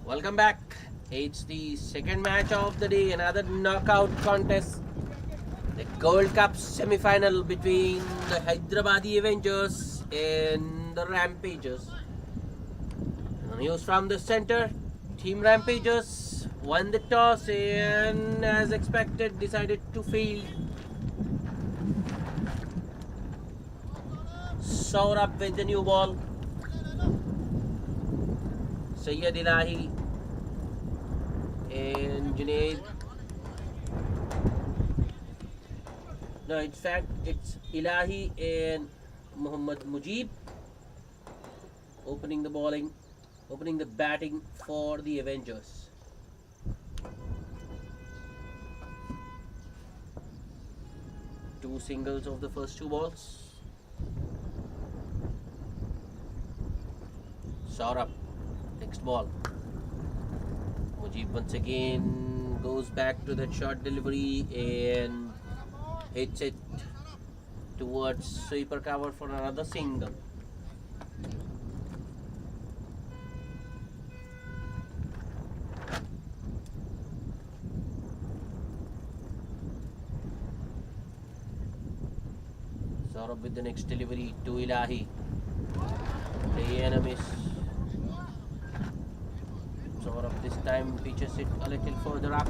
Welcome back. It's the second match of the day, another knockout contest. The Gold Cup semi-final between the Hyderabadi Avengers and the Rampagers. News from the center. Team Rampagers won the toss and, as expected, decided to field. Saurabh with the new ball. Sayyid Ilahi and Junaid. No, in fact, it's Ilahi and Muhammad Mujib opening the batting for the Avengers. Two singles of the first two balls. Saurabh, next ball. Mujib once again goes back to that short delivery and hits it towards sweeper cover for another single. Saurabh with the next delivery to Ilahi. The enemies. Saurabh this time pitches it a little further up.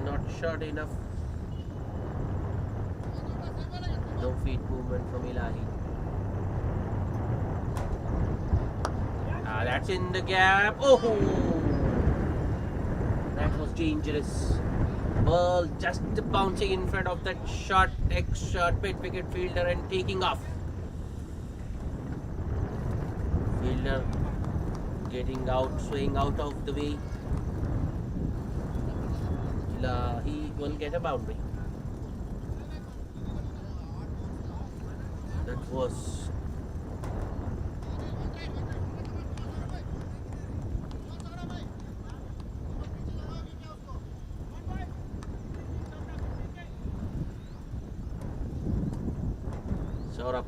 Not short enough. No feet movement from Ilahi. That's in the gap. Oh! That was dangerous. Ball just bouncing in front of that short mid-wicket fielder and taking off. Fielder getting out, swaying out of the way. He will get a boundary. That was Saurabh,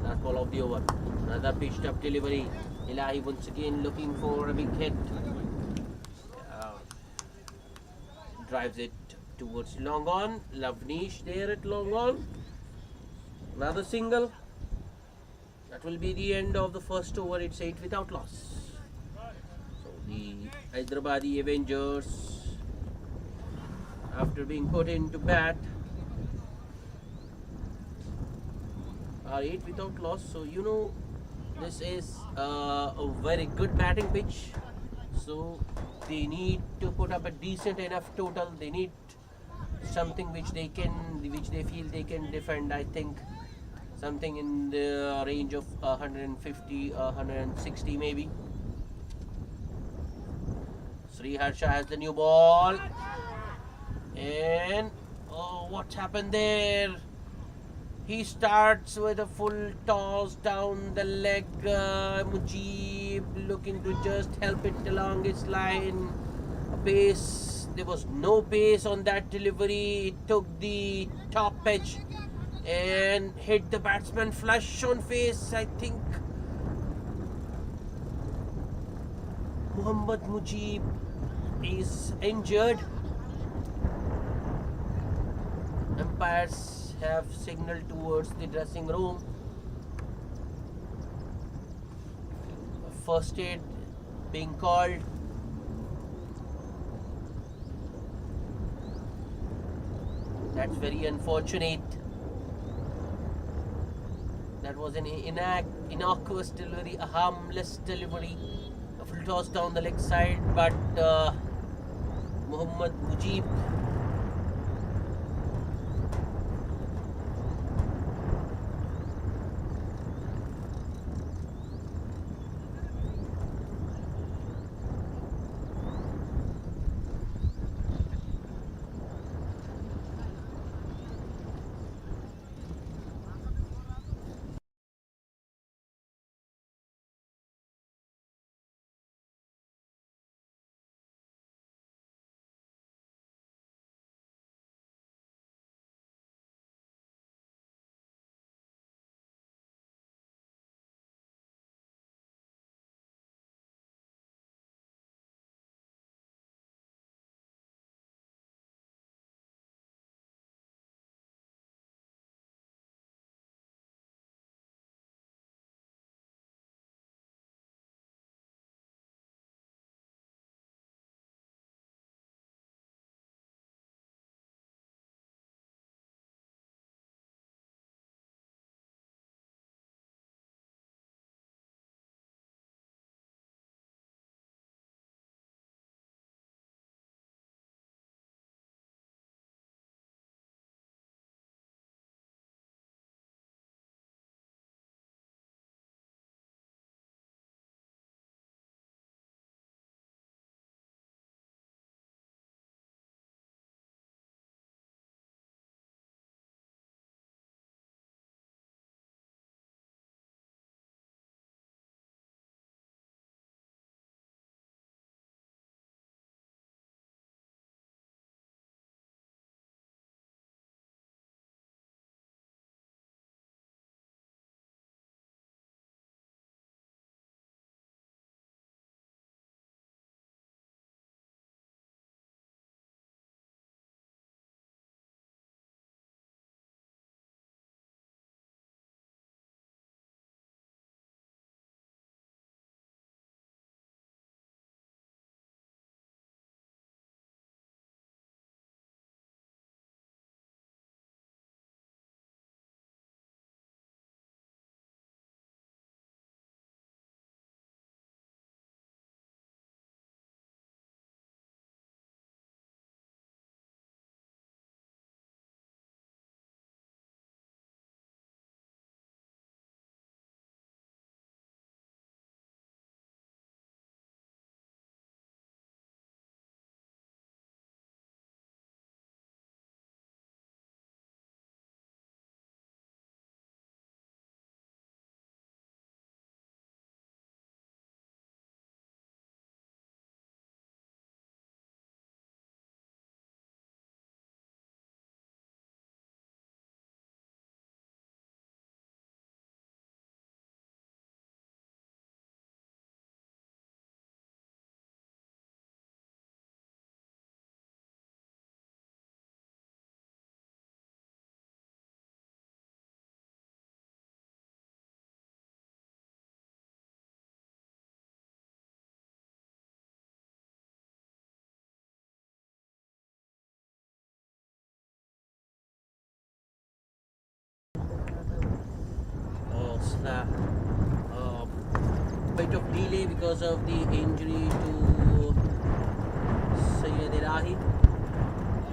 last ball of the over. Another pitched up delivery. Ilahi once again looking for a big hit. Drives it towards long on. Lavnish there at long on. Another single. That will be the end of the first over. It's 8 without loss. So the Hyderabadi Avengers, after being put into bat, are 8 without loss. So this is a very good batting pitch. So they need to put up a decent enough total. They need something which they feel they can defend. I think something in the range of 150, 160 maybe. Sri Harsha has the new ball, and what's happened there? He starts with a full toss down the leg. Mujib looking to just help it along its line. Pace. There was no pace on that delivery. It took the top edge and hit the batsman flush on face. I think Muhammad Mujib is injured. Umpires have signaled towards the dressing room. First aid being called. That's very unfortunate. That was an innocuous delivery, a harmless delivery. A full toss down the leg side, but Muhammad Mujib a bit of delay because of the injury to Sayyid Ilahi.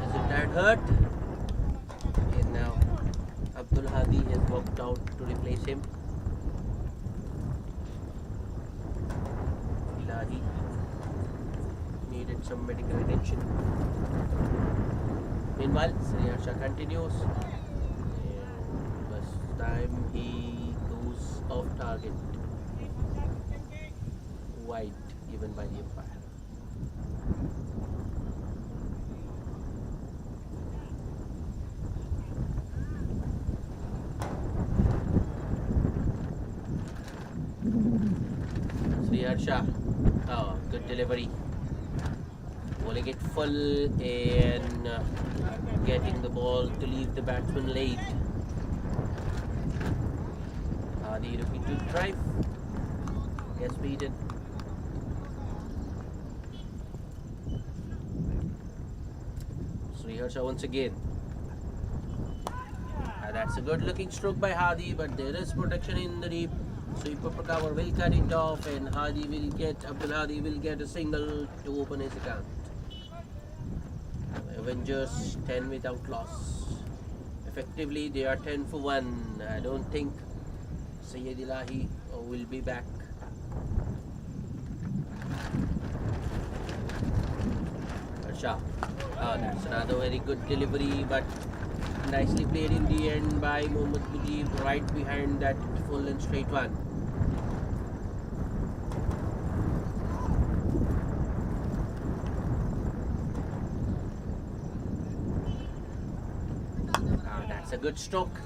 Isn't that hurt? And now Abdul Hadi has walked out to replace him. Ilahi needed some medical attention. Meanwhile, Sriharsha continues. And this time he goes off target. Wide given by the umpire. Sriharsha, good delivery. Bowling it full and getting the ball to leave the batsman late. Hadi looking to drive. Gets beaten. Sriharsha once again. That's a good looking stroke by Hadi, but there is protection in the deep. Sweeper Prakawar will cut it off and Abdul Hadi will get a single to open his account. Avengers 10 without loss. Effectively they are 10 for 1. I don't think Sayyid Ilahi will be back. Harsha. That's another very good delivery, but nicely played in the end by Mohammad Mujib, right behind that full and straight one. That's a good stroke,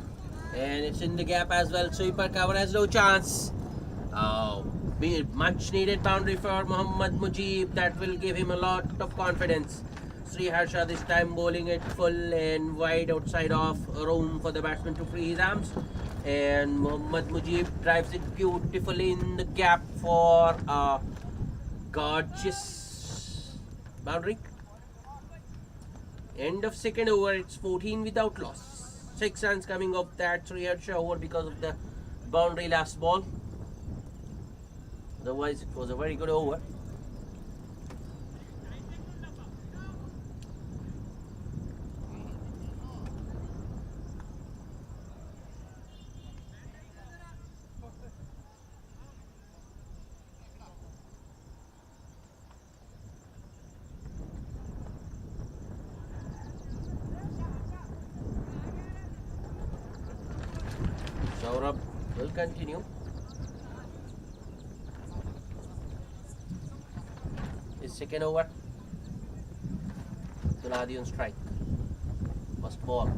and it's in the gap as well. Sweeper cover has no chance. Much needed boundary for Mohammad Mujib. That will give him a lot of confidence. Sriharsha this time bowling it full and wide outside of room for the batsman to free his arms, and Mohammad Mujib drives it beautifully in the gap for a gorgeous boundary. End of second over. It's 14 without loss. 6 runs coming off that Sriharsha over because of the boundary last ball. Otherwise, it was a very good over. Saurabh will continue. His second over. Tuladi on strike. First ball.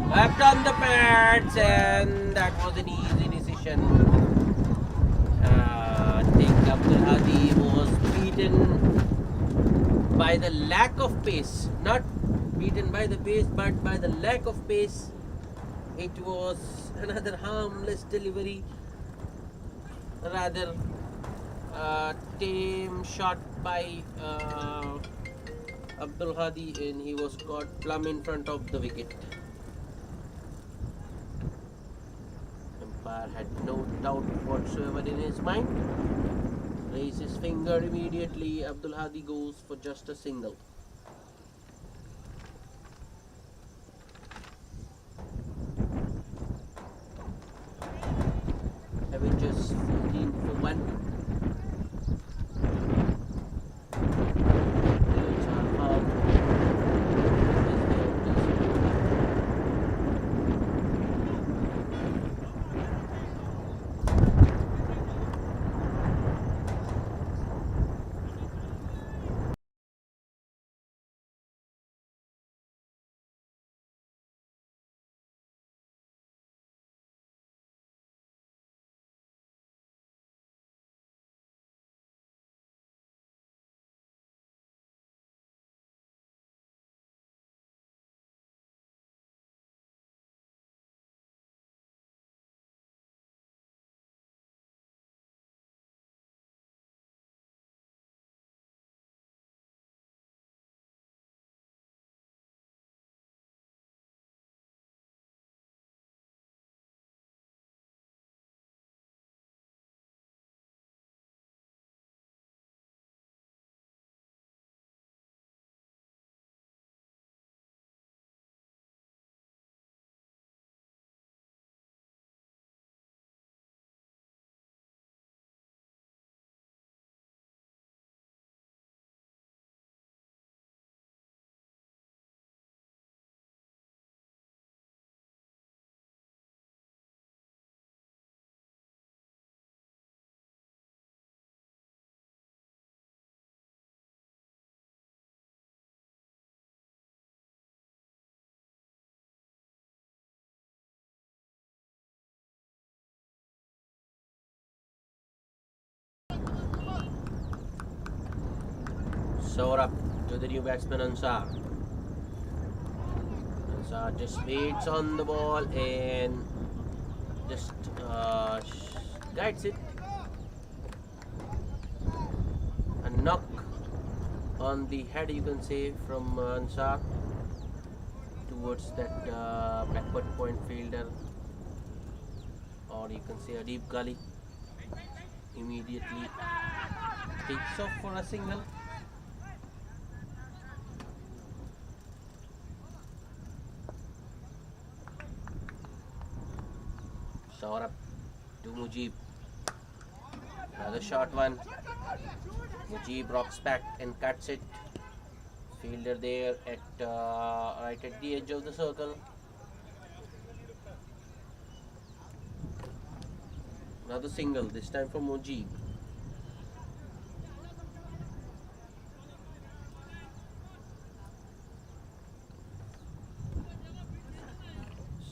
Left on the pads, and that was an easy decision. I think Abdul Hadi was beaten by the lack of pace. Not beaten by the pace, but by the lack of pace. It was another harmless delivery, rather tame shot by Abdul Hadi, and he was caught plumb in front of the wicket. Umpire had no doubt whatsoever in his mind. Raised his finger immediately. Abdul Hadi goes for just a single. Avengers 14 for 1. Saurabh to the new batsman Ansar. Ansar just waits on the ball and just guides it. A knock on the head, you can say, from Ansar towards that backward point fielder, or you can say a deep gully. Immediately takes off for a single. Saurabh to Mujib. Another short one. Mujib rocks back and cuts it. Fielder there at right at the edge of the circle. Another single, this time for Mujib.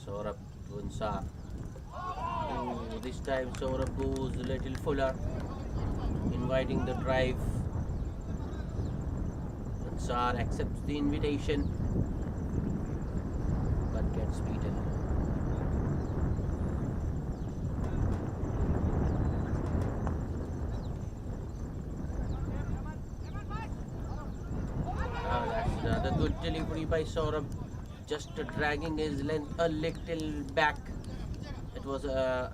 Saurabh to Ansar. Oh, this time Saurabh goes a little fuller, inviting the drive. Ansar accepts the invitation but gets beaten. That's another good delivery by Saurabh, just dragging his length a little back. It was a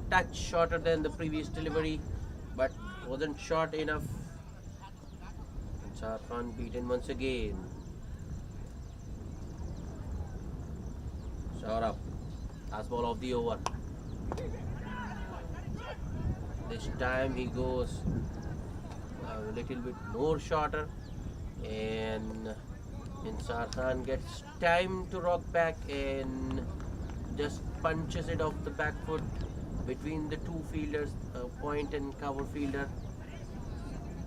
touch shorter than the previous delivery, but wasn't short enough. Ansar Khan beaten once again. Saurabh, last ball of the over. This time he goes a little bit more shorter, and Ansar Khan gets time to rock back and just punches it off the back foot between the two fielders, point and cover fielder.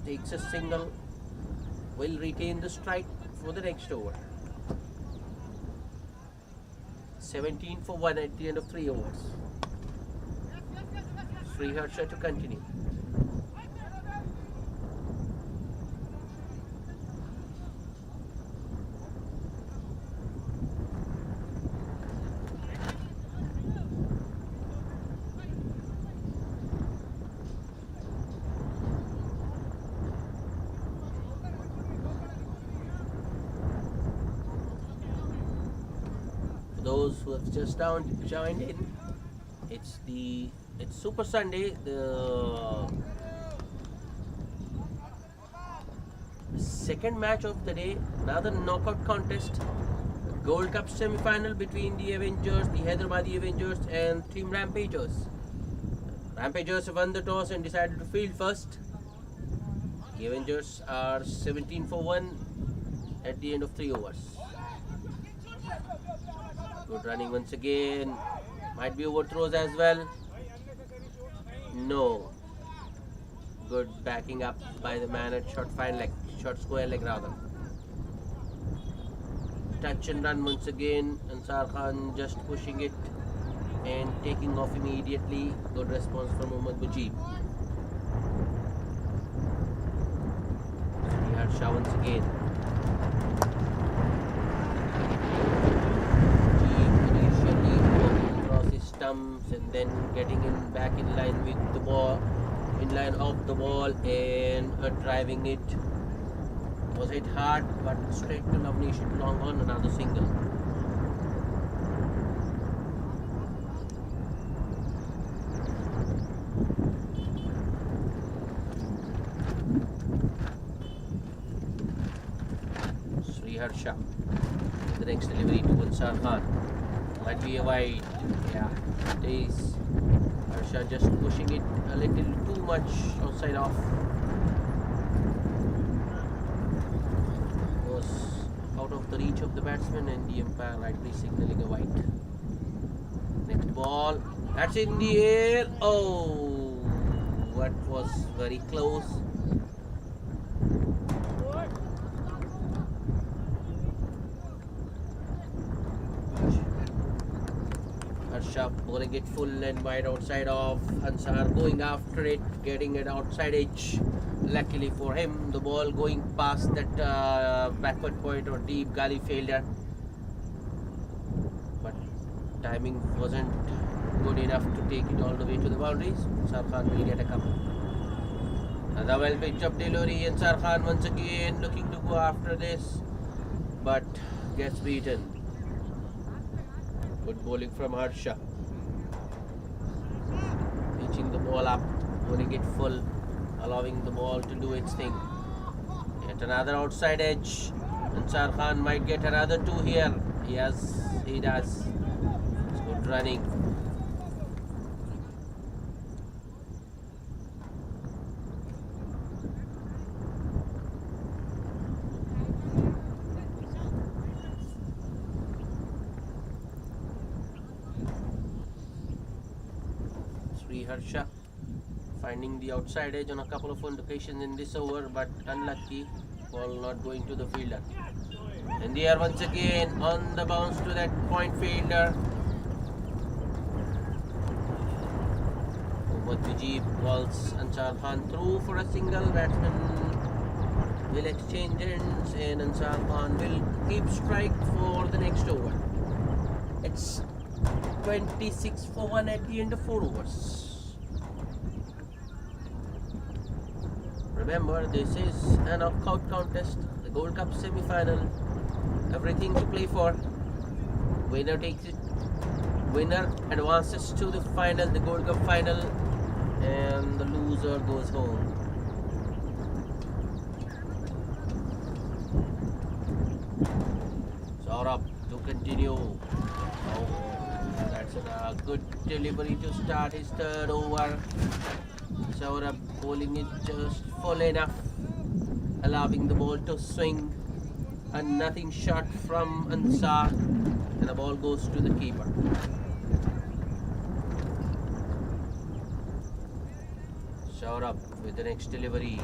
Takes a single, will retain the strike for the next over. 17 for 1 at the end of 3 overs. Sriharsha to continue. Those who have just joined in, it's Super Sunday, the second match of the day, another knockout contest, Gold Cup semi-final between the Avengers, the Hyderabadi Avengers and Team Rampagers. Rampagers have won the toss and decided to field first. The Avengers are 17 for 1 at the end of 3 overs. Good running once again. Might be overthrows as well. No. Good backing up by the man at short square leg rather. Touch and run once again. Ansar Khan just pushing it and taking off immediately. Good response from Mujib. Sriharsha once again. Stumps and then getting in back in line with the ball, in line off the ball and driving it. Was hit hard but straight to Navneesh long on. Another single. Sriharsha. The next delivery to Ansar Khan. Might be a wide. Yeah, it is. Harsha just pushing it a little too much outside off. Was out of the reach of the batsman and the umpire rightly signaling a wide. Next ball. That's in the air. Oh, that was very close. Bowling it full and wide outside off. Ansar going after it, getting it outside edge. luckily for him, the ball going past that backward point or deep gully failure, but timing wasn't good enough to take it all the way to the boundaries. Sarkhan will get a couple. Another well pitched up delivery, and Sarkhan once again looking to go after this, but gets beaten. Good bowling from Harsha. Pitching the ball up, pulling it full, allowing the ball to do its thing. Yet another outside edge, and Sarkhan might get another two here. Yes, he does. It's good running. Harsha finding the outside edge on a couple of occasions in this over, but unlucky, ball not going to the fielder. And they are once again on the bounce to that point fielder. Mujib balls Ansar Khan through for a single. Batsman will exchange ends, and Ansar Khan will keep strike for the next over. It's 26 for 1 at the end of 4 overs. Remember, this is a knockout contest, the Gold Cup semi-final. Everything to play for. Winner takes it. Winner advances to the final, the Gold Cup final, and the loser goes home. Saurabh to continue. Oh, that's a good delivery to start his third over. Saurabh bowling it just full enough, allowing the ball to swing, and nothing short from Ansar, and the ball goes to the keeper. Saurabh with the next delivery,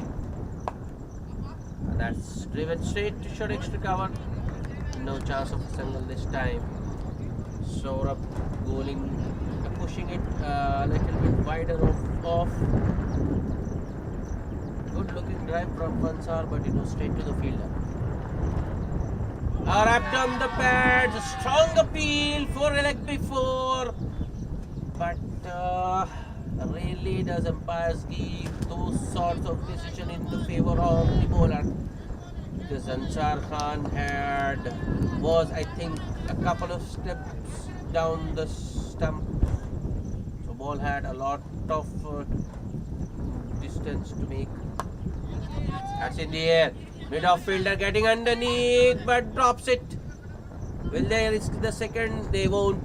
and that's driven straight to short extra cover. No chance of a single this time. Saurabh bowling, pushing it a little bit wider off. Good looking drive from Ansar, but it was straight to the fielder. Wrapped on the pads, a strong appeal for a leg before, but rarely does umpires give those sorts of decision in the favor of the bowler, because Ansar Khan was I think a couple of steps down the stump, so ball had a lot of distance to make. That's in the air. Mid-off fielder getting underneath, but drops it. Will they risk the second? They won't.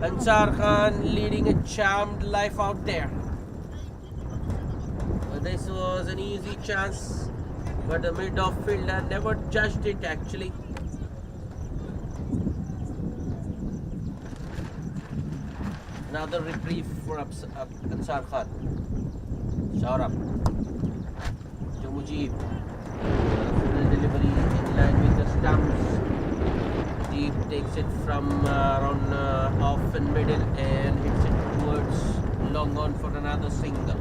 Ansar Khan leading a charmed life out there. But this was an easy chance, but the mid-off fielder never judged it actually. Another reprieve for Ansar Khan. Saurabh to Mujib. Full delivery in line with the stumps. Deep takes it from around off and middle and hits it towards long on for another single.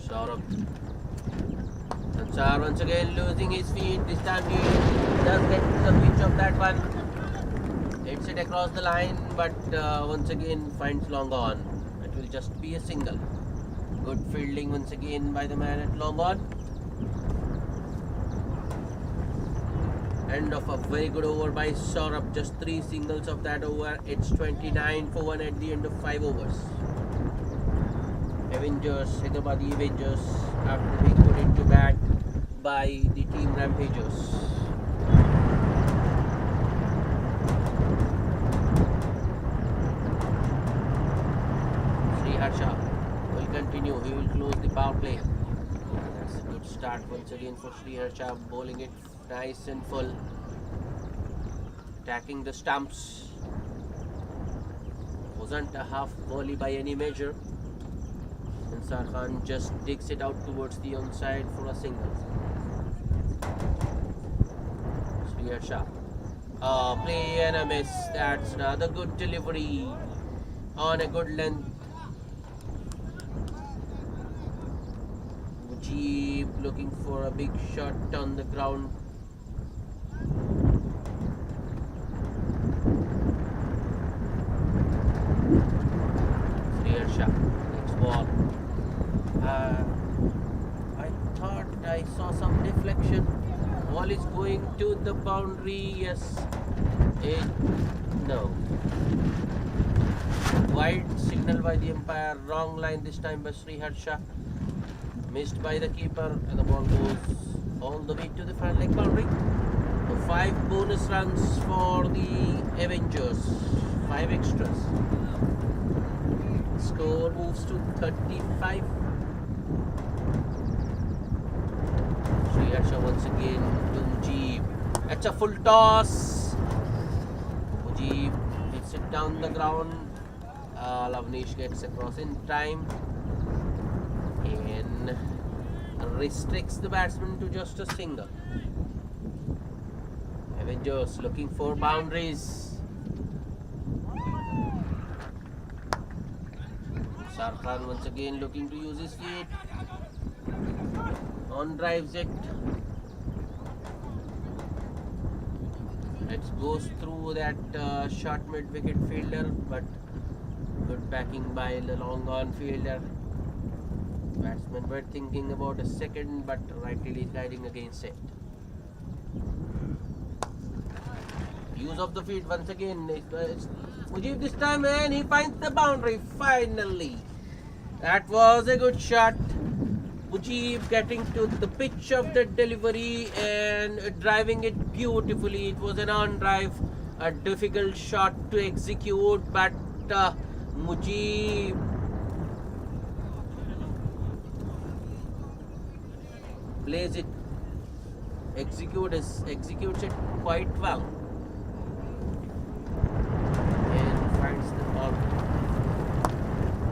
Saurabh. Ansar once again losing his feet. This time he does get the pitch of that one. Hits it across the line, but once again finds long on. It will just be a single. Good fielding once again by the man at long on. End of a very good over by Saurabh. Just 3 singles of that over. It's 29 for 1 at the end of 5 overs. Avengers, Hyderabadi Avengers, after being put into bat by the team Rampagers. Harsha will continue. He will close the power play. That's a good start once again for Sri Harsha, bowling it nice and full, attacking the stumps. Wasn't a half volley by any measure. Ansar Khan just digs it out towards the onside for a single. Sri Harsha Play and a miss. That's another good delivery on a good length. Jeep looking for a big shot on the ground. Next ball. I thought I saw some deflection. Ball is going to the boundary. Yes. No. Wide signal by the umpire. Wrong line this time by Sriharsha. Missed by the keeper, and the ball goes all the way to the final leg boundary. So 5 bonus runs for the Avengers. 5 extras. Score moves to 35. Sriharsha once again to Mujib. That's a full toss. Mujib hits it down the ground. Lavnish gets across in time and restricts the batsman to just a single. Avengers looking for boundaries. Sarkhan once again looking to use his feet. On drives it. It goes through that short mid wicket fielder, but good backing by the long on fielder. Batsmen were thinking about a second, but rightly guiding against it. Use of the feet once again. It's Mujib this time, and he finds the boundary finally. That was a good shot. Mujib getting to the pitch of the delivery and driving it beautifully. It was an on drive, a difficult shot to execute, but Mujib plays it, executes it quite well, and finds the ball.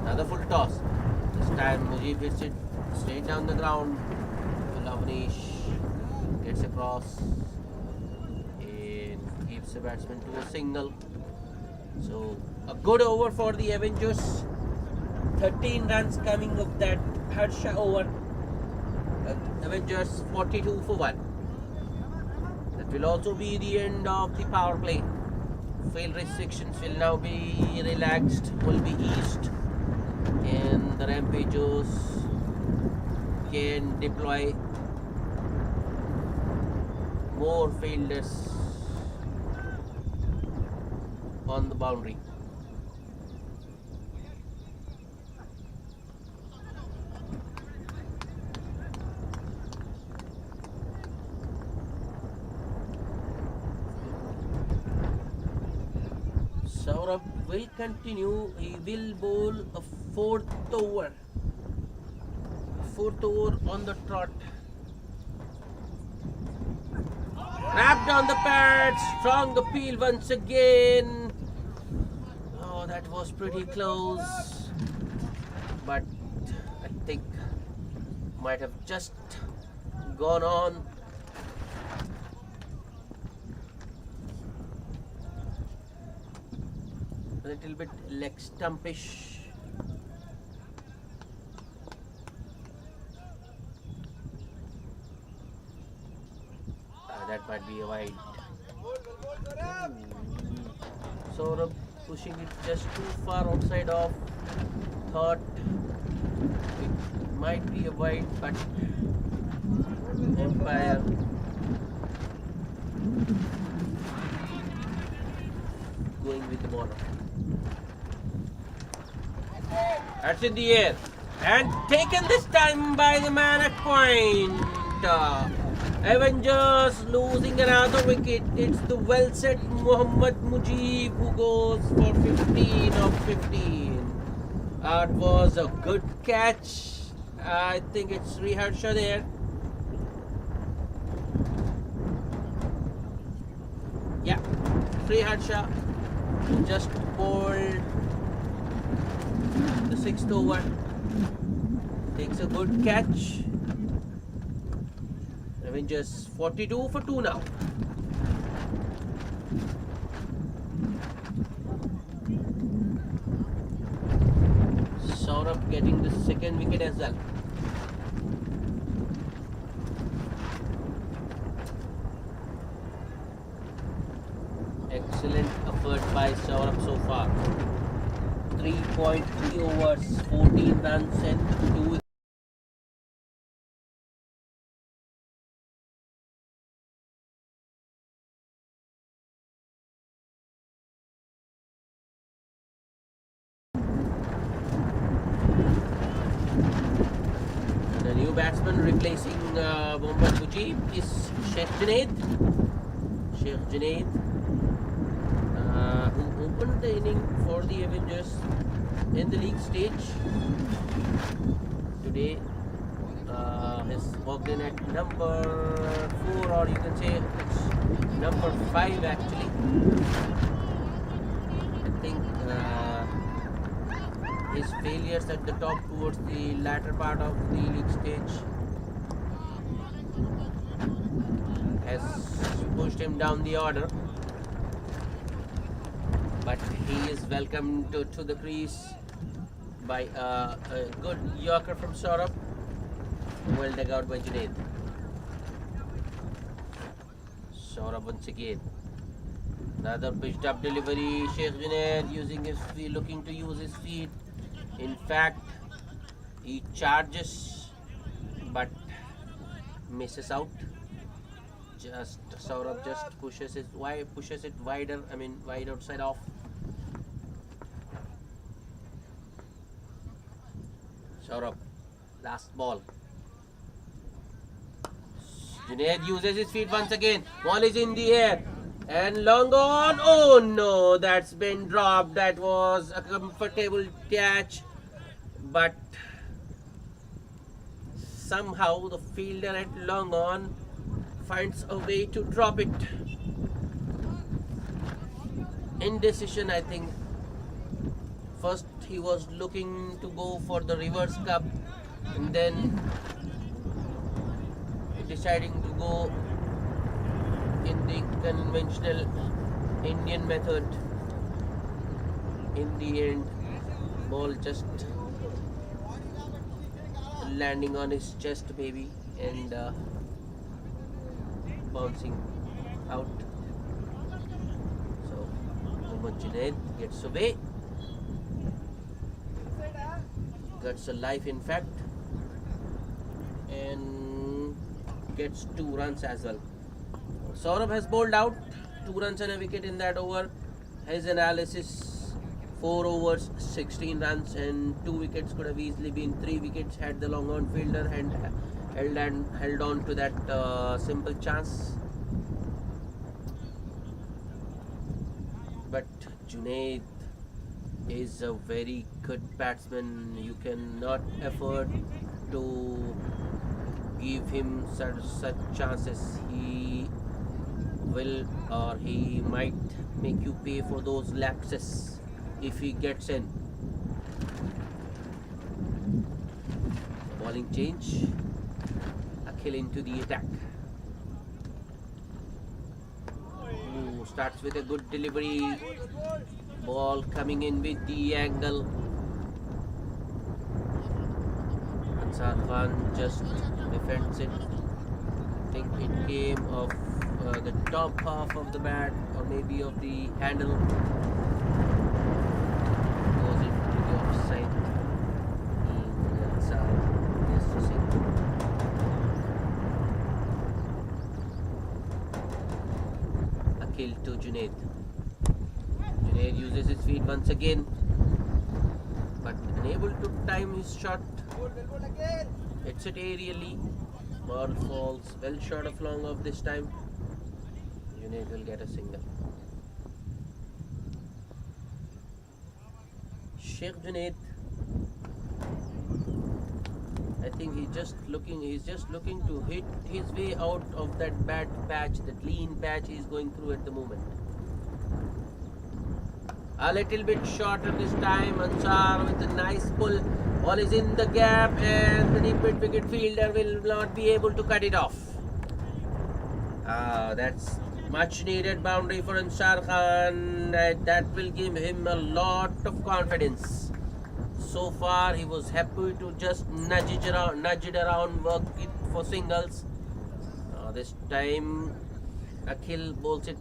Another full toss. This time Mujib hits it straight down the ground. Lavnish gets across and keeps the batsman to a single. So a good over for the Avengers. 13 runs coming of that Harsha over. Avengers 42 for 1. That will also be the end of the power play. Field restrictions will now be relaxed, will be eased, and the Rampagers can deploy more fielders on the boundary. Saurabh will continue. He will bowl a fourth over. Fourth over on the trot. Wrapped on the pad. Strong appeal once again. Oh, that was pretty close. But I think might have just gone on. A little bit leg stumpish. That might be a wide. Saurabh pushing it just too far outside of. Thought it might be a wide, but umpire going with the ball. That's in the air and taken this time by the man at point. Avengers losing another wicket. It's the well set Mohammad Mujib who goes for 15 of 15. That was a good catch. I think it's Sriharsha there. Yeah, Sriharsha just bowled the 6th over. Takes a good catch. Avengers 42 for 2 now. Saurabh getting the second wicket as well. Excellent effort by Saurabh so far. 3.3 overs, 14 runs and 2. And a new batsman replacing Mohammad Mujib is Sheikh Junaid. Who opened the inning for the Avengers in the league stage. Today has walked in at number 4, or you can say it's number 5 actually. I think his failures at the top towards the latter part of the league stage has pushed him down the order. But he is welcomed to the crease by a good Yorker from Saurabh, well dug out by Junaid. Saurabh once again. Another pitched up delivery. Sheikh Junaid using his feet, looking to use his feet. In fact, he charges but misses out. Saurabh just pushes it wider. I mean, wide outside off. Saurabh, last ball. Junaid uses his feet once again. Ball is in the air and long on. Oh no, that's been dropped. That was a comfortable catch, but somehow the fielder at long on finds a way to drop it. Indecision, I think. First he was looking to go for the reverse cup, and then deciding to go in the conventional Indian method. In the end, ball just landing on his chest maybe, and bouncing out. So Mohammad Junaid gets away, gets a life in fact, and gets 2 runs as well. Saurabh has bowled out 2 runs and a wicket in that over. His analysis: 4 overs, 16 runs and 2 wickets. Could have easily been 3 wickets had the long on fielder and held on to that simple chance. But Junaid is a very good batsman. You cannot afford to give him such chances. He will, or he might make you pay for those lapses if he gets in. Bowling change. Akhil into the attack. Ooh, starts with a good delivery. Ball coming in with the angle. Ansar Khan just defends it. I think it came off the top half of the bat, or maybe of the handle. Goes into the offside. Ansar is to sing. Akhil to Junaid. Junaid uses his feet once again, but unable to time his shot. Hits it aerially. Ball falls well short of long off this time. Junaid will get a single. Sheikh Junaid, I think he's just looking to hit his way out of that bad patch, that lean patch he's going through at the moment. A little bit shorter this time. Ansar with a nice pull. Ball is in the gap, and the deep mid wicket fielder will not be able to cut it off. That's much needed boundary for Ansar Khan. That will give him a lot of confidence. So far, he was happy to just nudge it around, work it for singles. This time, Akhil bowls it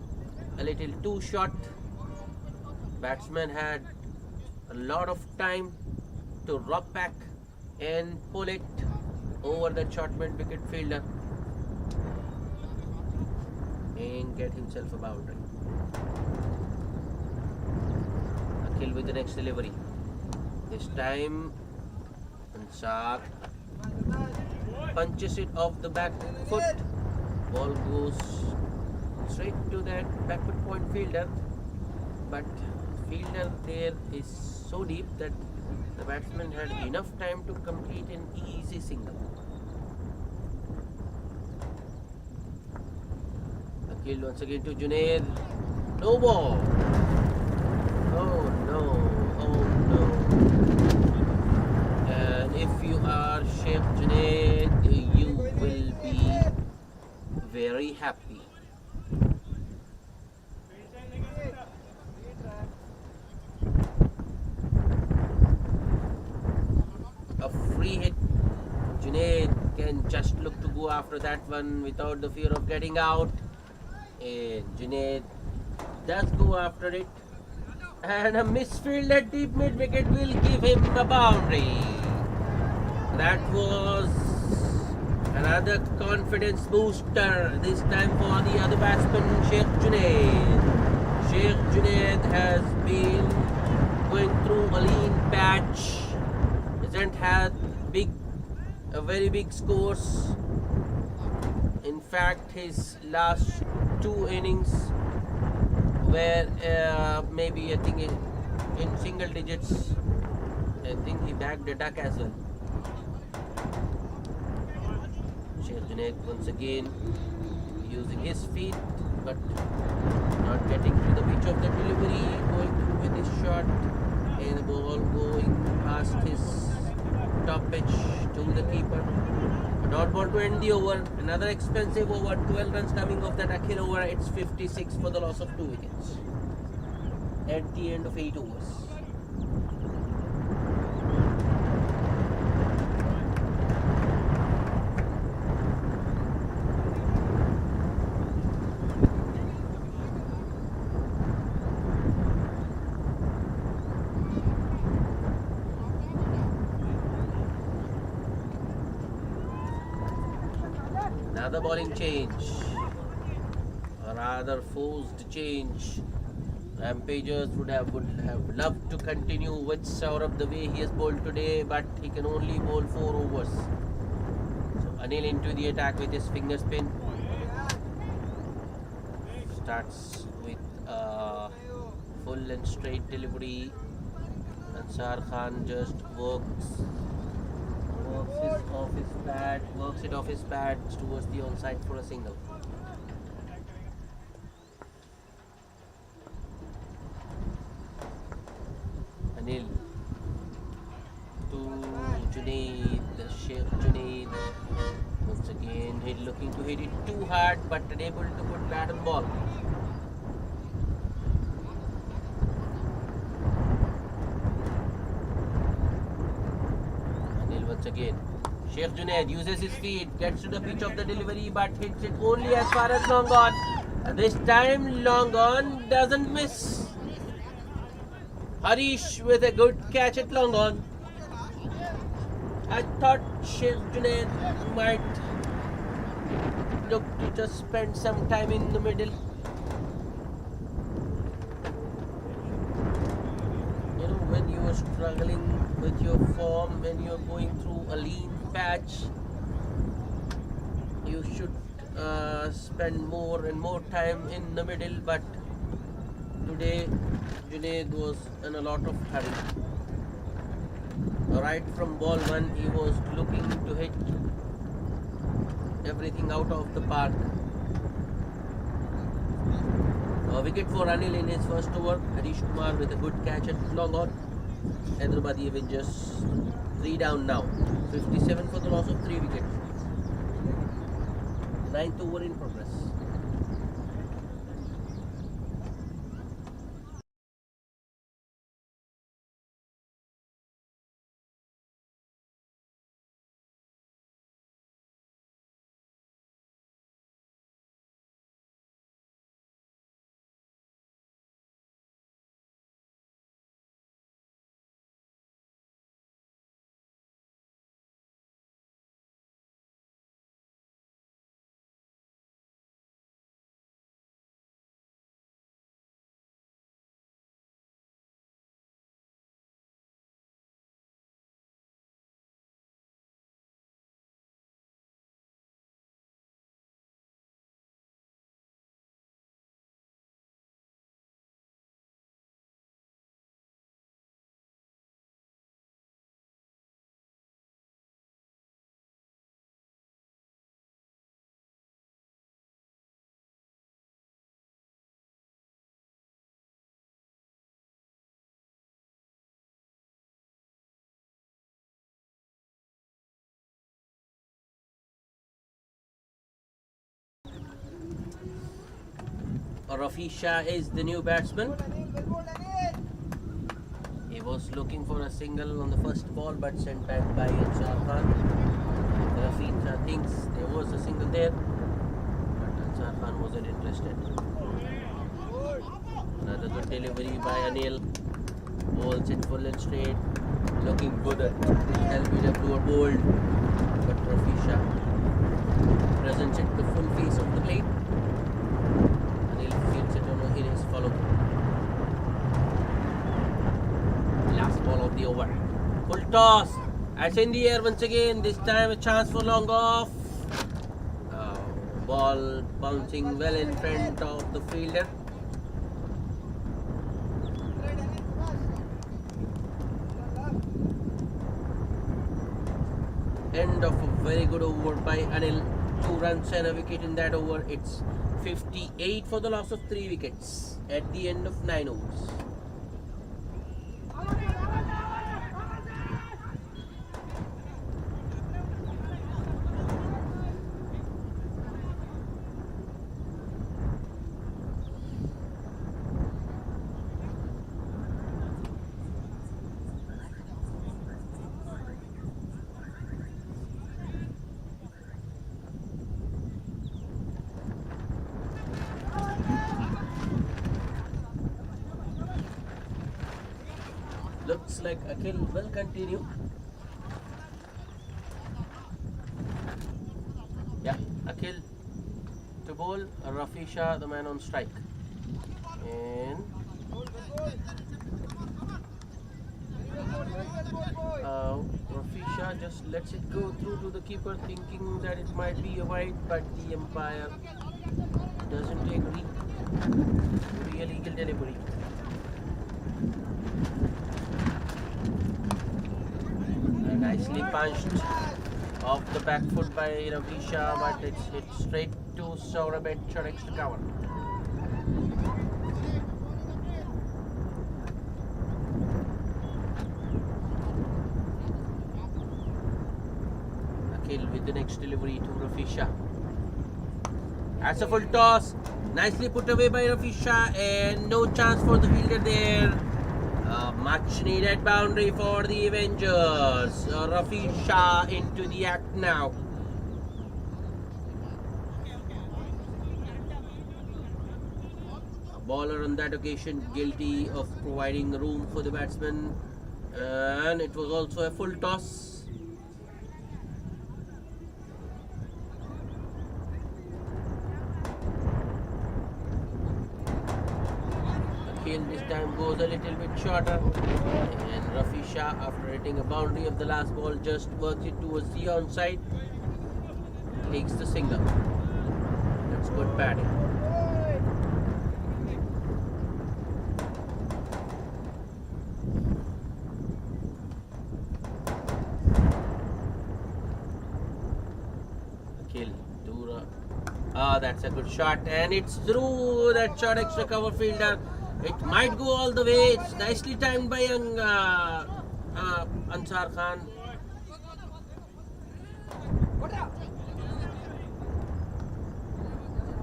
a little too short. Batsman had a lot of time to rock back and pull it over the short mid wicket fielder and get himself a boundary. Akhil with the next delivery. This time, Ansar punches it off the back foot. Ball goes straight to that backward point fielder, but fielder there is so deep that the batsman had enough time to complete an easy single. Akhil once again to Junaid. No ball. Oh no. Oh no. And if you are Sheikh Junaid, you will be very happy. A free hit. Junaid can just look to go after that one without the fear of getting out. And Junaid does go after it. And a misfield at deep mid wicket will give him a boundary. That was another confidence booster, this time for the other batsman, Sheikh Junaid. Sheikh Junaid has been going through a lean patch. Hasn't had very big scores. In fact, his last two innings were maybe I think in single digits. I think he bagged a duck as well. Sheikh Junaid once again using his feet, but not getting to the pitch of the delivery, going through with his shot, and the ball going past his top pitch to the keeper. Not ball to end the over. Another expensive over. 12 runs coming off that Akhil over. It's 56 for the loss of 2 wickets at the end of 8 overs. Another bowling change, or rather forced change. Rampagers would have loved to continue with Saurabh the way he has bowled today, but he can only bowl 4 overs. So Anil into the attack with his finger spin. Starts with a full and straight delivery. Ansar Khan just works it off his pad towards the onside for a single. Anil to Junaid, Sheikh Junaid. Once again, he's looking to hit it too hard, but unable to put bat on ball. Anil once again. Sheikh Junaid uses his feet, gets to the pitch of the delivery, but hits it only as far as long on. And this time, long on doesn't miss. Harish with a good catch at long on. I thought Sheikh Junaid might look to just spend some time in the middle. You know, when you are struggling with your form, when you are going through a lean patch, you should spend more and more time in the middle, but today Junaid was in a lot of hurry. Right from ball 1 he was looking to hit everything out of the park. A wicket for Anil in his first over. Harish Kumar with a good catch at long on. Hyderabadi Avengers 3 down now. 57 for the loss of 3 wickets. 9th over in progress. Rafisha is the new batsman. He was looking for a single on the first ball but sent back by Ansar Khan. Rafisha thinks there was a single there, but Ansar Khan wasn't interested. Another good delivery by Anil. Ball set full and straight. Looking good at LBW or bold, but Rafisha presents it the full face of the plate. Anil fields it in his follow. Last ball of the over. Full toss. It's in the air once again. This time a chance for long off. Ball bouncing well in front of the fielder. End of a very good over by Anil. 2 runs and a wicket in that over. It's 58 for the loss of 3 wickets at the end of 9 overs. Looks like Akhil will continue. Yeah, Akhil to bowl, Rafisha the man on strike. And Rafisha just lets it go through to the keeper, thinking that it might be a wide, but the umpire doesn't agree. Illegal delivery. Nicely punched off the back foot by Rafisha, but it's hit straight to Saurabh at short extra cover. Akhil with the next delivery to Rafisha. That's a full toss. Nicely put away by Rafisha, and no chance for the fielder there. Much needed boundary for the Avengers. Rafisha into the act now. A bowler on that occasion guilty of providing room for the batsman, and it was also a full toss. This time goes a little bit shorter, and Rafisha, after hitting a boundary of the last ball, just works it towards the onside, takes the single. That's good batting. Akhil, that's a good shot, and it's through that short extra cover fielder. It might go all the way. It's nicely timed by young Ansar Khan.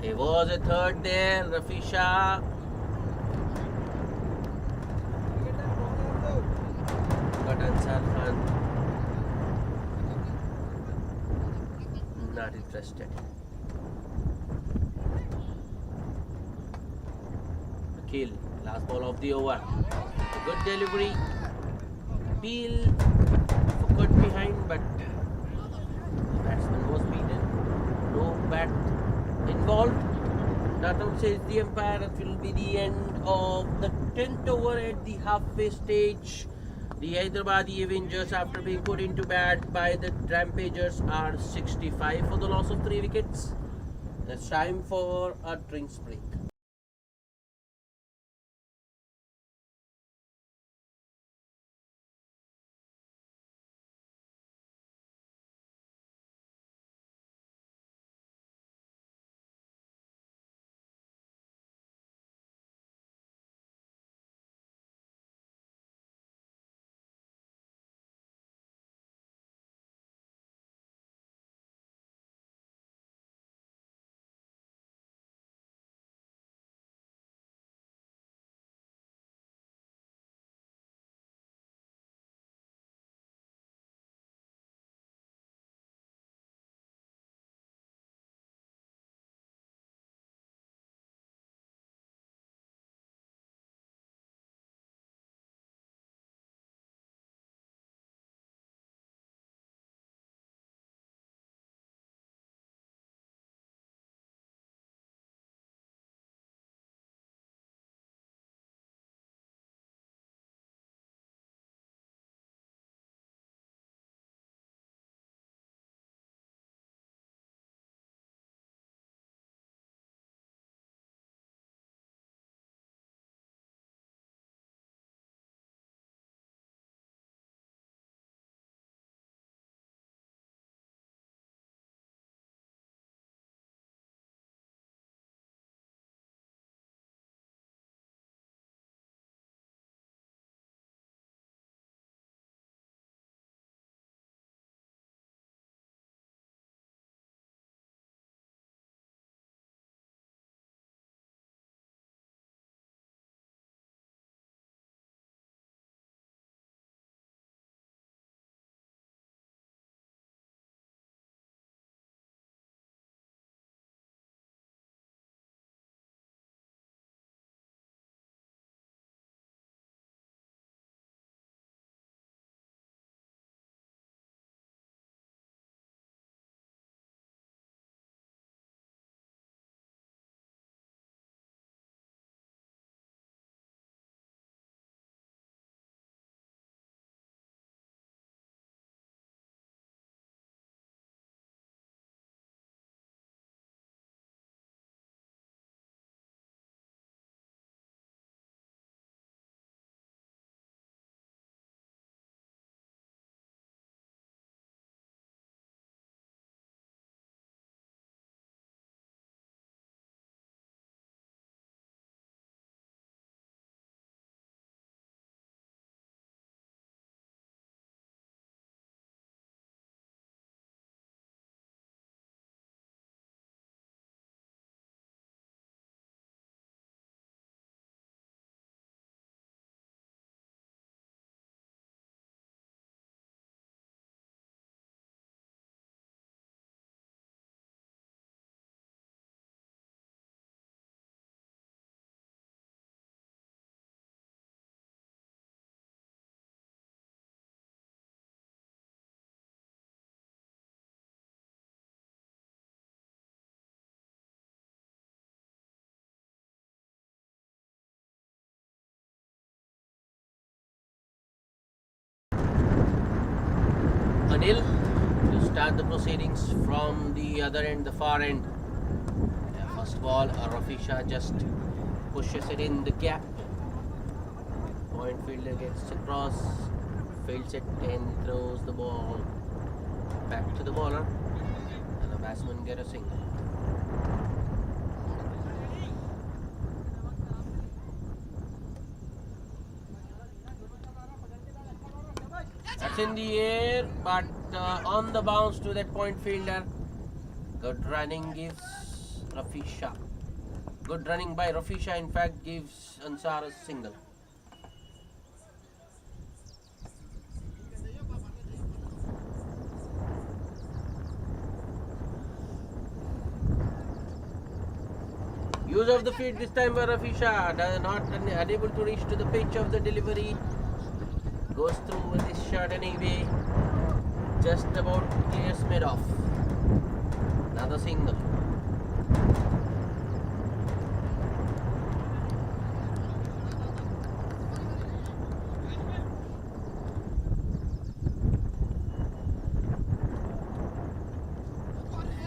There was a third there, Rafisha. But Ansar Khan not interested. Akhil, last ball of the over. Good delivery. Peel cut behind, but the batsman was beaten. No bat involved. Not out, says the umpire. It will be the end of the 10th over at the halfway stage. The Hyderabadi Avengers, after being put into bat by the Rampagers, are 65 for the loss of 3 wickets. It's time for a drinks break. Anil to start the proceedings from the other end, the far end. First ball, Rafisha just pushes it in the gap. Point fielder gets across, fields it and throws the ball back to the bowler, and the batsman get a single. That's in the air, but on the bounce to that point fielder. Good running gives Rafisha. Good running by Rafisha, in fact, gives Ansar a single. Use of the feet this time by Rafisha. Not unable to reach to the pitch of the delivery. Goes through with his shot anyway. Just about clears mid off. Another single.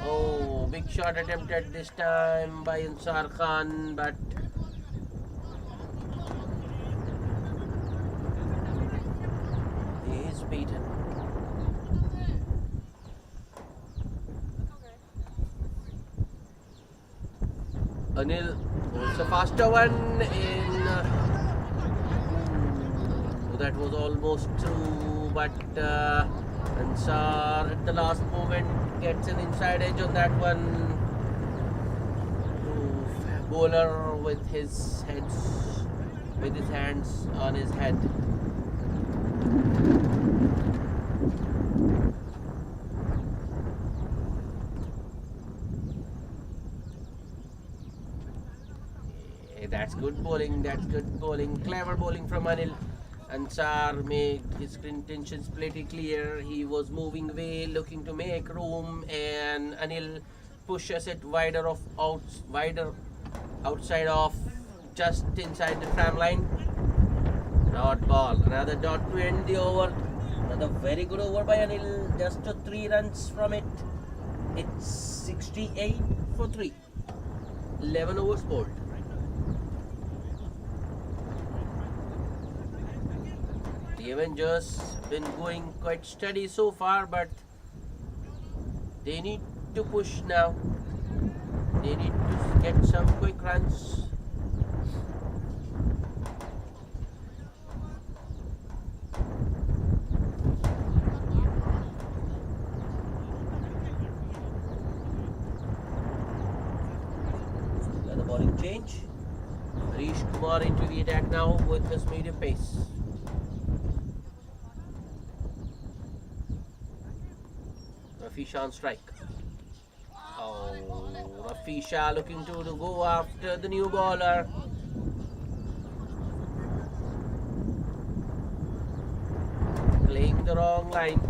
Oh, big shot attempted this time by Ansar Khan, but he is beaten. Anil was a faster one in. That was almost through, but Ansar at the last moment gets an inside edge on that one. Bowler with his hands on his head. That's good bowling. That's good bowling. Clever bowling from Anil. Ansar made his intentions pretty clear. He was moving away, looking to make room, and Anil pushes it wider outside of just inside the tram line. Dot ball. Another dot to end the over. Another very good over by Anil. Just 3 runs from it. It's 68 for 3. 11 overs bowled. The Avengers have been going quite steady so far, but they need to push now. They need to get some quick runs. Another bowling change. Harish Kumar into the attack now with his medium pace. Rafisha on strike. Oh, Rafisha looking to go after the new bowler. Playing the wrong line.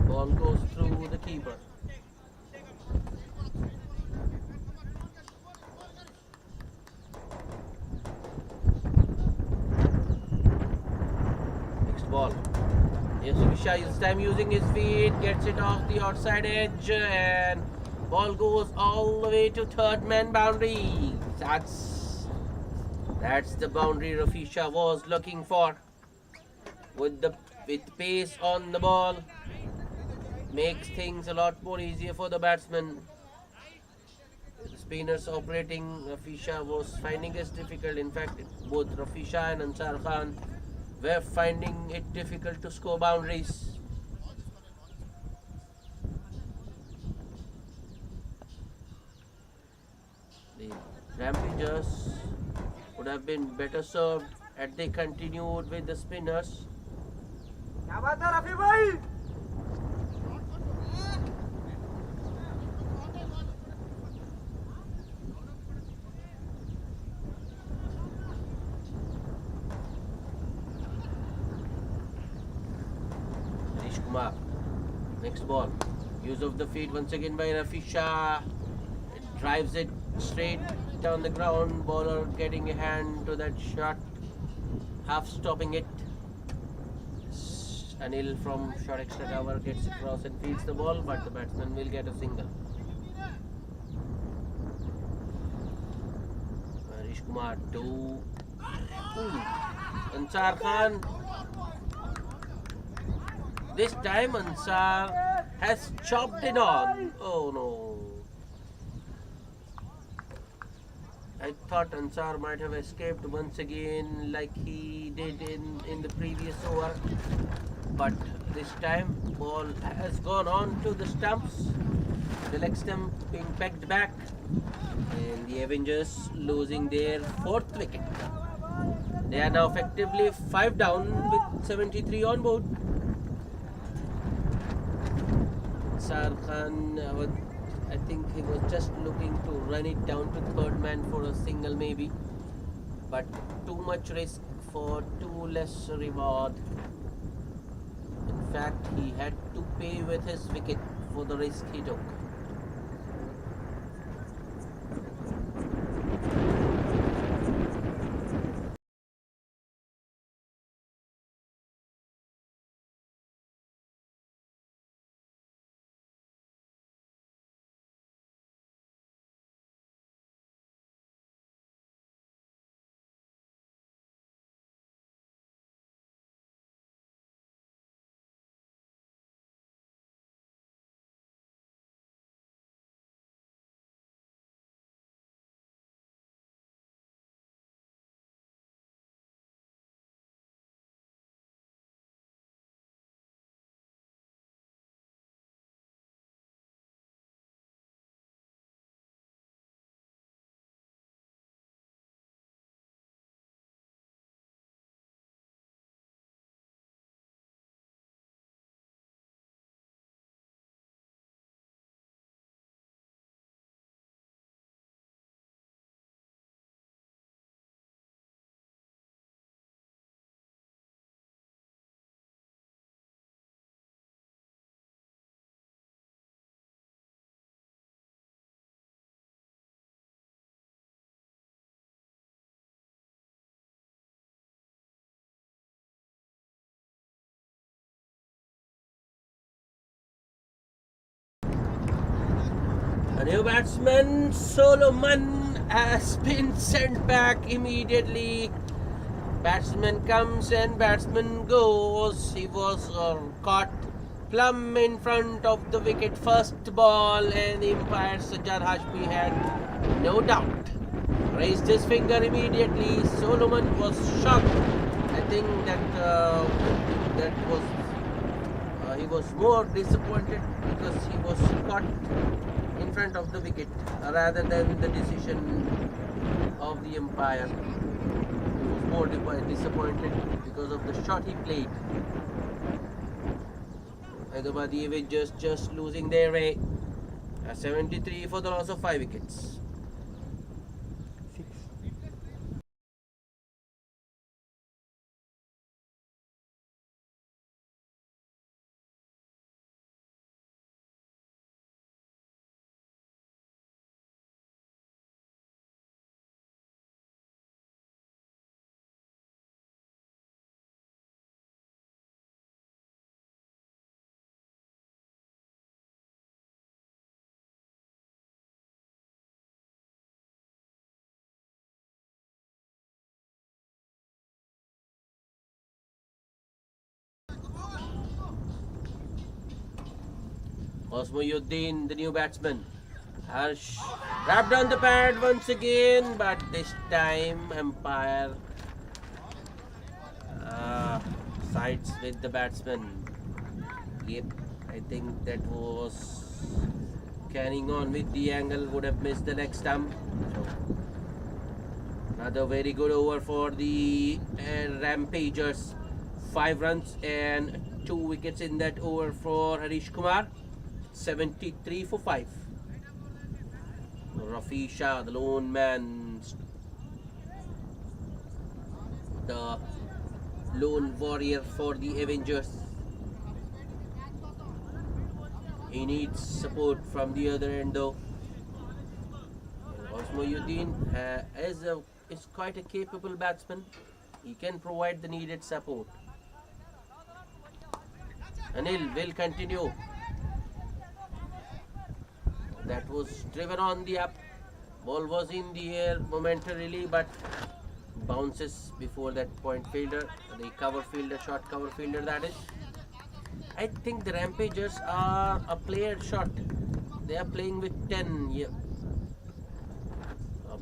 Ball goes through the keeper. Next ball. Yes, Rafisha this time using his feet, gets it off the outside edge, and ball goes all the way to third man boundary. That's the boundary Rafisha was looking for. With pace on the ball, makes things a lot more easier for the batsman. The spinners operating, Rafisha was finding it difficult. In fact, both Rafisha and Ansar Khan were finding it difficult to score boundaries. The Rampagers would have been better served had they continued with the spinners. Kumar. Next ball. Use of the feet once again by Rafisha. It drives it straight down the ground. Bowler getting a hand to that shot. Half stopping it. Anil from short extra cover gets across and feeds the ball, but the batsman will get a single. Harish Kumar to Ansar Khan. This time Ansar has chopped it on. Oh no. I thought Ansar might have escaped once again like he did in the previous over. But this time ball has gone on to the stumps. The leg stump being pegged back. And the Avengers losing their 4th wicket. They are now effectively 5 down with 73 on board. Ansar Khan, I think he was just looking to run it down to third man for a single maybe. But too much risk for too less reward. In fact, he had to pay with his wicket for the risk he took. A new batsman, Solomon, has been sent back immediately. Batsman comes and batsman goes. He was caught plumb in front of the wicket first ball, and the umpire Sajjad Hashmi had no doubt. Raised his finger immediately. Solomon was shocked. I think that was he was more disappointed because he was caught in front of the wicket rather than the decision of the umpire. He was more disappointed because of the shot he played. Hyderabadi Avengers just losing their way. 73 for the loss of 5 wickets. Osmoyuddin, the new batsman, Harsh wrapped on the pad once again, but this time umpire sides with the batsman. Yep, I think that was carrying on with the angle, would have missed the leg stump. So, another very good over for the Rampagers. 5 runs and 2 wickets in that over for Harish Kumar. 73 for 5. Rafi Shah, the lone man, the lone warrior for the Avengers. He needs support from the other end though. Osmoyuddin is quite a capable batsman. He can provide the needed support. Anil will continue. That was driven on the up. Ball was in the air momentarily, but bounces before that point fielder, the cover fielder, short cover fielder that is. I think the Rampagers are a player short. They are playing with 10. Yeah.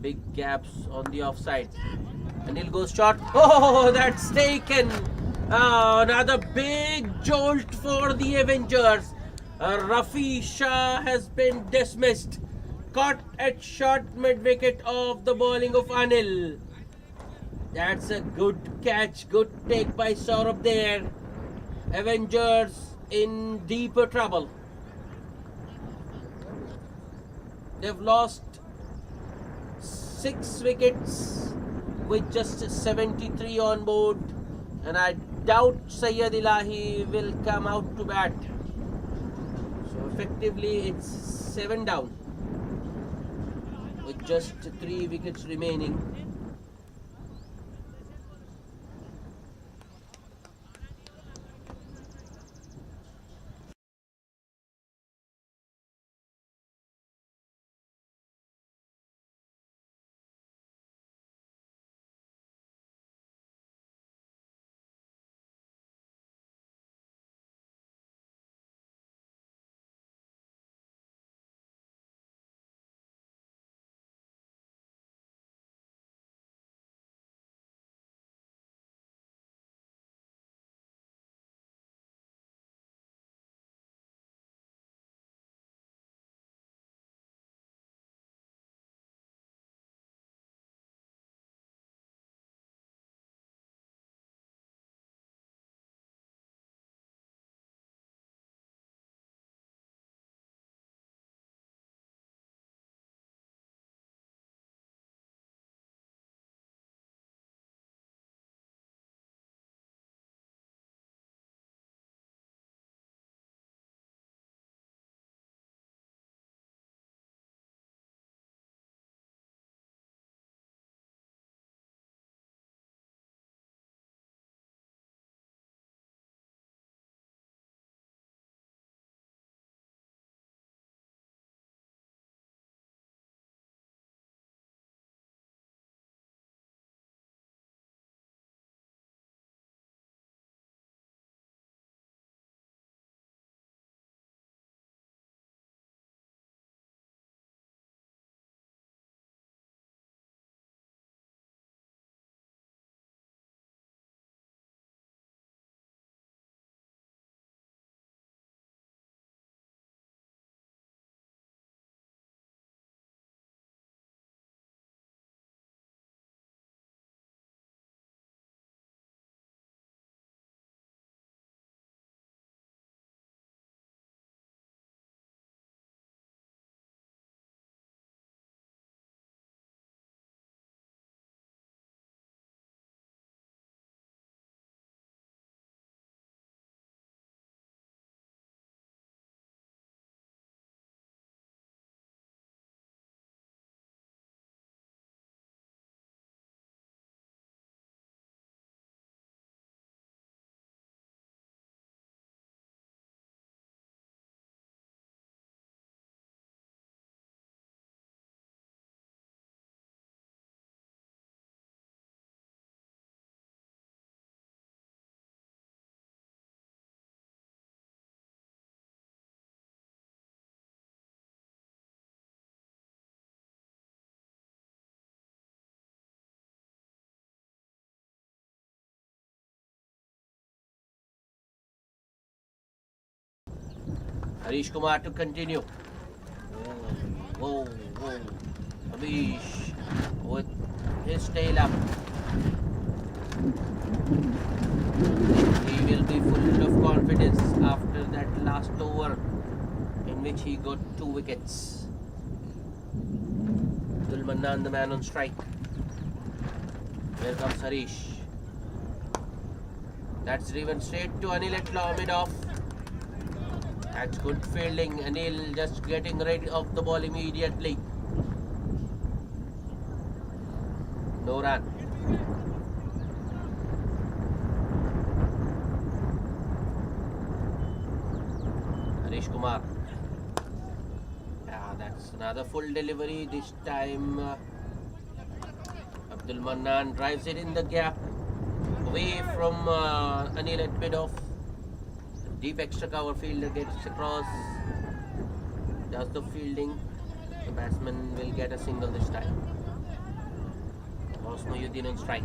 Big gaps on the offside. Anil goes short. Oh, that's taken. Another big jolt for the Avengers. Rafi Shah has been dismissed. Caught at short mid wicket of the bowling of Anil. That's a good catch, good take by Saurabh there. Avengers in deeper trouble. They've lost 6 wickets with just 73 on board, and I doubt Sayyid Ilahi will come out to bat. So effectively it's 7 down with just 3 wickets remaining. Harish Kumar to continue. Whoa, whoa. Amish with his tail up. He will be full of confidence after that last over in which he got 2 wickets. Abdul Mannan, the man on strike. Here comes Harish. That's driven straight to Anil at law mid off. That's good fielding. Anil just getting rid of the ball immediately. No run. Harish Kumar. Yeah, that's another full delivery. This time Abdul Mannan drives it in the gap away from Anil at mid-off. Deep extra cover fielder gets across, does the fielding. The batsman will get a single this time. Mohyuddin on strike.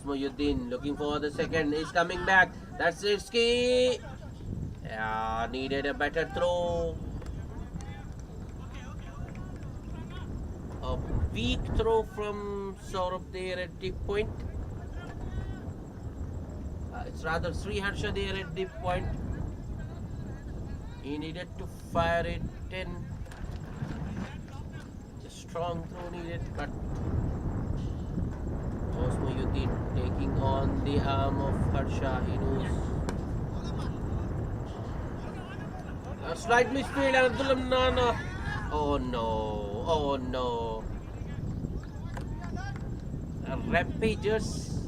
Mohyuddin looking for the second. He's coming back. That's risky. Yeah, needed a better throw. A weak throw from Saurabh there at deep point. It's rather Sri Harsha there at deep point. He needed to fire it in. A strong throw needed, but Mohyuddin taking on the arm of Harsha. He knows. A slight misfield and Abdul Mannan. Oh no, oh no. Rampagers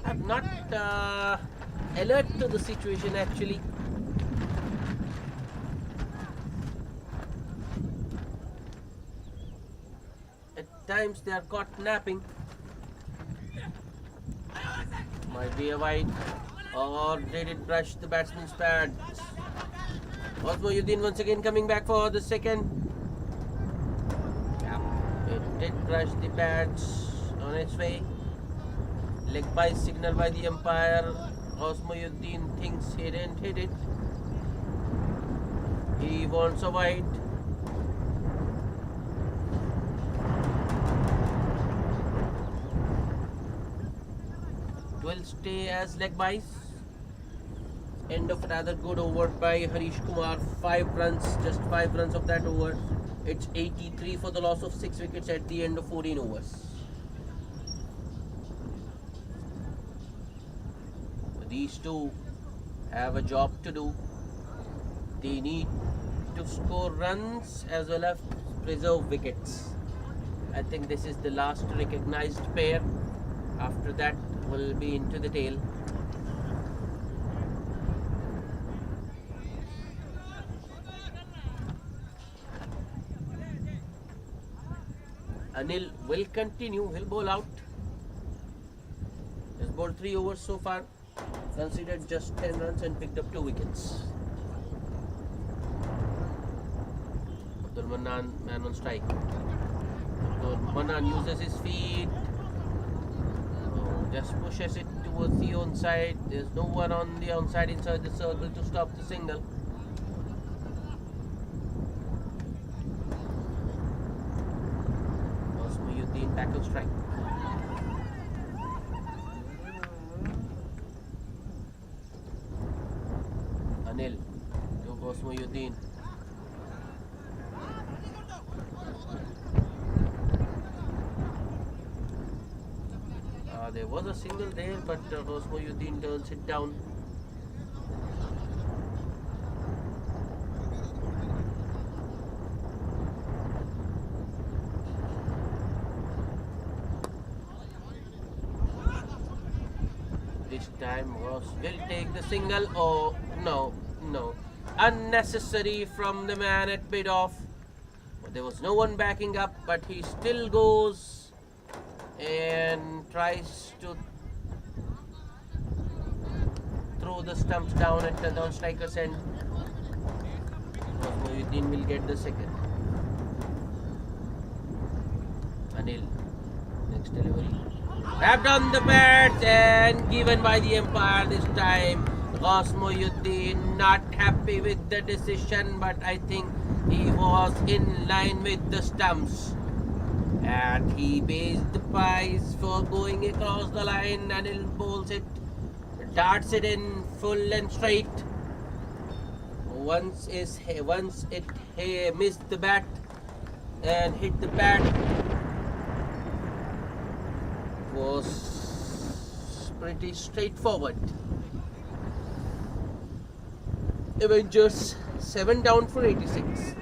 are not alert to the situation actually. At times they are caught napping. Might be a wide, or did it brush the batsman's pads? Mohyuddin once again coming back for the second. Yeah, it did brush the pads on its way. Leg by signal by the umpire. Mohyuddin thinks he didn't hit it. He wants a wide. It will stay as leg byes. End of another good over by Harish Kumar. 5 runs, just 5 runs of that over. It's 83 for the loss of 6 wickets at the end of 14 overs. These two have a job to do. They need to score runs as well as preserve wickets. I think this is the last recognized pair. After that, we'll be into the tail. Anil will continue, he'll bowl out. He's bowled 3 overs so far, considered just 10 runs and picked up 2 wickets. Abdul Mannan, man on strike. Abdul Mannan uses his feet, just pushes it towards the onside. There's no one on the onside inside the circle to stop the single. Tackle strike. Anil to Mohyuddin. There was a single there, but Mohyuddin turns it down. This time Ross will take the single. Oh no, no. Unnecessary from the man at mid-off. There was no one backing up, but he still goes and tries to throw the stumps down at the non-striker's end. Mohyuddin will get the second. Anil, next delivery. Wrapped on the pads and given by the umpire this time. Mohyuddin not happy with the decision, but I think he was in line with the stumps. And he pays the price for going across the line. Anil bowls it, darts it in full and straight. Once it missed the bat and hit the pad, was pretty straightforward. Avengers 7 down for 86.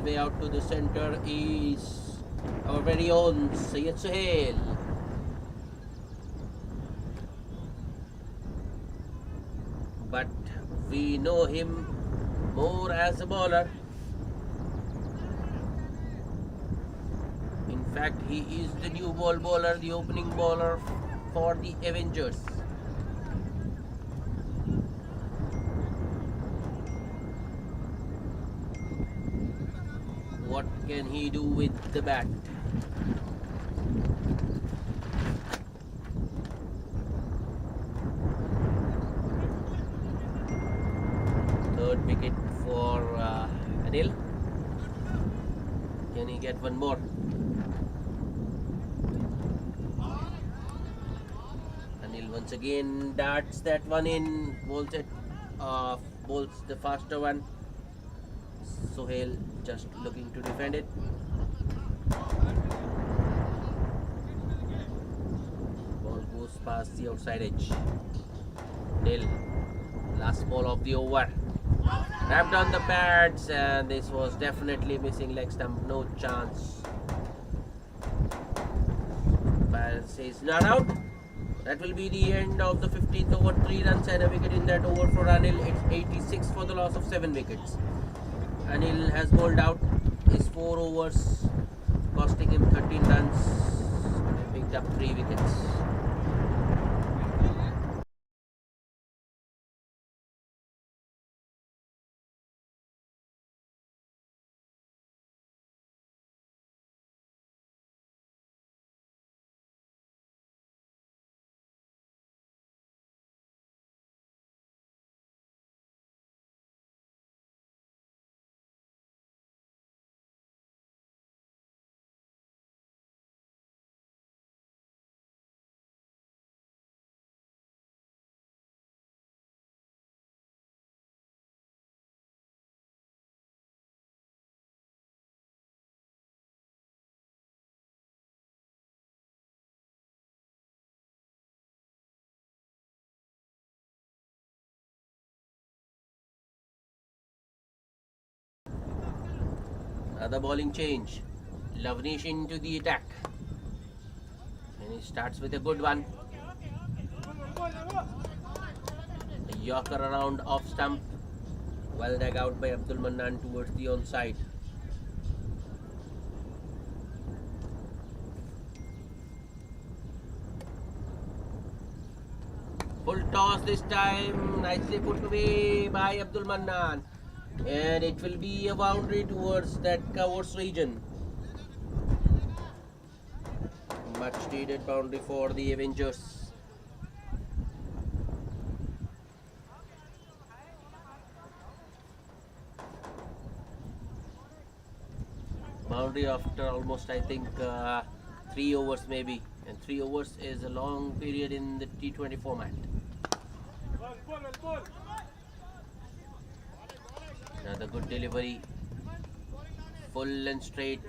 his way out to the center is our very own Syed Suhail. But we know him more as a bowler. In fact, he is the new ball bowler, the opening bowler for the Avengers. What can he do with the bat? Third wicket for Anil. Can he get one more? Anil once again darts that one in, bowls it, bowls the faster one. Suhail just looking to defend it. Ball goes past the outside edge. Nil. Last ball of the over. Wrapped on the pads, and this was definitely missing leg stump. No chance. Ball says not out. That will be the end of the 15th over. 3 runs and a wicket in that over for Anil. It's 86 for the loss of 7 wickets. Anil has bowled out his 4 overs, costing him 13 runs and picked up 3 wickets. Another bowling change. Lavnish into the attack. And he starts with a good one. A Yorker around off stump. Well dug out by Abdul Mannan towards the onside. Full toss this time. Nicely put away by Abdul Mannan. And it will be a boundary towards that covers region. Much needed boundary for the Avengers. Boundary after almost, I think, 3 overs maybe. And 3 overs is a long period in the T20 format. Another good delivery, full and straight,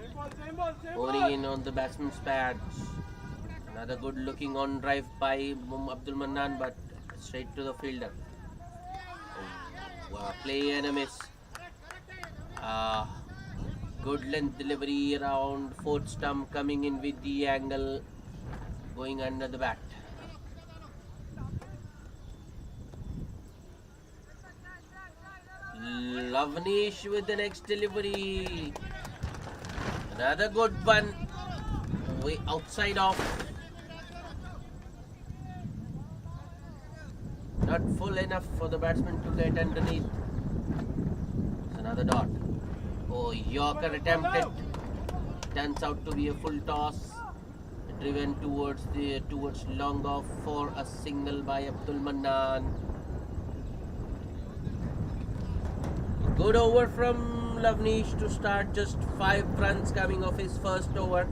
honing in on the batsman's pads. Another good looking on drive by Abdul Mannan, but straight to the fielder. Play and a miss. Good length delivery around fourth stump, coming in with the angle, going under the bat. Lavnish with the next delivery. Another good one. Way outside off. Not full enough for the batsman to get underneath. It's another dot. Oh, Yorker attempted. Turns out to be a full toss. Driven towards long off for a single by Abdul Mannan. Good over from Lavnish to start, just 5 runs coming off his first over.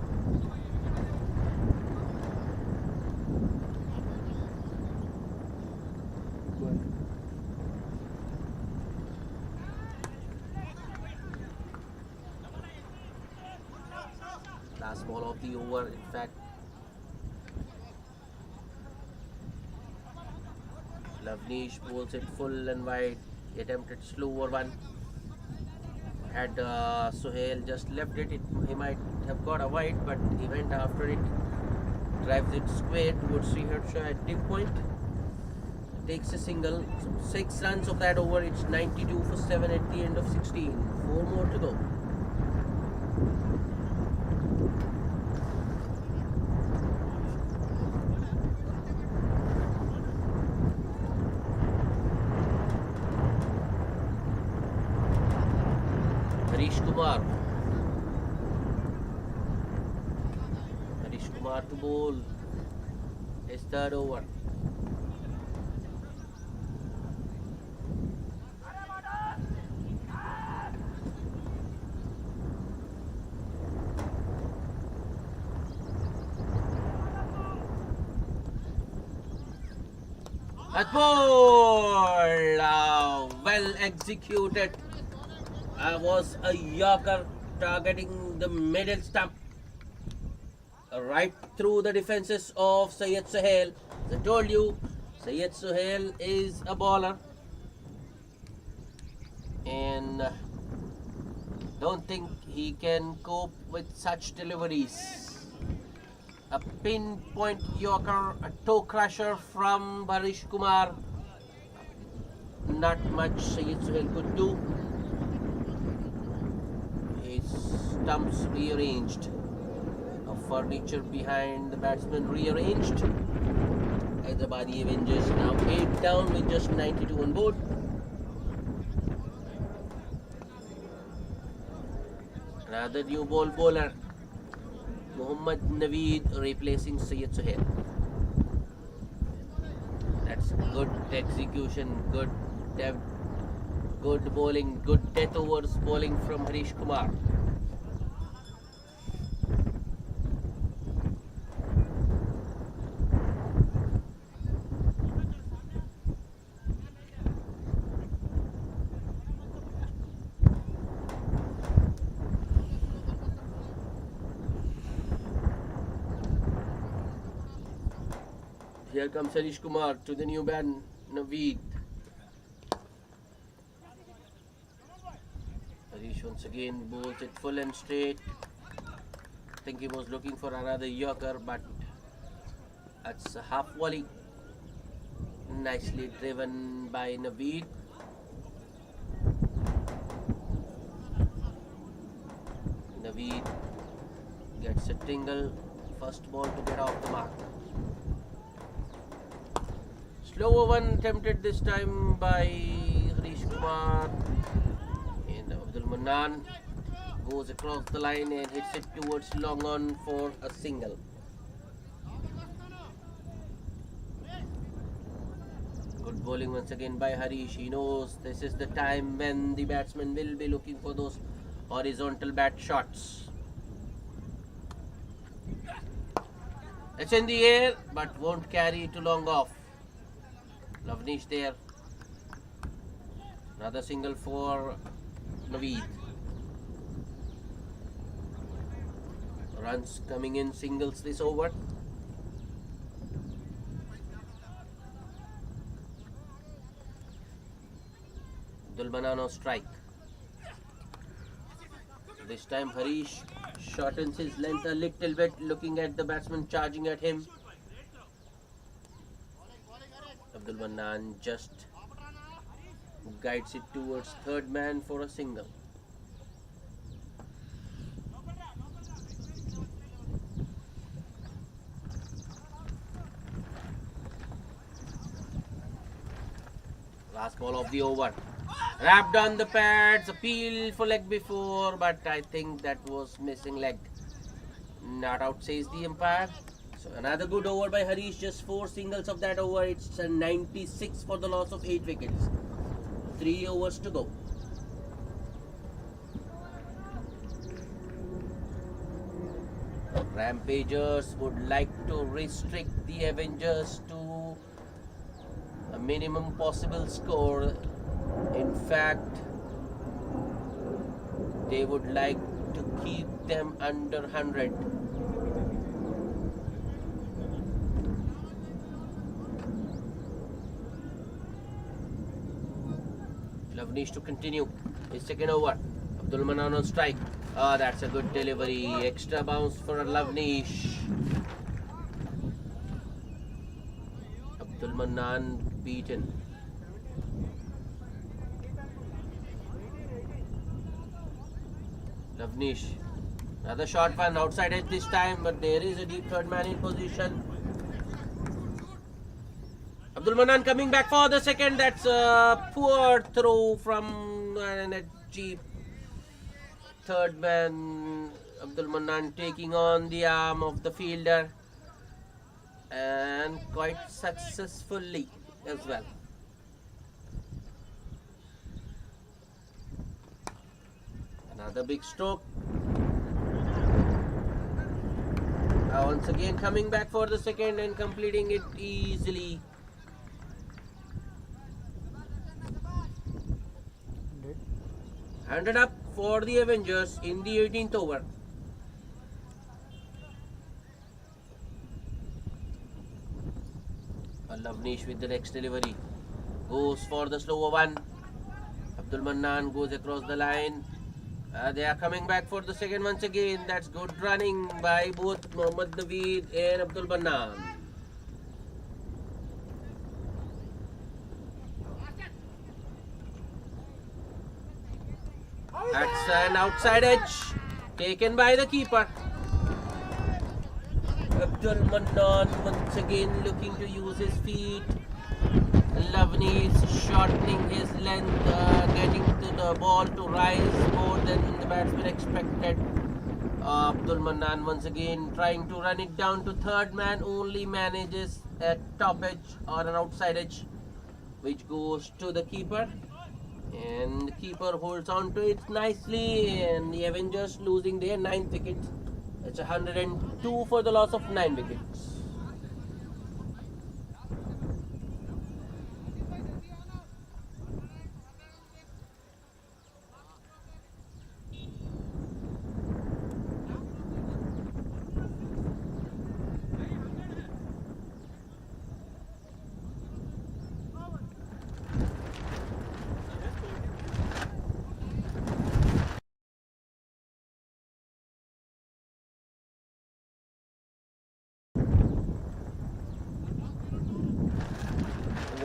Last ball of the over, in fact. Lavnish bowls it full and wide. He attempted slower one. Had Sohail just left it, he might have got a wide, but he went after it, drives it square towards Sriharsha at deep point, takes a single. So 6 runs of that over. It's 92 for 7 at the end of 16. 4 more to go. Harish Kumar to bowl. His third over. That ball, well executed. Was a Yorker targeting the middle stump, right through the defenses of Syed Sohail. As I told you, Syed Sohail is a bowler, and don't think he can cope with such deliveries. A pinpoint Yorker, a toe crusher from Harish Kumar. Not much Syed Sohail could do. His stumps rearranged. A furniture behind the batsman rearranged. Hyderabadi Avengers now 8 down with just 92 on board. Another new ball bowler, Mohammad Naveed, replacing Syed Sohail. That's good execution, good depth, good bowling, good death overs bowling from Harish Kumar. Here comes Harish Kumar to the new man Naveed. Harish once again bowls it full and straight. I think he was looking for another Yorker, but that's a half volley. Nicely driven by Naveed. Naveed gets a tingle. First ball to get off the mark. Slower one attempted this time by Harish Kumar, and Abdul Manan goes across the line and hits it towards long on for a single. Good bowling once again by Harish. He knows this is the time when the batsman will be looking for those horizontal bat shots. It's in the air but won't carry too long off. Lavnish there. Another single for Naveed. Runs coming in, singles this over. Dulbanano strike. This time Harish shortens his length a little bit, looking at the batsman charging at him. Abdul Manan just guides it towards third man for a single. Last ball of the over. Wrapped on the pads, appeal for leg before, but I think that was missing leg. Not out, says the umpire. So another good over by Harish, just 4 singles of that over. It's a 96 for the loss of 8 wickets. 3 overs to go. Rampagers would like to restrict the Avengers to a minimum possible score. In fact, they would like to keep them under 100. Lavnish to continue his second over. Abdul Manan on strike. Oh, that's a good delivery. Extra bounce for Lavnish. Abdul Manan beaten. Lavnish. Another short one outside edge this time, but there is a deep third man in position. Abdul Manan coming back for the second. That's a poor throw from a deep third man. Abdul Manan taking on the arm of the fielder, and quite successfully as well. Another big stroke. Once again coming back for the second and completing it easily. Handed up for the Avengers in the 18th over. Lavnish with the next delivery. Goes for the slower one. Abdul Manan goes across the line. They are coming back for the second once again. That's good running by both Mohammad Naveed and Abdul Manan. That's an outside edge taken by the keeper. Abdul Manan once again looking to use his feet. Lavnish shortening his length, getting to the ball to rise more than the batsman expected. Abdul Manan once again trying to run it down to third man, only manages a top edge or an outside edge, which goes to the keeper. And the keeper holds on to it nicely, and the Avengers losing their 9th wicket. It's 102 for the loss of 9 wickets.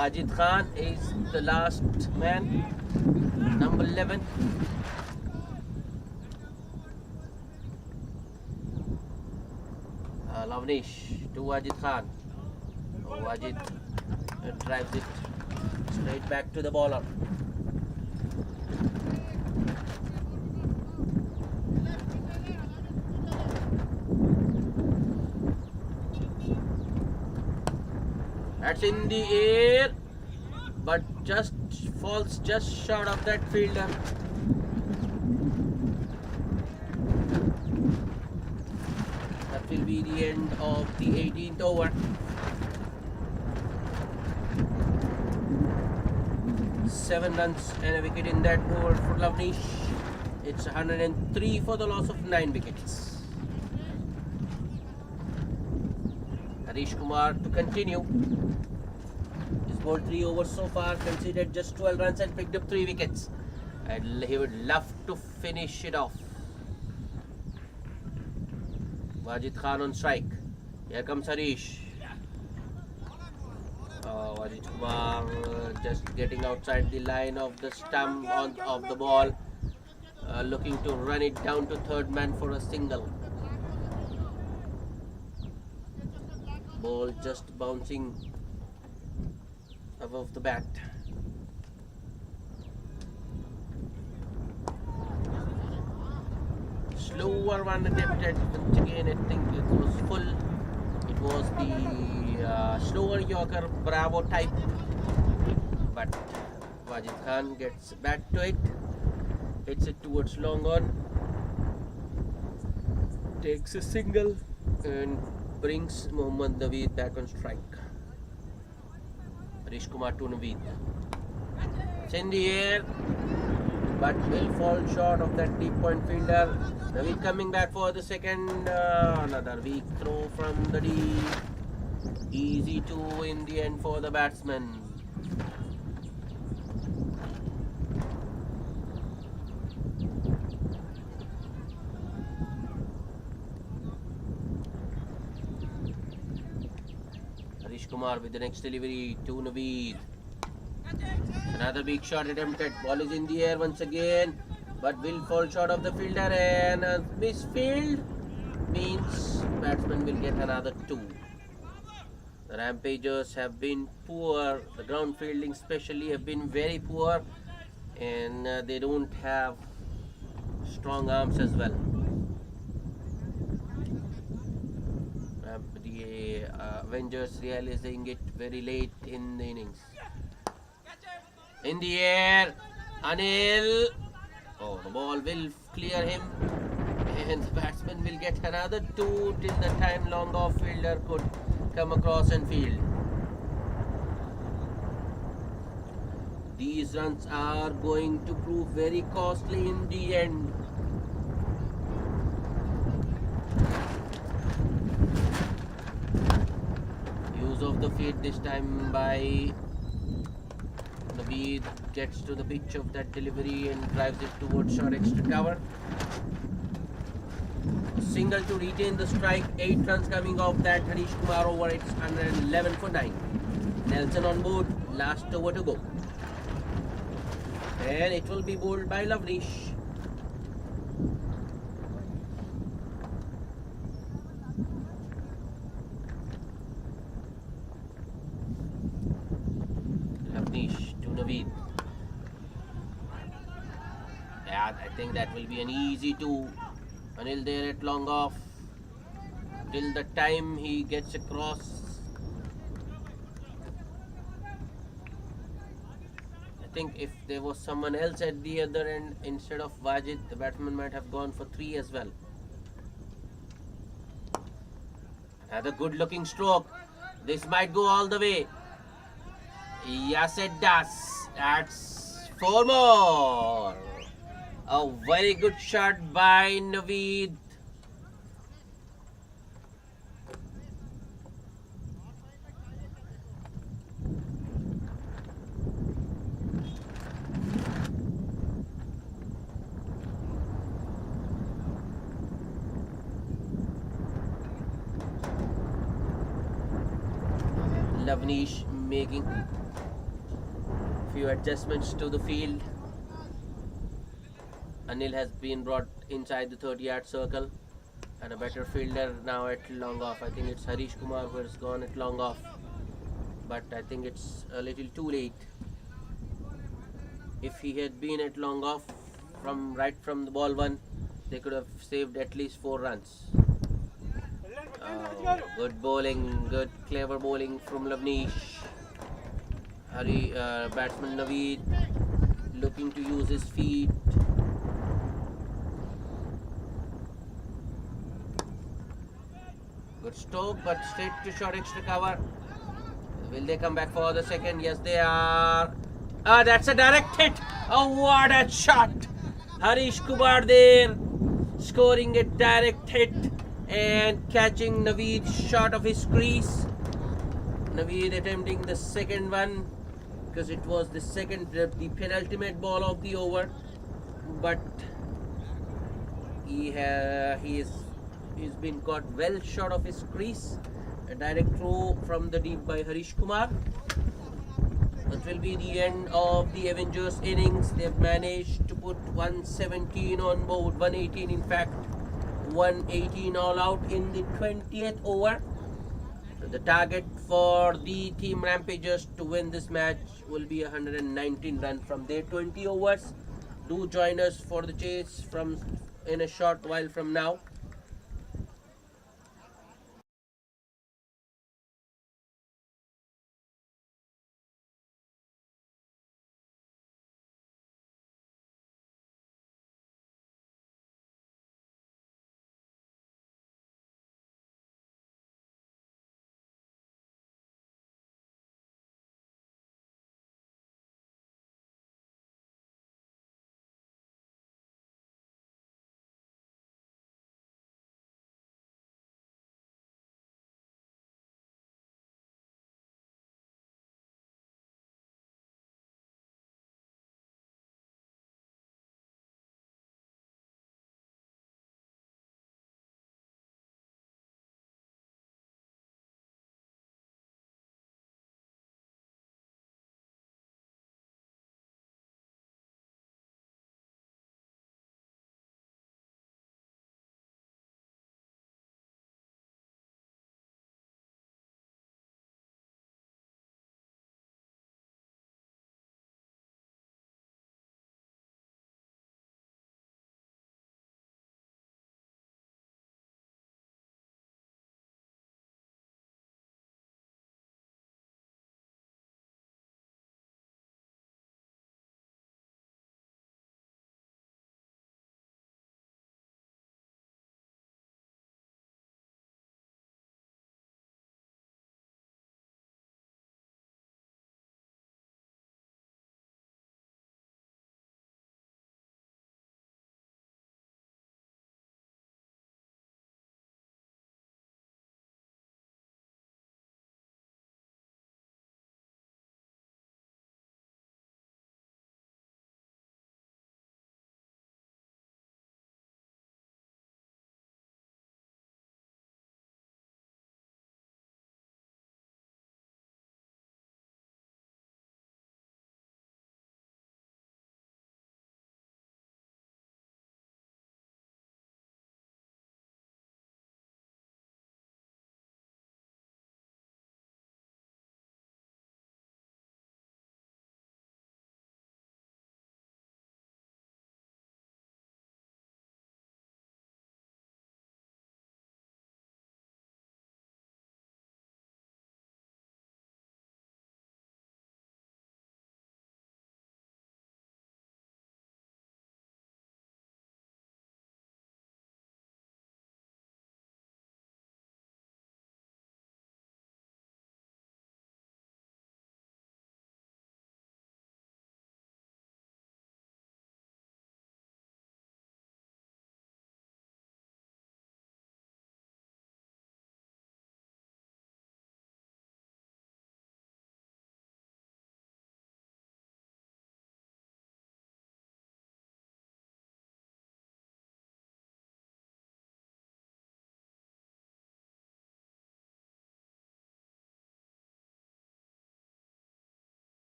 Wajid Khan is the last man, number 11. Lavnish to Wajid Khan. Wajid drives it straight back to the bowler. That's in the air, but just falls just short of that fielder. That will be the end of the 18th over. 7 runs and a wicket in that over for Lavnish. It's 103 for the loss of 9 wickets. Harish Kumar to continue. He's bowled 3 overs so far, conceded just 12 runs and picked up 3 wickets. And he would love to finish it off. Wajid Khan on strike. Here comes Harish. Wajid Kumar just getting outside the line of the stump of the ball. Looking to run it down to third man for a single. Ball just bouncing above the bat. Slower one attempted. Once again, I think it was full. It was the slower Yorker Bravo type. But Wajid Khan gets back to it. Hits it towards long on. Takes a single and brings Mohammad Naveed back on strike. Harish Kumar to Naveed. It's in the air, but will fall short of that deep point fielder. Naveed coming back for the second. Another weak throw from the deep. Easy 2 in the end for the batsman. Kumar with the next delivery to Naveed. Another big shot attempted. Ball is in the air once again, but will fall short of the fielder, and a misfield means batsman will get another two. The Rampagers have been poor. The ground fielding, especially, have been very poor, and they don't have strong arms as well. The Avengers realizing it very late in the innings. In the air, Anil. Oh, the ball will clear him, and the batsman will get another two till the time long off fielder could come across and field. These runs are going to prove very costly in the end. Use of the feet this time by Naveed, gets to the pitch of that delivery and drives it towards short extra cover. A single to retain the strike. 8 runs coming off that Harish Kumar over. It's 111 for 9. Nelson on board. Last over to go. And it will be bowled by Lavnish. Lavnish to Naveed. Yeah, I think that will be an easy two. Anil there at long off. Till the time he gets across. I think if there was someone else at the other end instead of Wajid, the batsman might have gone for 3 as well. Another good looking stroke. This might go all the way. Yes, it does. That's 4 more. A very good shot by Naveed. Lavnish making few adjustments to the field. Anil has been brought inside the 30-yard circle, and a better fielder now at long off. I think it's Harish Kumar who has gone at long off, but I think it's a little too late. If he had been at long off right from the ball one, they could have saved at least 4 runs. Oh, good bowling, good clever bowling from Lavnish. Batsman Naveed looking to use his feet. Good stroke, but straight to short extra cover. Will they come back for the second? Yes, they are. Ah, that's a direct hit. Oh, what a shot. Harish Kumar there, scoring a direct hit and catching Naveed short of his crease. Naveed attempting the second one because it was the penultimate ball of the over, but he's been caught well short of his crease. A direct throw from the deep by Harish Kumar. That will be the end of the Avengers innings. They've managed to put 117 on board, 118 in fact, 118 all out in the 20th over. The target for the team Rampagers to win this match will be 119 runs from their 20 overs. Do join us for the chase in a short while from now.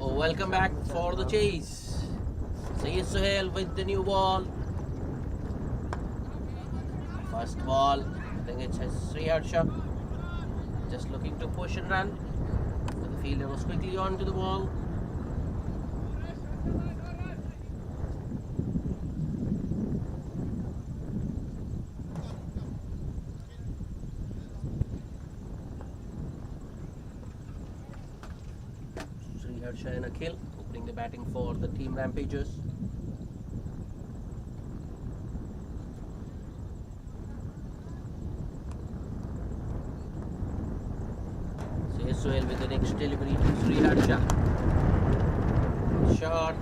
Welcome back for the chase. Sayyid Suhail with the new ball. First ball, I think it's his Sriharsha. Just looking to push and run. So the fielder was quickly on to the ball. Sriharsha and Akhil opening the batting for the team Rampagers. Suhail with the next delivery to Sriharsha. Shot,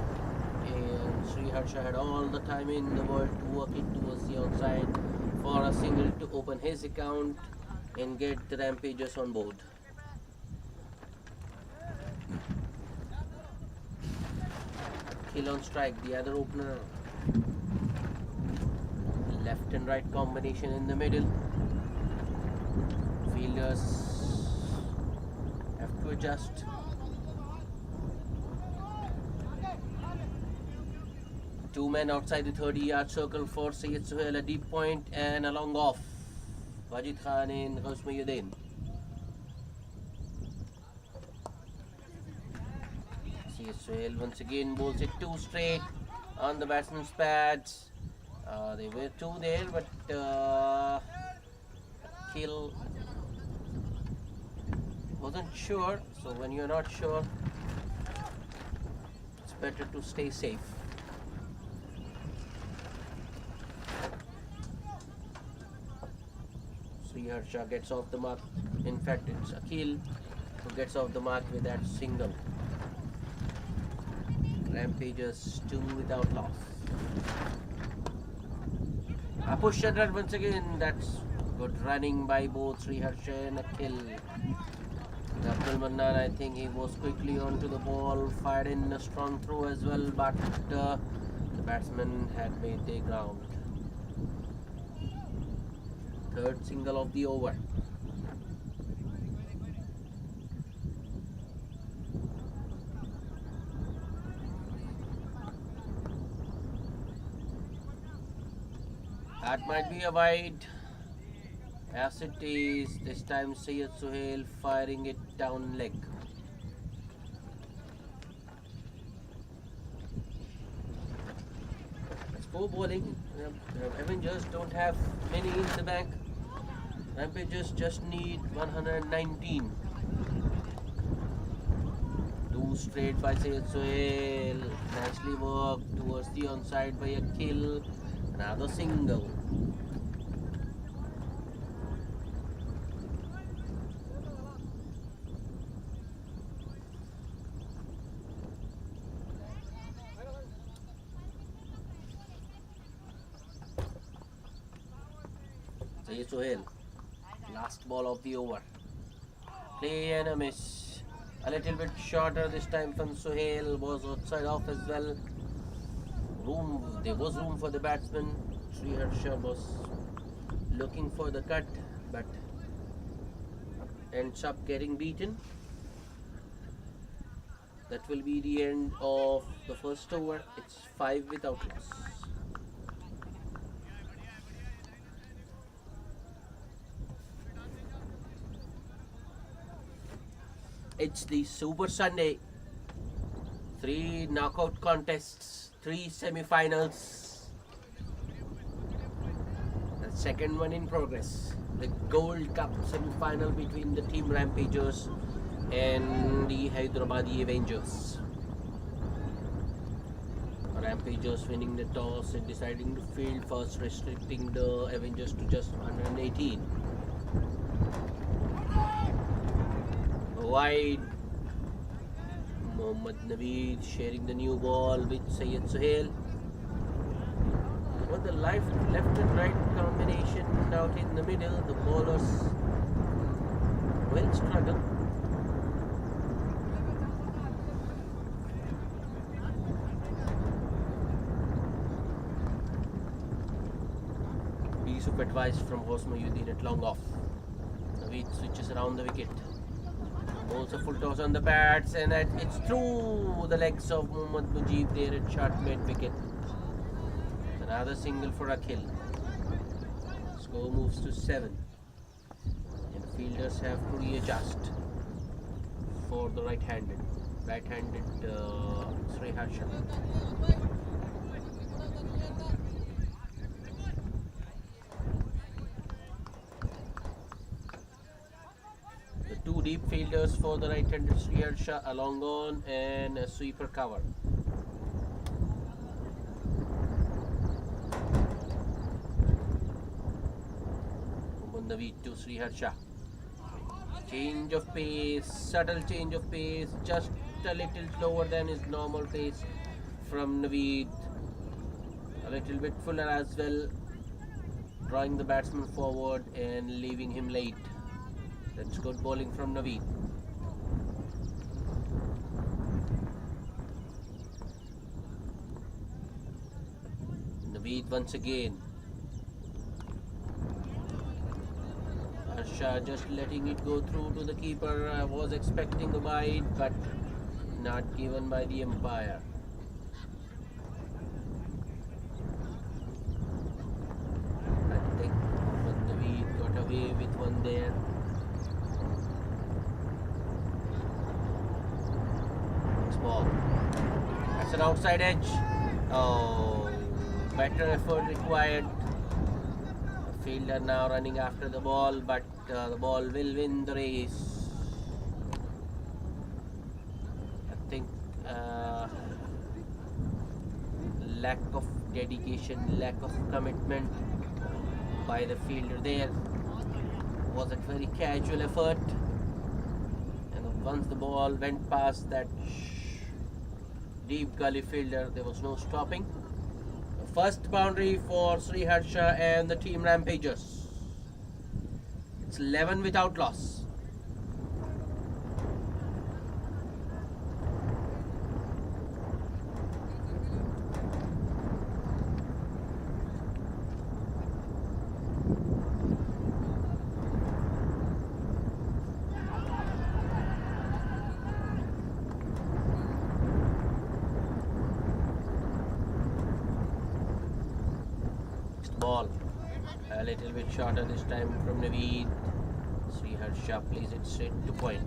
and Sriharsha had all the time in the world to work it towards the outside for a single to open his account and get the Rampagers on board. Kill on strike, the other opener. Left and right combination in the middle. Fielders have to adjust. Two men outside the 30-yard circle for Sayyid Suhail, a deep point and a long off. Wajid Khan and Ghasmayuddin. Sayyid Suhail once again bowls it too straight on the batsman's pads. They were two there, but Kill wasn't sure. So when you're not sure, it's better to stay safe. Sriharsha gets off the mark. In fact, it's Akhil who gets off the mark with that single. Rampagers 2 without loss. A push and run once again. That's good running by both Sriharsha and Akhil. Abdul Mannan, I think he was quickly onto the ball, fired in a strong throw as well, but the batsman had made their ground. Third single of the over. That might be a wide. As it is, this time Sayyid Suhail firing it down leg. Let's go bowling. Avengers don't have many in the bank. Rampagers just need 119. Two straight by Sayyid Suhail. Nicely worked towards the onside by Akhil. Another single. Sayyid Suhail, last ball of the over. Play and a miss. A little bit shorter this time from Suhail, was outside off as well. There was room for the batsman. Sriharsha was looking for the cut, but ends up getting beaten. That will be the end of the first over. It's 5 without loss. It's the Super Sunday. 3 knockout contests, 3 semifinals. The second one in progress. The Gold Cup semifinal between the team Rampagers and the Hyderabadi Avengers. Rampagers winning the toss and deciding to field first, restricting the Avengers to just 118. Wide. Mohammad Naveed sharing the new ball with Sayyid Suhail. But the left and right combination out in the middle, the bowlers will struggle. Piece of advice from Ghasmayuddin at long off. Naveed switches around the wicket. Also full toss on the bats, and it's through the legs of Mohammad Mujib there at short mid wicket. Another single for Akhil. Score moves to 7. And fielders have to readjust for the right-handed Sri Harsha. The two deep fielders for the right-handed Sri Harsha, a long on and a sweeper cover. Naveed to Sri Harsha. Change of pace, subtle change of pace, just a little slower than his normal pace from Naveed. A little bit fuller as well, drawing the batsman forward and leaving him late. That's good bowling from Naveed. Naveed once again. Harsha just letting it go through to the keeper. I was expecting a wide, but not given by the umpire. I think Naveed got away with one there. Next ball. That's an outside edge. Oh, better effort required. Fielder now running after the ball, but the ball will win the race. I think lack of dedication, lack of commitment by the fielder there. Was a very casual effort, and once the ball went past that deep gully fielder, there was no stopping. First boundary for Sri Harsha and the team Rampagers. It's 11 without loss. Ball a little bit shorter this time from Naveed. Sri Harsha plays it straight to point.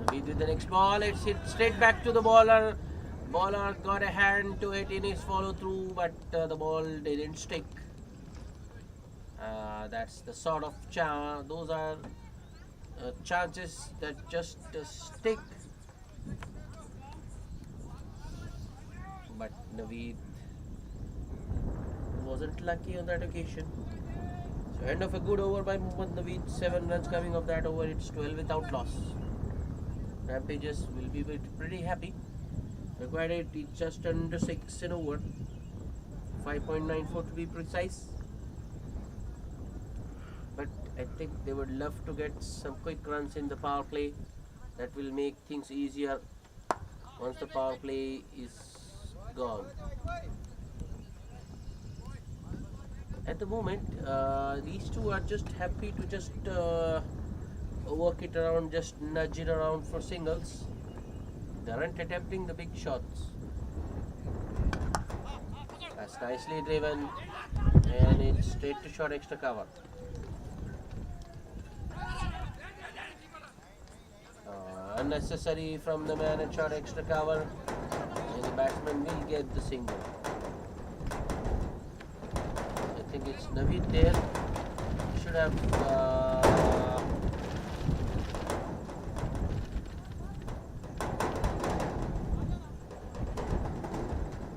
Naveed with the next ball. It's hit straight back to the bowler. Bowler got a hand to it in his follow through, but the ball didn't stick. That's the sort of those are chances that just stick. But Naveed wasn't lucky on that occasion. So end of a good over by Mohammad Naveed. 7 runs coming off that over. It's 12 without loss. Rampagers will be pretty happy. Required it is just under 6 in over, 5.94 to be precise. But I think they would love to get some quick runs in the power play. That will make things easier once the power play is gone. At the moment, these two are just happy to just work it around, just nudge it around for singles. They aren't attempting the big shots. That's nicely driven, and it's straight to short extra cover. Unnecessary from the man at short extra cover, and the batsman will get the single. I think it's Naveed there. He should have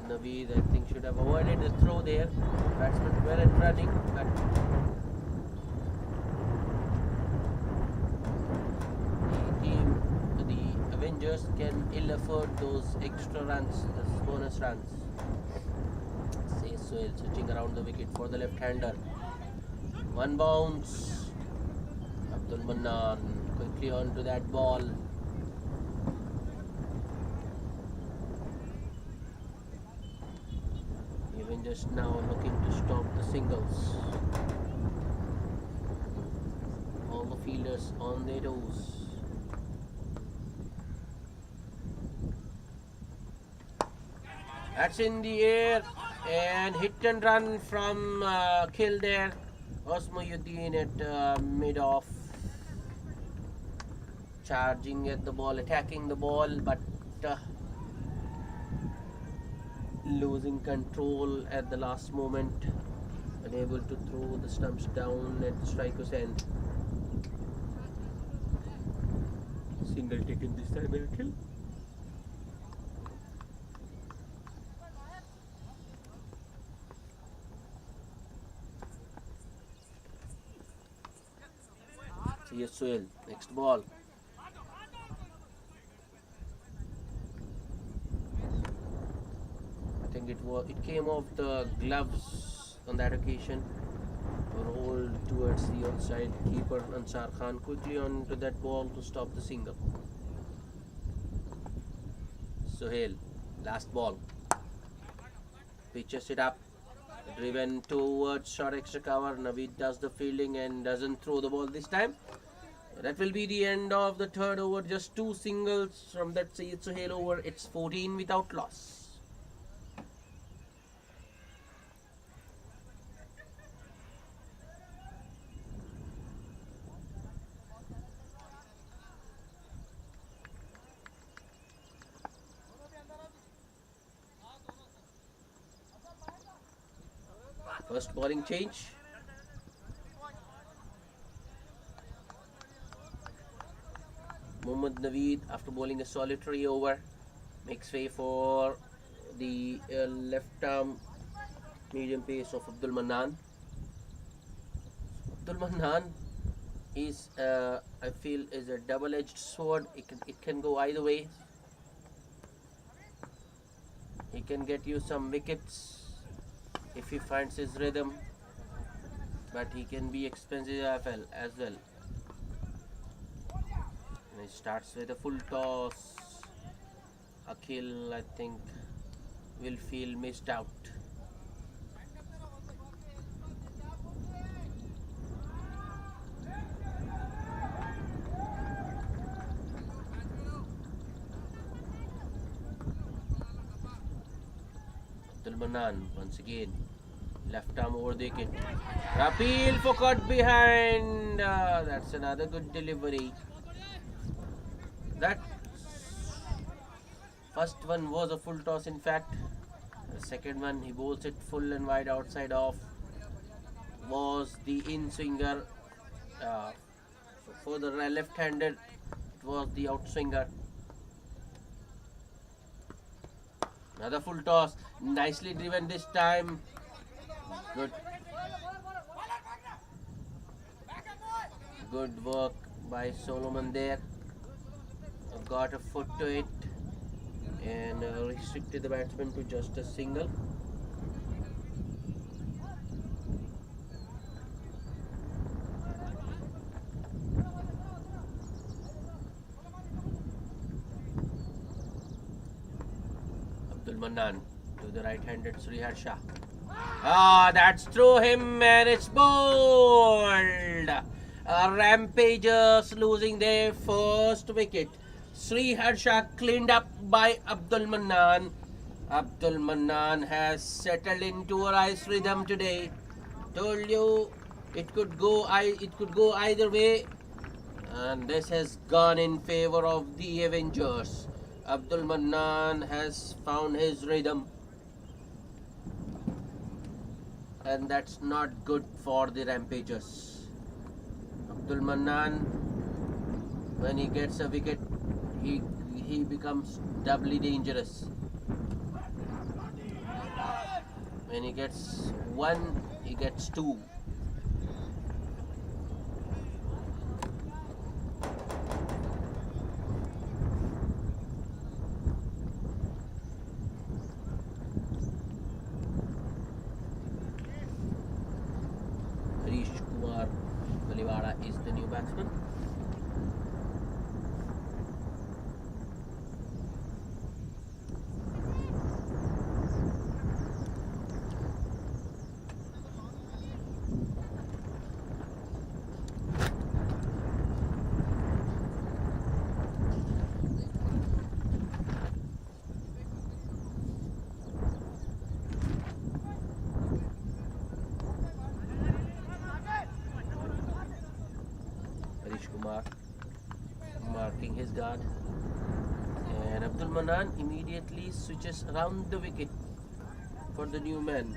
Naveed, I think, should have avoided the throw there. Batsman well and running, but the Avengers can ill afford those extra runs, those bonus runs. Says Sohail switching around the wicket for the left-hander. One bounce, a Abdul Mannan quickly onto that ball. The Avengers now looking to stop the singles. All the fielders on their toes. That's in the air and hit and run from kill there. Osmoyuddin at mid-off, charging at the ball, attacking the ball, but losing control at the last moment, unable to throw the stumps down at the striker's end. Single taken this time, a kill. Yes, Suel. Next ball. I think it came off the gloves on that occasion. Rolled towards the outside. Keeper Ansar Khan quickly onto that ball to stop the single. Sohail, last ball. Pitches it up. Driven towards short extra cover. Naveed does the fielding and doesn't throw the ball this time. That will be the end of the third over. Just 2 singles from that Syed Sohail over. It's 14 without loss. First bowling change. Mohammad Naveed, after bowling a solitary over, makes way for the left arm medium pace of Abdul Mannan. Abdul Mannan is, I feel, is a double-edged sword. It can go either way. He can get you some wickets if he finds his rhythm, but he can be expensive as well. And he starts with a full toss. Akhil, I think, will feel missed out. Abdul Mannan once again, left arm over the wicket. Rapil for caught behind. That's another good delivery. That first one was a full toss, in fact. The second one, he bowls it full and wide outside off, was the in-swinger. So for the left-handed, it was the out-swinger. Another full toss, nicely driven this time. Good work by Solomon there. Got a foot to it and restricted the batsman to just a single. Abdul Mannan to the right-handed Srihar Shah. That's through him and it's bowled. Rampagers losing their first wicket. Srihar Shah cleaned up by Abdul Mannan. Abdul Mannan has settled into a nice rhythm today. Told you it could go either way, and this has gone in favor of the Avengers. Abdul Mannan has found his rhythm, and that's not good for the Rampagers. Abdul Mannan, when he gets a wicket, he becomes doubly dangerous. When he gets one, he gets two. Is the new batsman. batsman. Kumar marking his guard, and Abdul Manan immediately switches around the wicket for the new man.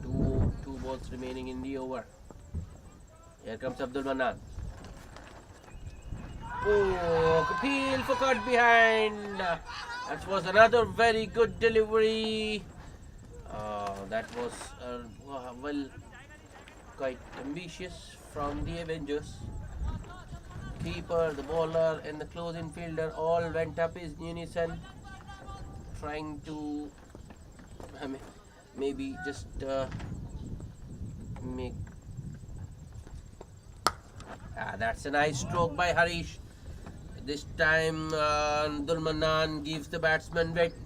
Two balls remaining in the over. Here comes Abdul Manan. Oh, Kapil for caught behind. That was another very good delivery. That was well, quite ambitious from the Avengers. Keeper, the bowler, and the close-in fielder all went up in unison, trying to maybe just make. That's a nice stroke by Harish. This time, Abdul Manan gives the batsman width,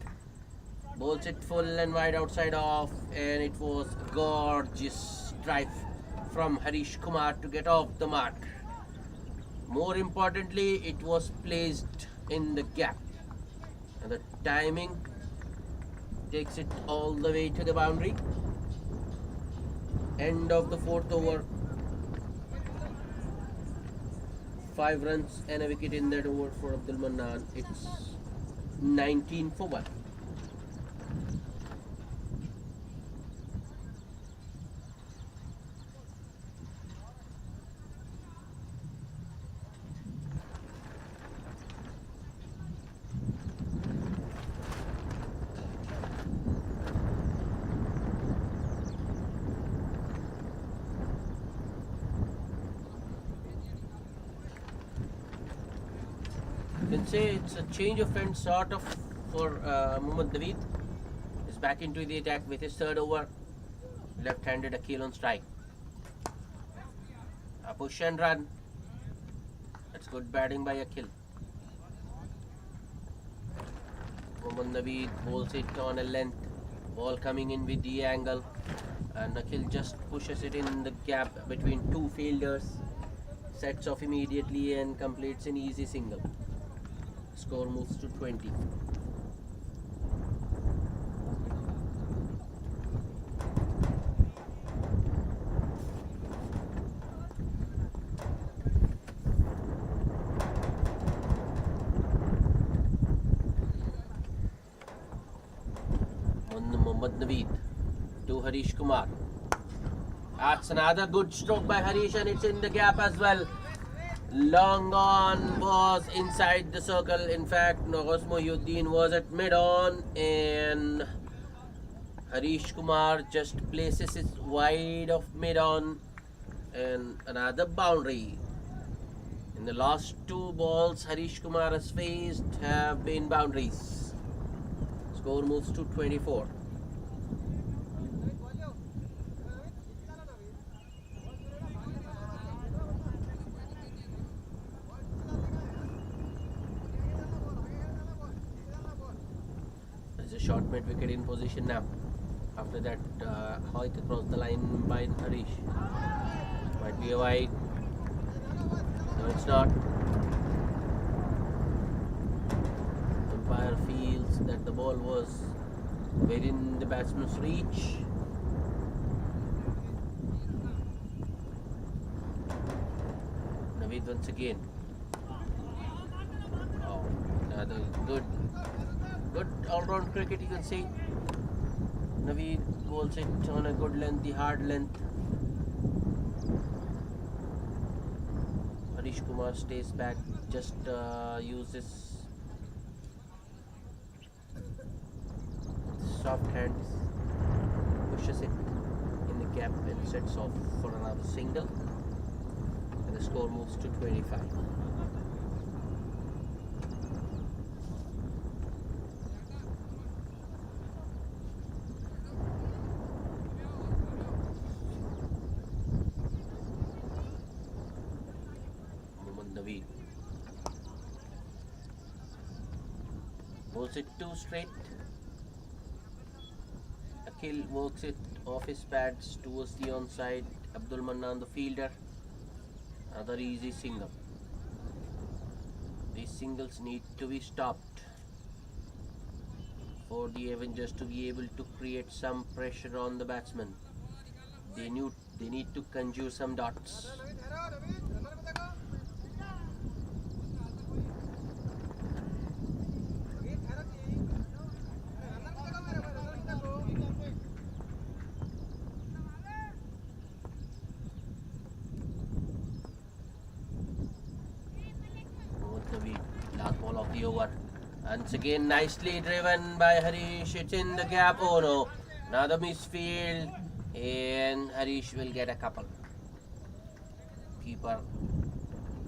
bowls it full and wide outside off, and it was a gorgeous drive from Harish Kumar to get off the mark. More importantly, it was placed in the gap, and the timing takes it all the way to the boundary. End of the fourth over. 5 runs and a wicket in that over for Abdul Manan. It's 19 for 1. You can say it's a change of end sort of for Mohammad Naveed. Is back into the attack with his third over. Left-handed Akil on strike. A push and run. That's good batting by Akil. Mohammad Naveed bowls it on a length. Ball coming in with the angle. And Akil just pushes it in the gap between two fielders. Sets off immediately and completes an easy single. Score moves to 20. Mohammad Naveed to Harish Kumar. That's another good stroke by Harish, and it's in the gap as well. Long on was inside the circle. In fact, Nogos Mohyuddin was at mid-on, and Harish Kumar just places it wide of mid-on, and another boundary. In the last 2 balls Harish Kumar has faced have been boundaries. Score moves to 24. Short mid wicket in position now. After that, Hoyt across the line by Harish. Might be a wide. No, it's not. Umpire feels that the ball was within the batsman's reach. Naveed once again. Oh, another good all-round cricket, you can say. Naveed bowls it on a good length, the hard length. Harish Kumar stays back, just uses soft hands, pushes it in the gap and sets off for another single. And the score moves to 25. Naveed. Was it too straight? Akhil works it off his pads towards the onside. Abdul Mannan, the fielder. Another easy single. These singles need to be stopped for the Avengers to be able to create some pressure on the batsmen. They need to conjure some dots. Last ball of the over. Once again, nicely driven by Harish. It's in the gap. Oh no, another misfield, and Harish will get a couple. Keeper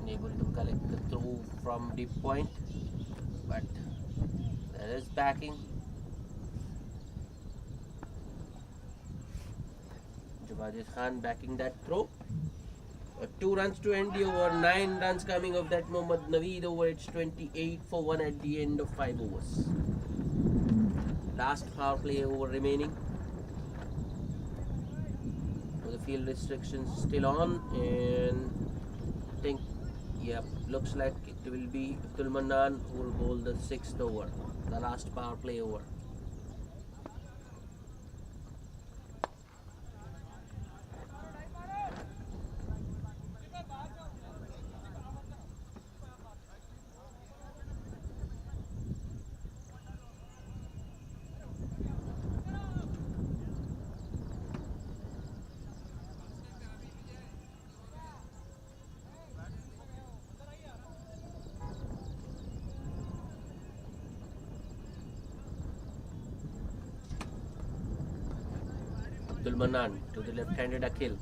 unable to collect the throw from deep point, but there is backing. Jawajid Khan backing that throw. 2 runs to end the over, 9 runs coming of that Mohammad Naveed over. It's 28 for 1 at the end of 5 overs. Last power play over remaining. The field restrictions still on, and I think, yeah, looks like it will be Abdul Mannan who will bowl the 6th over, the last power play over. Abdul Mannan to the left-handed Akhil.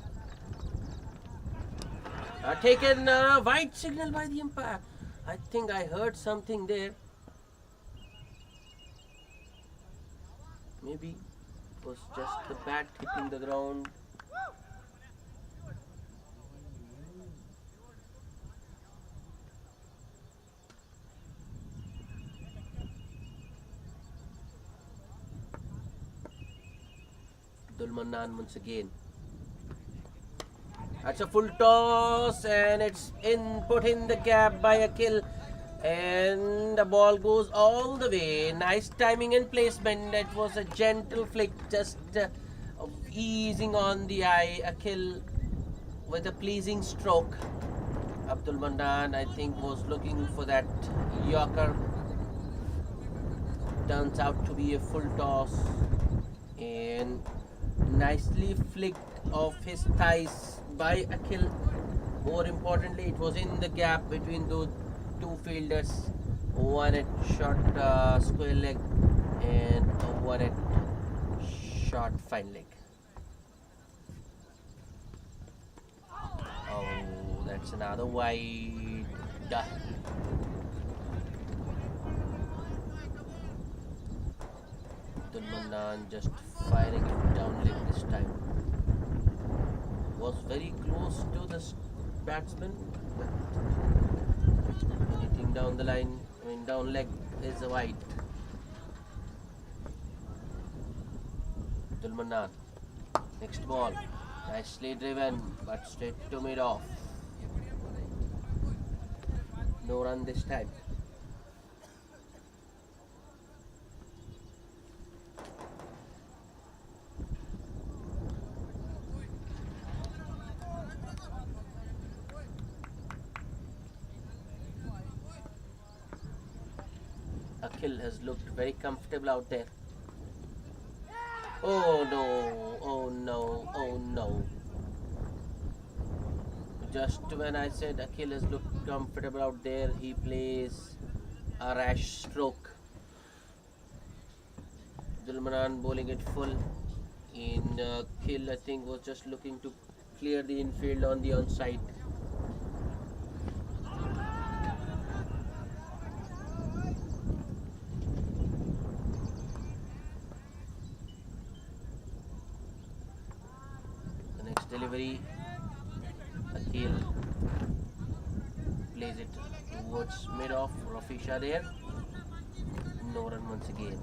Taken white signal by the umpire. I think I heard something there. Maybe it was just the bat hitting the ground. Abdul Mannan once again. That's a full toss, and it's put in the gap by Akhil, and the ball goes all the way. Nice timing and placement. That was a gentle flick, just easing on the eye. Akhil with a pleasing stroke. Abdul Mannan, I think, was looking for that Yorker. Turns out to be a full toss, and nicely flicked off his thighs by Akhil. More importantly, it was in the gap between those two fielders. One at short square leg, and one at short fine leg. Oh, that's another wide. Abdul Mannan just firing it down leg this time. Was very close to the batsman, but hitting down the line, down leg is a wide. Abdul Mannan, next ball, nicely driven, but straight to mid off. No run this time. Akhil has looked very comfortable out there. Oh no, oh no, oh no. Just when I said Akhil has looked comfortable out there, he plays a rash stroke. Abdul Mannan bowling it full. Akhil, I think, was just looking to clear the infield on the onside. Delivery, Akhil plays it towards mid-off. Rafisha there. No run once again.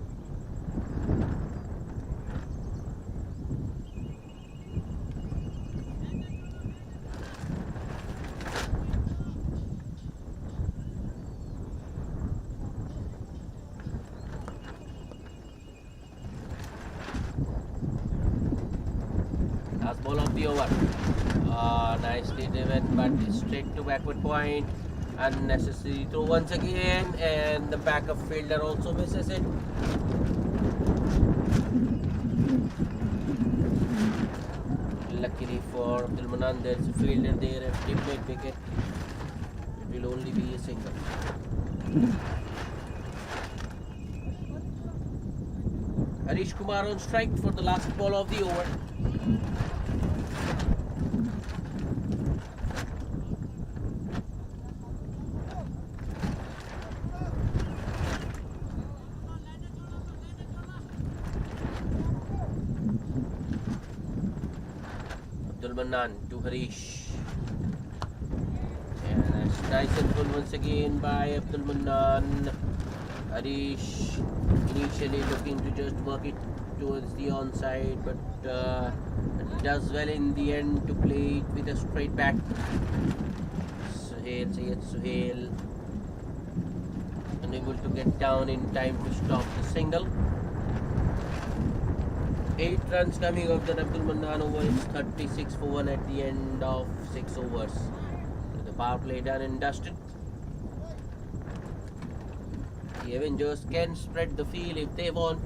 Last ball of the over. Nicely driven, but straight to backward point. Unnecessary throw once again, and the backup fielder also misses it. Luckily for Abdul Manan, there's a fielder there at mid wicket. It will only be a single. Harish Kumar on strike for the last ball of the over. Abdul Manan to Harish. And that's nice and full once again by Abdul Manan. Harish initially looking to just work it towards the onside, but does well in the end to play it with a straight back. Suhail unable to get down in time to stop the single. 8 runs coming off the Abdul Manan over. It's 36 for 1 at the end of 6 overs. So the power play done and dusted. The Avengers can spread the field if they want.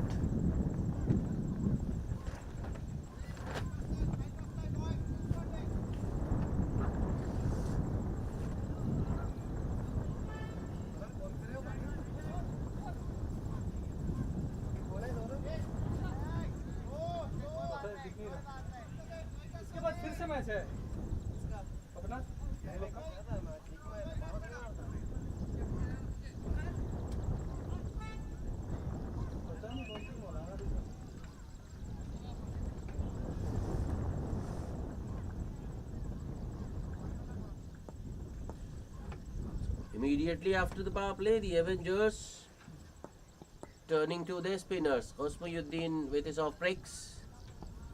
Immediately after the power play, the Avengers turning to their spinners. Osmayuddin with his off breaks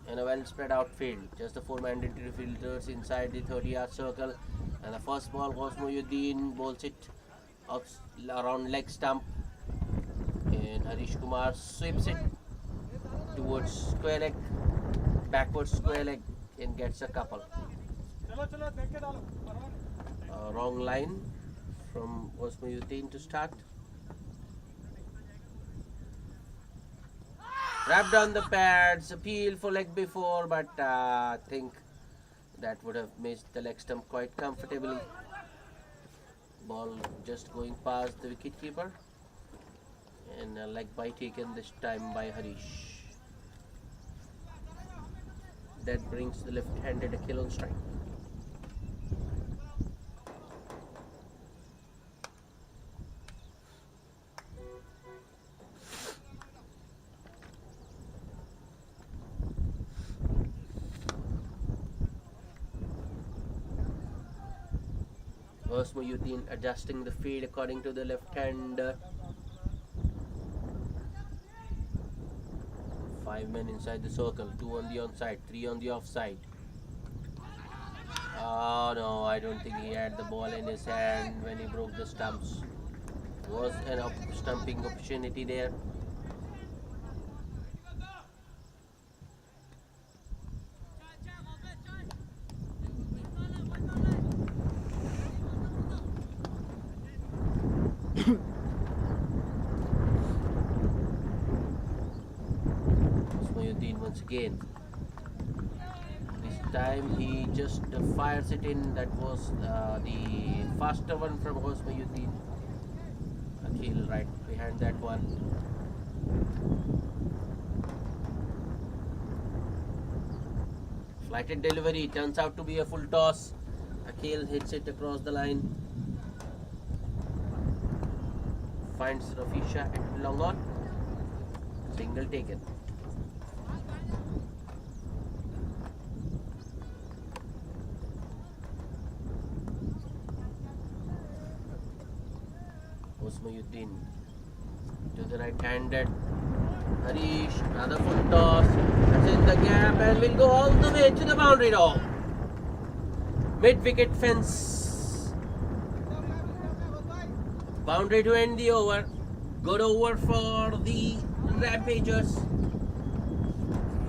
and a well spread out field. Just the 4 mandatory fielders inside the 30-yard circle. And the first ball, Osmayuddin bowls it up around leg stump. And Harish Kumar sweeps it towards square leg, backwards square leg, and gets a couple. Wrong line from Osmayuddin to start. Wrapped on the pads, appeal for leg before, but I think that would have missed the leg stump quite comfortably. Ball just going past the wicketkeeper, and a leg bye taken this time by Harish. That brings the left-handed Akhil on strike. Osmayuddin adjusting the field according to the left hand. 5 men inside the circle, 2 on the onside, 3 on the offside. Oh no, I don't think he had the ball in his hand when he broke the stumps. Was an stumping opportunity there. Once again, this time he just fires it in. That was the faster one from Osmayuddin. Akhil right behind that one. Flighted delivery turns out to be a full toss. Akhil hits it across the line. Finds Rafisha at long on. Single taken. Usmayuddin to the right-handed Harish, another full toss. That's in the gap and will go all the way to the boundary now. Mid-wicket fence. Boundary to end the over. Good over for the Rampagers.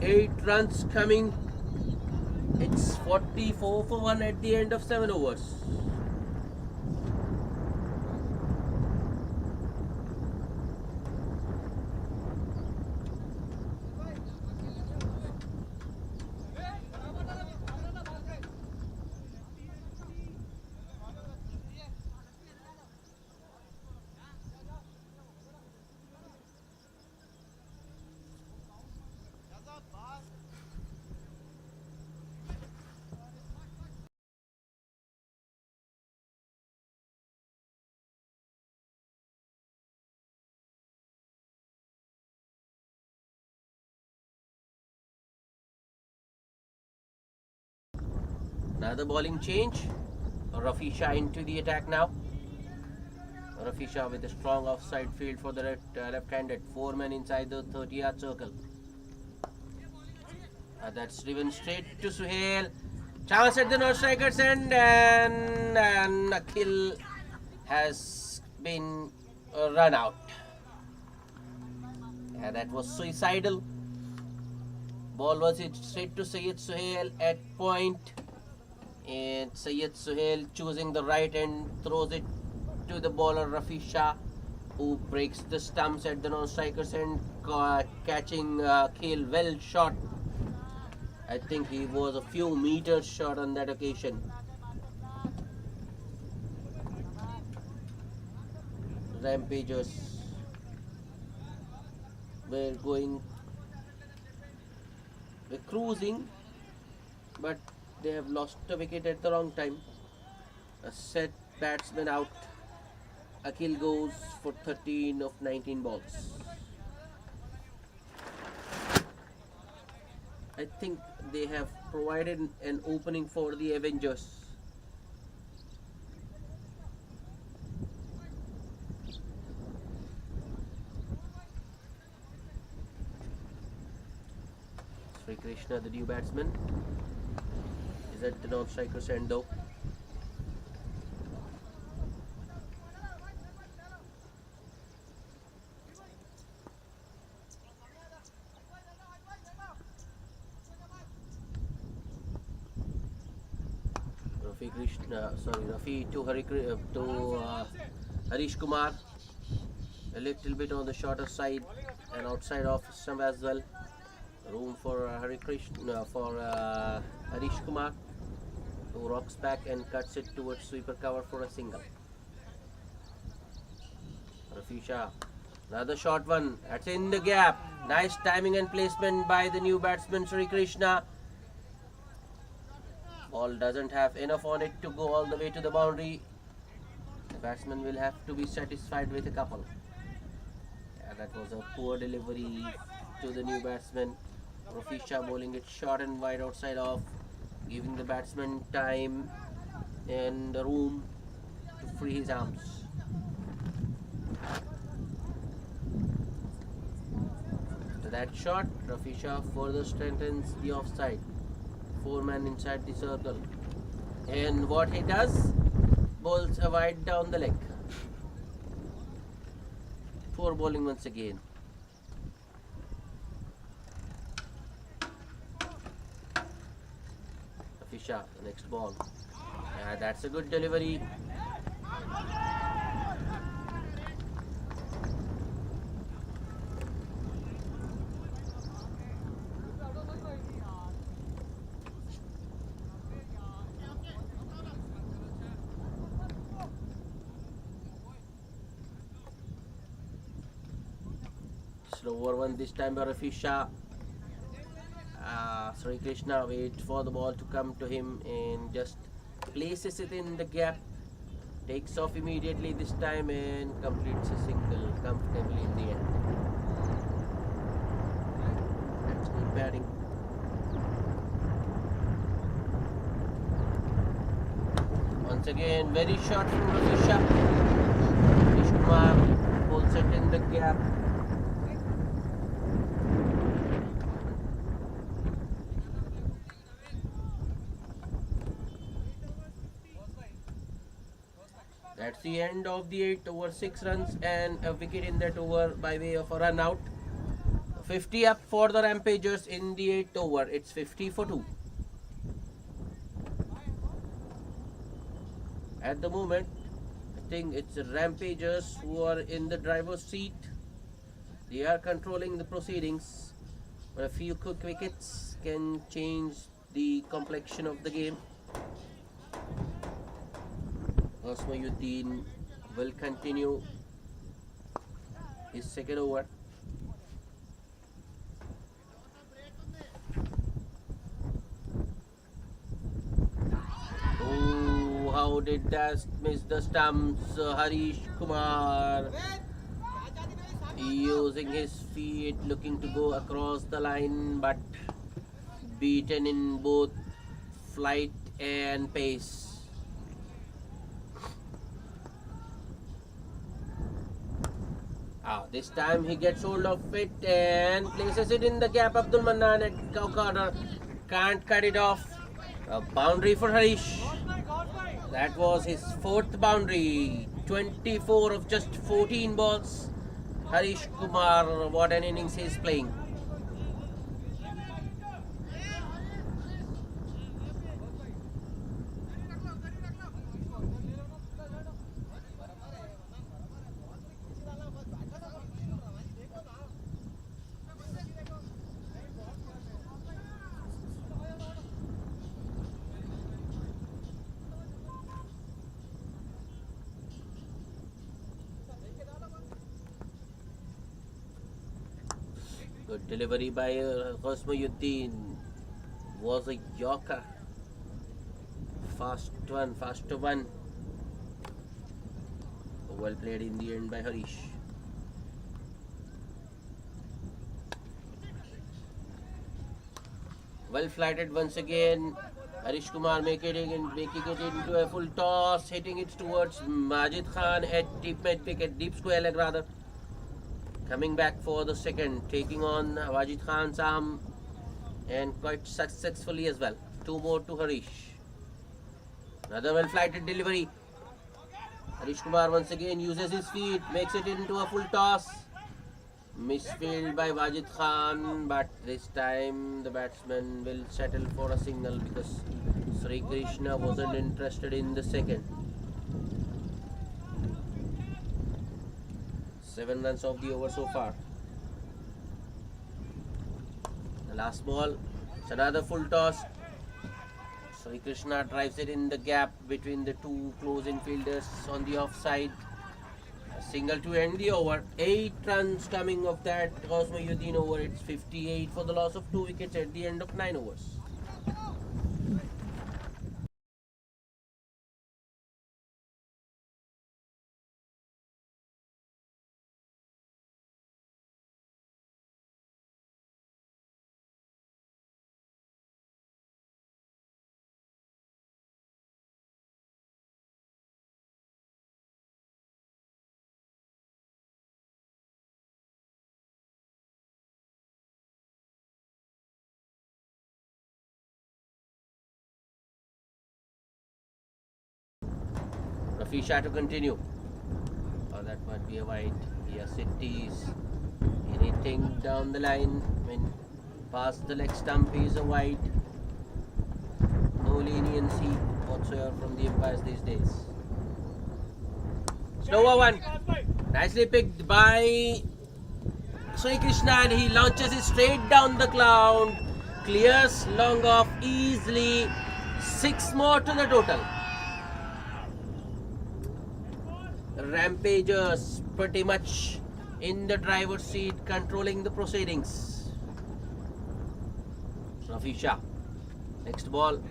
8 runs coming. It's 44 for 1 at the end of 7 overs. Another bowling change. Rafi Shah into the attack now. Rafi Shah with a strong offside field for the left-handed. 4 men inside the 30-yard circle. That's driven straight to Suhail. Chance at the non-strikers end, and Akhil has been run out. Yeah, that was suicidal. Ball was hit straight to Syed Suhail at point. And Syed Suhail choosing the right end throws it to the bowler Rafi Shah, who breaks the stumps at the non-strikers end, catching Khel well short. I think he was a few meters short on that occasion. Rampagers were cruising, but they have lost a wicket at the wrong time. A set batsman out. Akhil goes for 13 of 19 balls. I think they have provided an opening for the Avengers. Sri Krishna, the new batsman, is at the non-striker's end though. Rafi to Harish Kumar, a little bit on the shorter side and outside off stump as well. Room for Harish Kumar, who rocks back and cuts it towards sweeper cover for a single. Rafi Shah, another short one. That's in the gap. Nice timing and placement by the new batsman Sri Krishna. Ball doesn't have enough on it to go all the way to the boundary. The batsman will have to be satisfied with a couple. Yeah, that was a poor delivery to the new batsman. Rafi Shah bowling it short and wide outside off, giving the batsman time and room to free his arms. After that shot, Rafi Shah further strengthens the offside. 4 men inside the circle, and what he does, bowls a wide down the leg. Poor bowling once again. Rafi Shah, the next ball. That's a good delivery. Slower one this time by Rafi Shah. Sri Krishna waits for the ball to come to him and just places it in the gap. Takes off immediately this time and completes a single comfortably in the end. That's good batting. Once again, very short from Rafi Shah. Kumar pulls it in the gap. That's the end of the 8 over 6 runs and a wicket in that over by way of a run out. 50 up for the Rampagers in the 8th over. It's 50 for 2. At the moment, I think it's Rampagers who are in the driver's seat. They are controlling the proceedings. But a few quick wickets can change the complexion of the game. Osmayuddin will continue his second over. Oh, how did that miss the stumps? Harish Kumar using his feet, looking to go across the line, but beaten in both flight and pace. This time he gets hold of it and places it in the gap. Abdul Mannan at cow corner can't cut it off. A boundary for Harish. That was his 4th boundary. 24 of just 14 balls. Harish Kumar, what an innings he's playing. Good delivery by Osmayuddin. Was a Yorker. Fast one. Well played in the end by Harish. Well flighted once again. Harish Kumar making it into a full toss, hitting it towards Majid Khan at deep mid wicket, deep square leg rather. Coming back for the second, taking on Majid Khan's arm and quite successfully as well. 2 more to Harish. Another well flighted delivery. Harish Kumar once again uses his feet, makes it into a full toss. Misfield by Wajid Khan, but this time the batsman will settle for a single because Sri Krishna wasn't interested in the second. 7 runs of the over so far. The last ball, it's another full toss. Sri Krishna drives it in the gap between the two close infielders on the offside. A single to end the over. 8 runs coming of that Osmayuddin over. It's 58 for the loss of 2 wickets at the end of 9 overs. Rafi Shah to continue. Oh, that might be a wide. Yes, it is. Anything down the line, when past the leg stump is a wide. No leniency whatsoever from the umpires these days. Slower one. Nicely picked by Sri Krishna, and he launches it straight down the cloud. Clears long off easily. 6 more to the total. Rampagers pretty much in the driver's seat, controlling the proceedings. Rafi Shah. Next ball.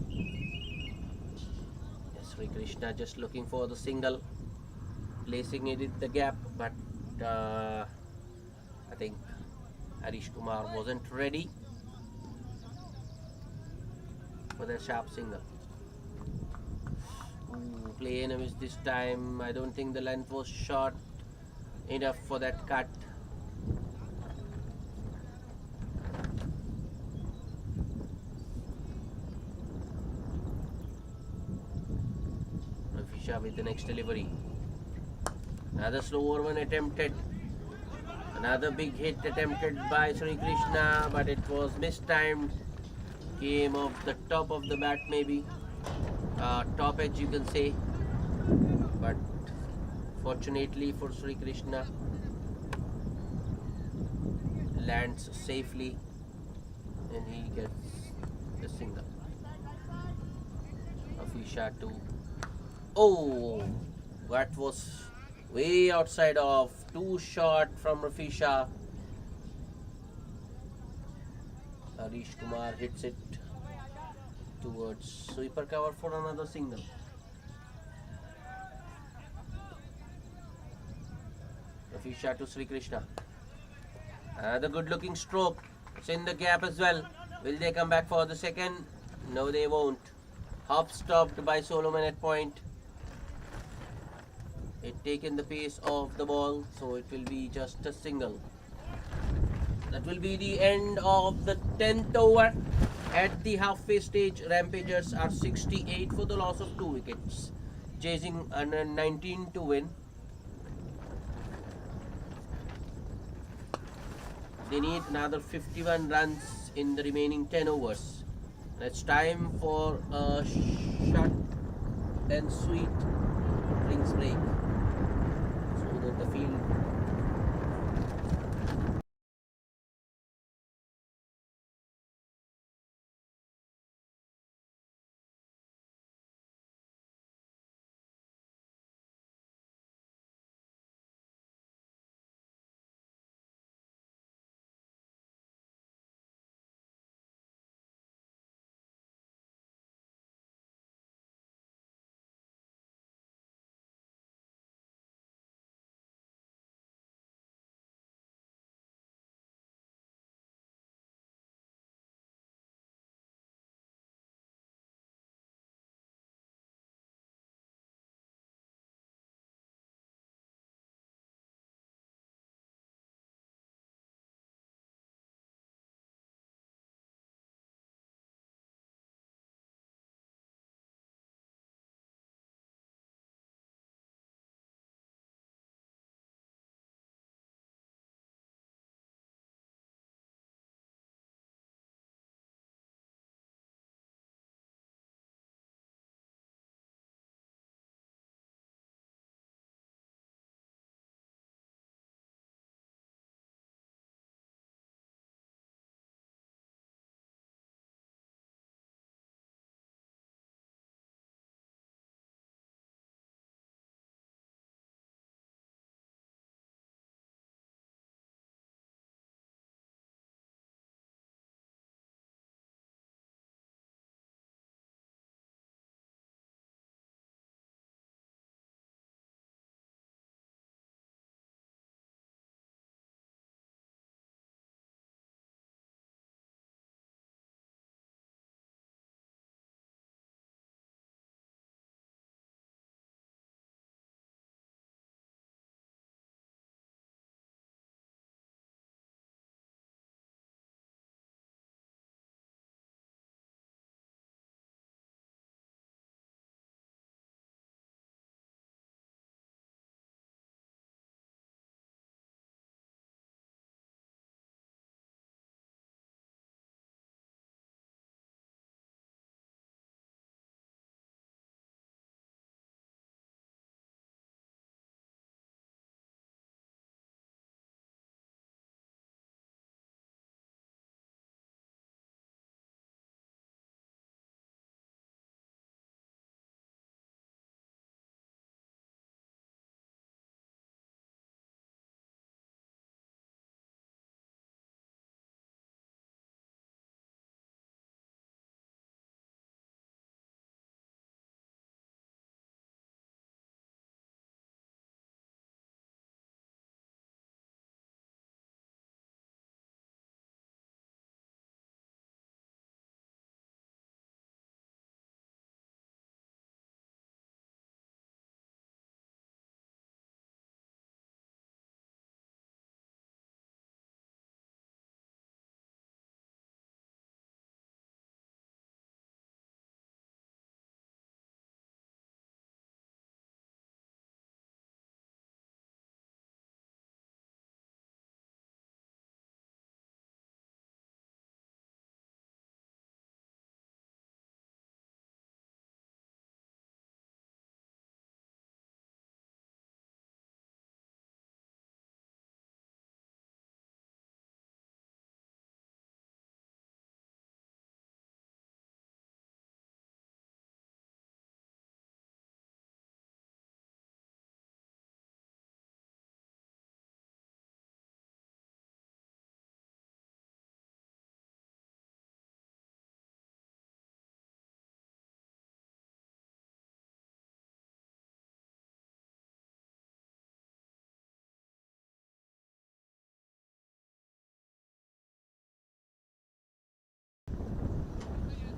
Yes, Sri Krishna just looking for the single, placing it in the gap, but I think Harish Kumar wasn't ready for the sharp single. Ooh, play enemies this time. I don't think the length was short enough for that cut. Rafisha with the next delivery. Another slower one attempted. Another big hit attempted by Sri Krishna, but it was mistimed. Came off the top of the bat, maybe. Top edge, you can say. But fortunately for Sri Krishna, lands safely and he gets the single. Afisha to. Oh, that was way outside of. Too short from Rafisha. Harish Kumar hits it towards sweeper cover for another single. Rafisha to Sri Krishna. Another good looking stroke. It's in the gap as well. Will they come back for the second? No, they won't. Hop stopped by Solomon at point. It taken the pace of the ball, so it will be just a single. That will be the end of the 10th over. At the halfway stage, Rampagers are 68 for the loss of 2 wickets, chasing 119 to win. They need another 51 runs in the remaining 10 overs. It's time for a short and sweet drinks break so that the field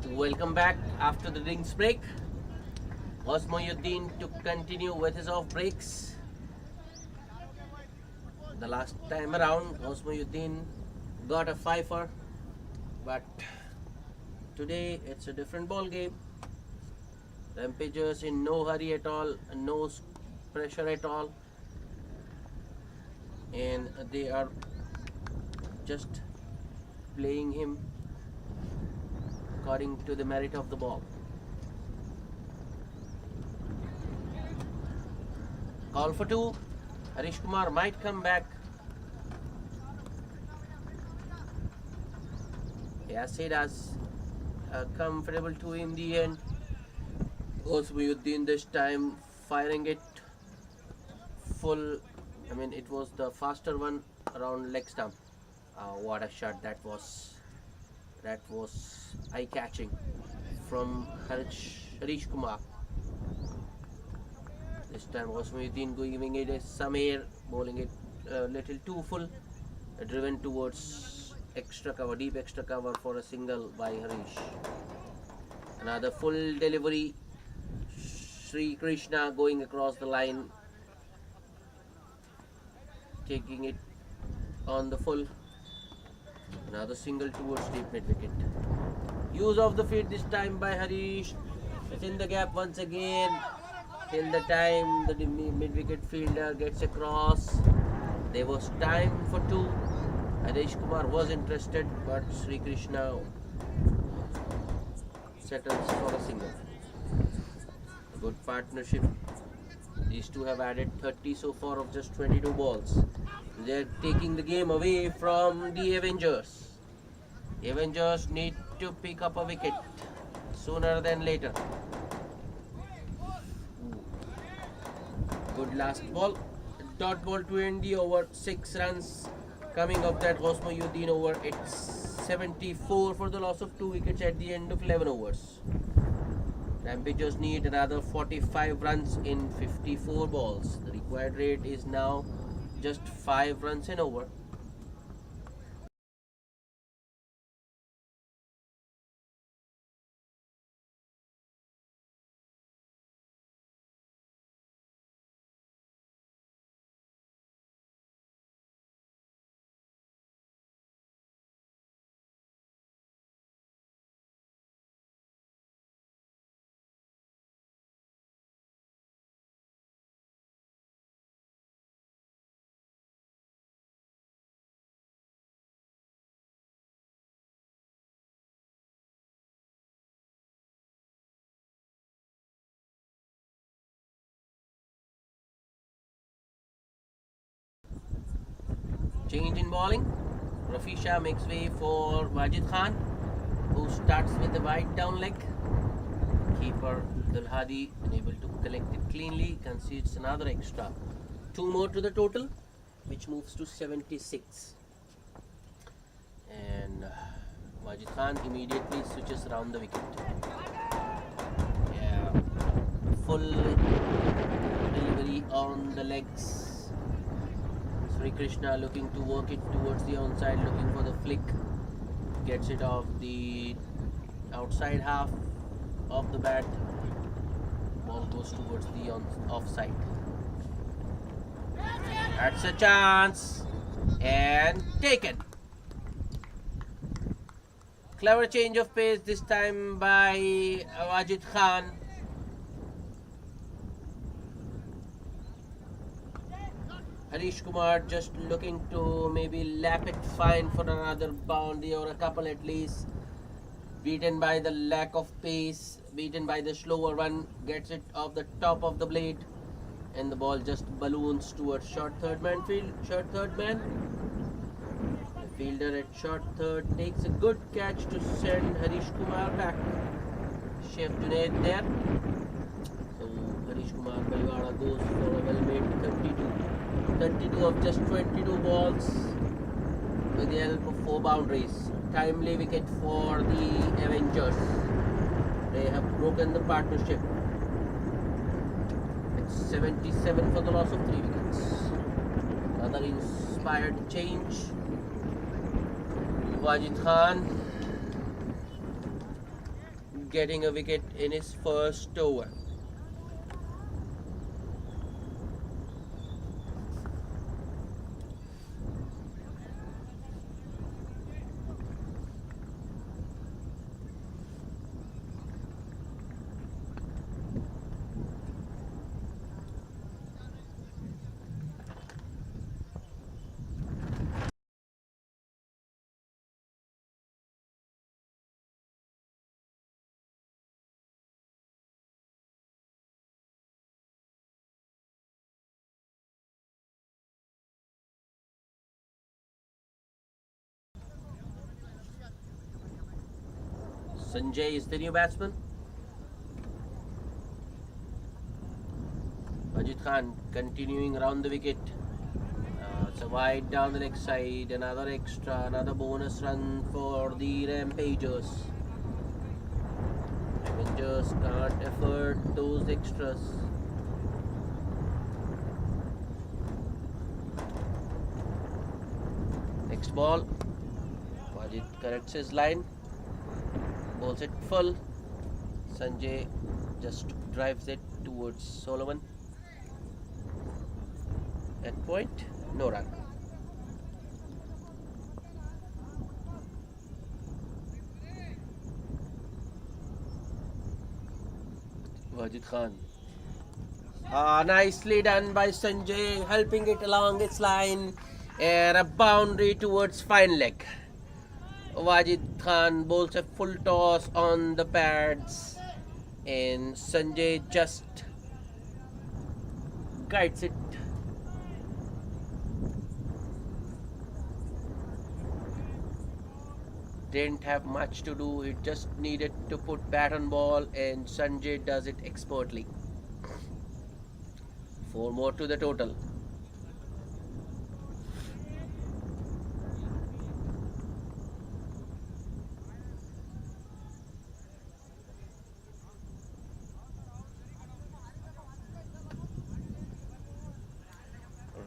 Welcome back after the drinks break. Osmoyuddin to continue with his off breaks. The last time around, Osmoyuddin got a fifer, but today it's a different ball game. Rampagers in no hurry at all, no pressure at all, and they are just playing him according to the merit of the ball. Call for two. Harish Kumar might come back. Yes, it has a comfortable two in the end. Osmoyuddin this time firing it full. I mean, it was the faster one around leg stump. What a shot that was! That was eye-catching from Harish Kumar. This time Osmoyuddin giving it some air, bowling it a little too full, driven towards extra cover, deep extra cover for a single by Harish. Another full delivery. Sri Krishna going across the line, taking it on the full. Another single towards deep mid wicket. Use of the feet this time by Harish. It's in the gap once again. Till the time the mid wicket fielder gets across. There was time for two. Harish Kumar was interested, but Sri Krishna settles for a single. A good partnership. These two have added 30 so far of just 22 balls. They're taking the game away from the Avengers. The Avengers need to pick up a wicket sooner than later. Good last ball. Dot ball to end the over. 6 runs coming of that Osmoyuddin over. It's 74 for the loss of 2 wickets at the end of 11 overs. Rampagers need another 45 runs in 54 balls. The required rate is now just 5 runs an over. Change in bowling. Rafi Shah makes way for Wajid Khan, who starts with the wide down leg. Keeper Dulhadi unable to collect it cleanly, concedes another extra. 2 more to the total, which moves to 76. And Wajid Khan immediately switches around the wicket. Yeah, full delivery on the legs. Sri Krishna looking to work it towards the onside, looking for the flick. Gets it off the outside half of the bat. Ball goes towards the offside. That's a chance. And taken. Clever change of pace this time by Wajid Khan. Harish Kumar just looking to maybe lap it fine for another boundary or a couple at least. Beaten by the lack of pace, beaten by the slower run, gets it off the top of the blade, and the ball just balloons towards short third man. The fielder at short third takes a good catch to send Harish Kumar back. Chef Junaid there. So Harish Kumar Pariwara goes for a well-made 32 of just 22 balls with the help of 4 boundaries. Timely wicket for the Avengers. They have broken the partnership. It's 77 for the loss of 3 wickets. Another inspired change. Wajid Khan getting a wicket in his first over. Sanjay is the new batsman. Wajid Khan continuing around the wicket. It's a wide down the leg side. Another extra, another bonus run for the Rampagers. Avengers can't afford those extras. Next ball. Wajid corrects his line. Bowls it full. Sanjay just drives it towards Solomon. At point, no run. Wajid Khan. Nicely done by Sanjay, helping it along its line and a boundary towards fine leg. Wajid Khan bowls a full toss on the pads and Sanjay just guides it. Didn't have much to do, it just needed to put bat on ball and Sanjay does it expertly. 4 more to the total.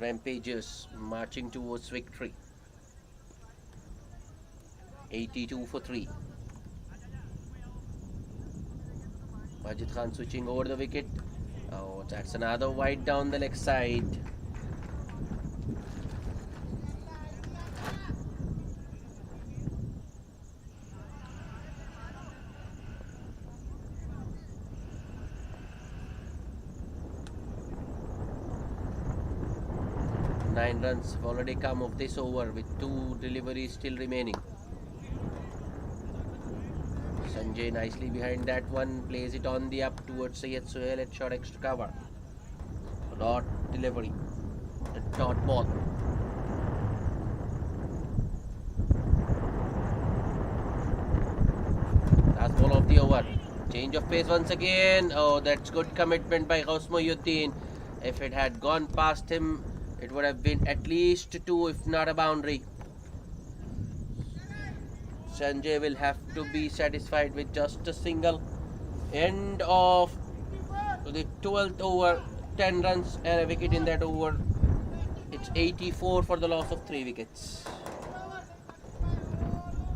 Rampagers marching towards victory. 82 for 3. Wajid Khan switching over the wicket. Oh, that's another wide down the leg side. Nine runs have already come of this over with 2 deliveries still remaining. Sanjay nicely behind that one, plays it on the up towards Syed Sohail at short extra cover. Dot delivery, a dot ball. Last ball of the over. Change of pace once again. Oh, that's good commitment by Ghaus Mohyuddin. If it had gone past him, it would have been at least 2, if not a boundary. Sanjay will have to be satisfied with just a single. End of the 12th over, 10 runs and a wicket in that over. It's 84 for the loss of 3 wickets.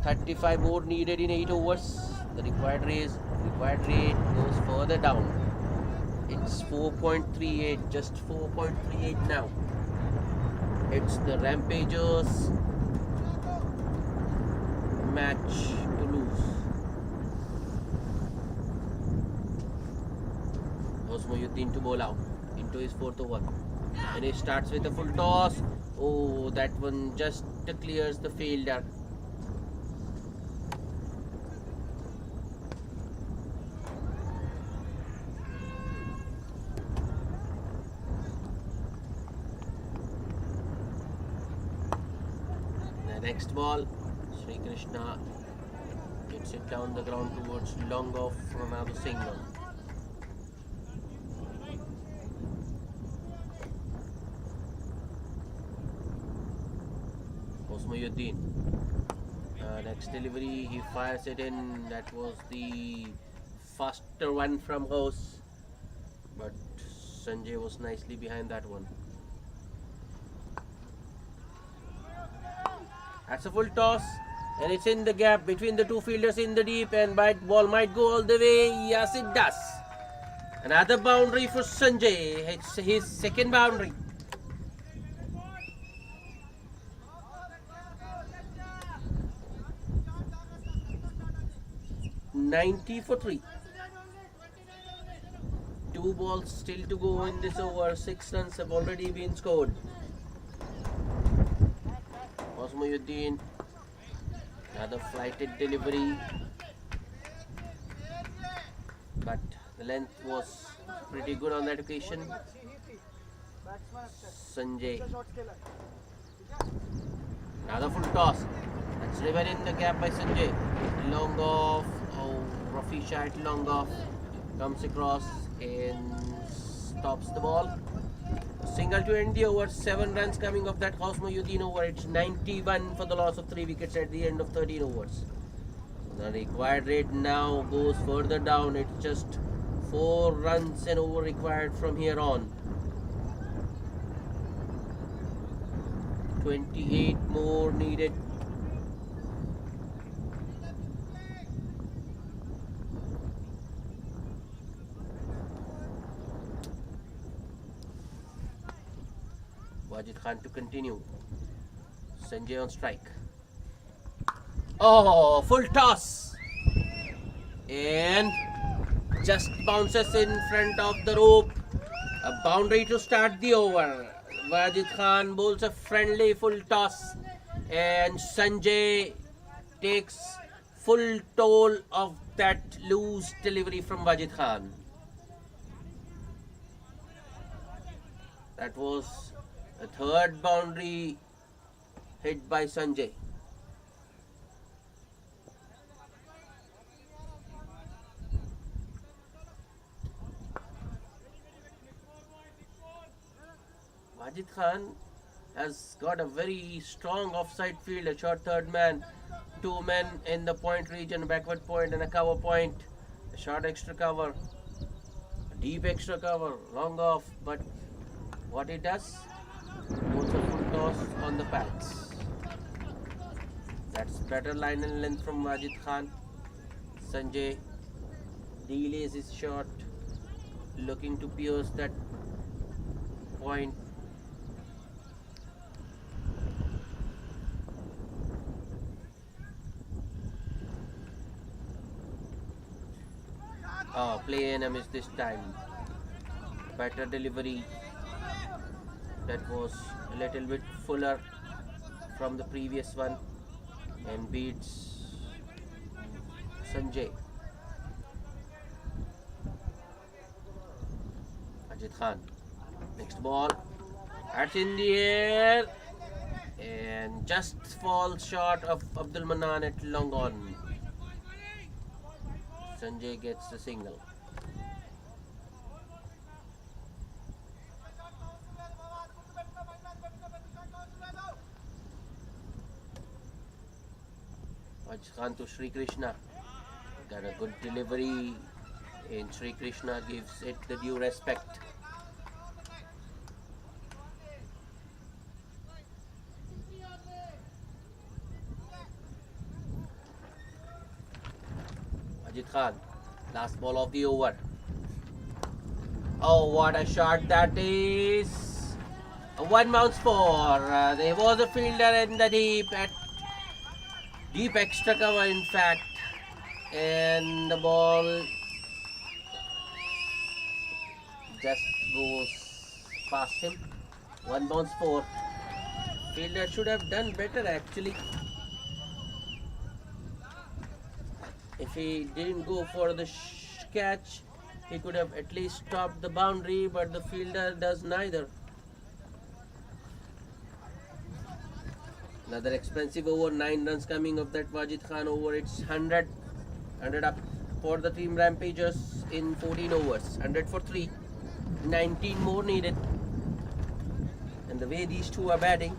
35 more needed in 8 overs. The required rate goes further down. It's 4.38, just 4.38 now. It's the Rampagers match to lose. Ghaus Mohyuddin to bowl out into his 4th over. And he starts with a full toss. Oh, that one just clears the fielder. The next ball, Sri Krishna gets it down the ground towards long off for another single. Ghaus Mohyuddin. Next delivery, he fires it in. That was the faster one from Ghaus, but Sanjay was nicely behind that one. That's a full toss. And it's in the gap between the two fielders in the deep, and ball might go all the way. Yes, it does. Another boundary for Sanjay. It's his second boundary. 90 for 3. 2 balls still to go in this over. 6 runs have already been scored. Osmoyuddin, another flighted delivery, but the length was pretty good on that occasion. Sanjay, another full toss. That's driven in the gap by Sanjay. Long off. Oh, Rafi shot long off. Comes across and stops the ball. Single to end the over. 7 runs coming off that Osmoyuddin over. It's 91 for the loss of 3 wickets at the end of 13 overs. The required rate now goes further down. It's just 4 runs and over required from here on. 28 more needed. Wajid Khan to continue. Sanjay on strike. Oh, full toss. And just bounces in front of the rope. A boundary to start the over. Wajid Khan bowls a friendly full toss. And Sanjay takes full toll of that loose delivery from Wajid Khan. That was the third boundary hit by Sanjay. Wajid Khan has got a very strong offside field, a short third man, 2 men in the point region, a backward point and a cover point, a short extra cover, a deep extra cover, long off, but what it does, puts a full toss on the pads. That's better line and length from Wajid Khan. Sanjay delays his shot, looking to pierce that point. Oh, play and a miss this time. Better delivery. That was a little bit fuller from the previous one and beats Sanjay. Ajit Khan. Next ball. That's in the air and just falls short of Abdul Manan at long on. Sanjay gets the single. Wajid Khan to Sri Krishna. Got a good delivery and Sri Krishna gives it the due respect. Wajid Khan, last ball of the over. Oh, what a shot that is! 1 bounce for. There was a fielder in the deep extra cover in fact, and the ball just goes past him. 1 bounce for. Fielder should have done better actually. If he didn't go for the catch, he could have at least stopped the boundary, but the fielder does neither. Another expensive over, 9 runs coming of that Wajid Khan over. It's 100 up for the team Rampagers in 14 overs. 100 for 3. 19 more needed. And the way these two are batting,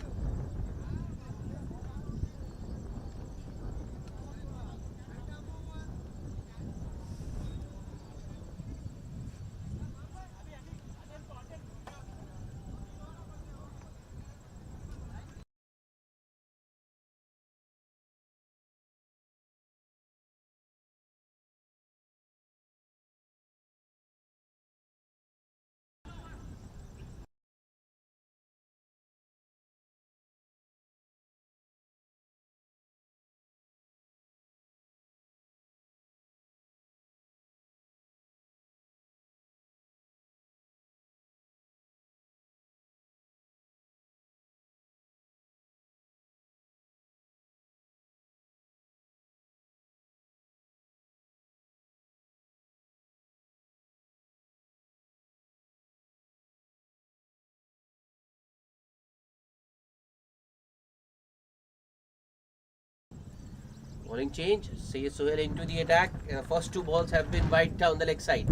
Bowling change. Say Sohail into the attack. First two balls have been wide down the leg side.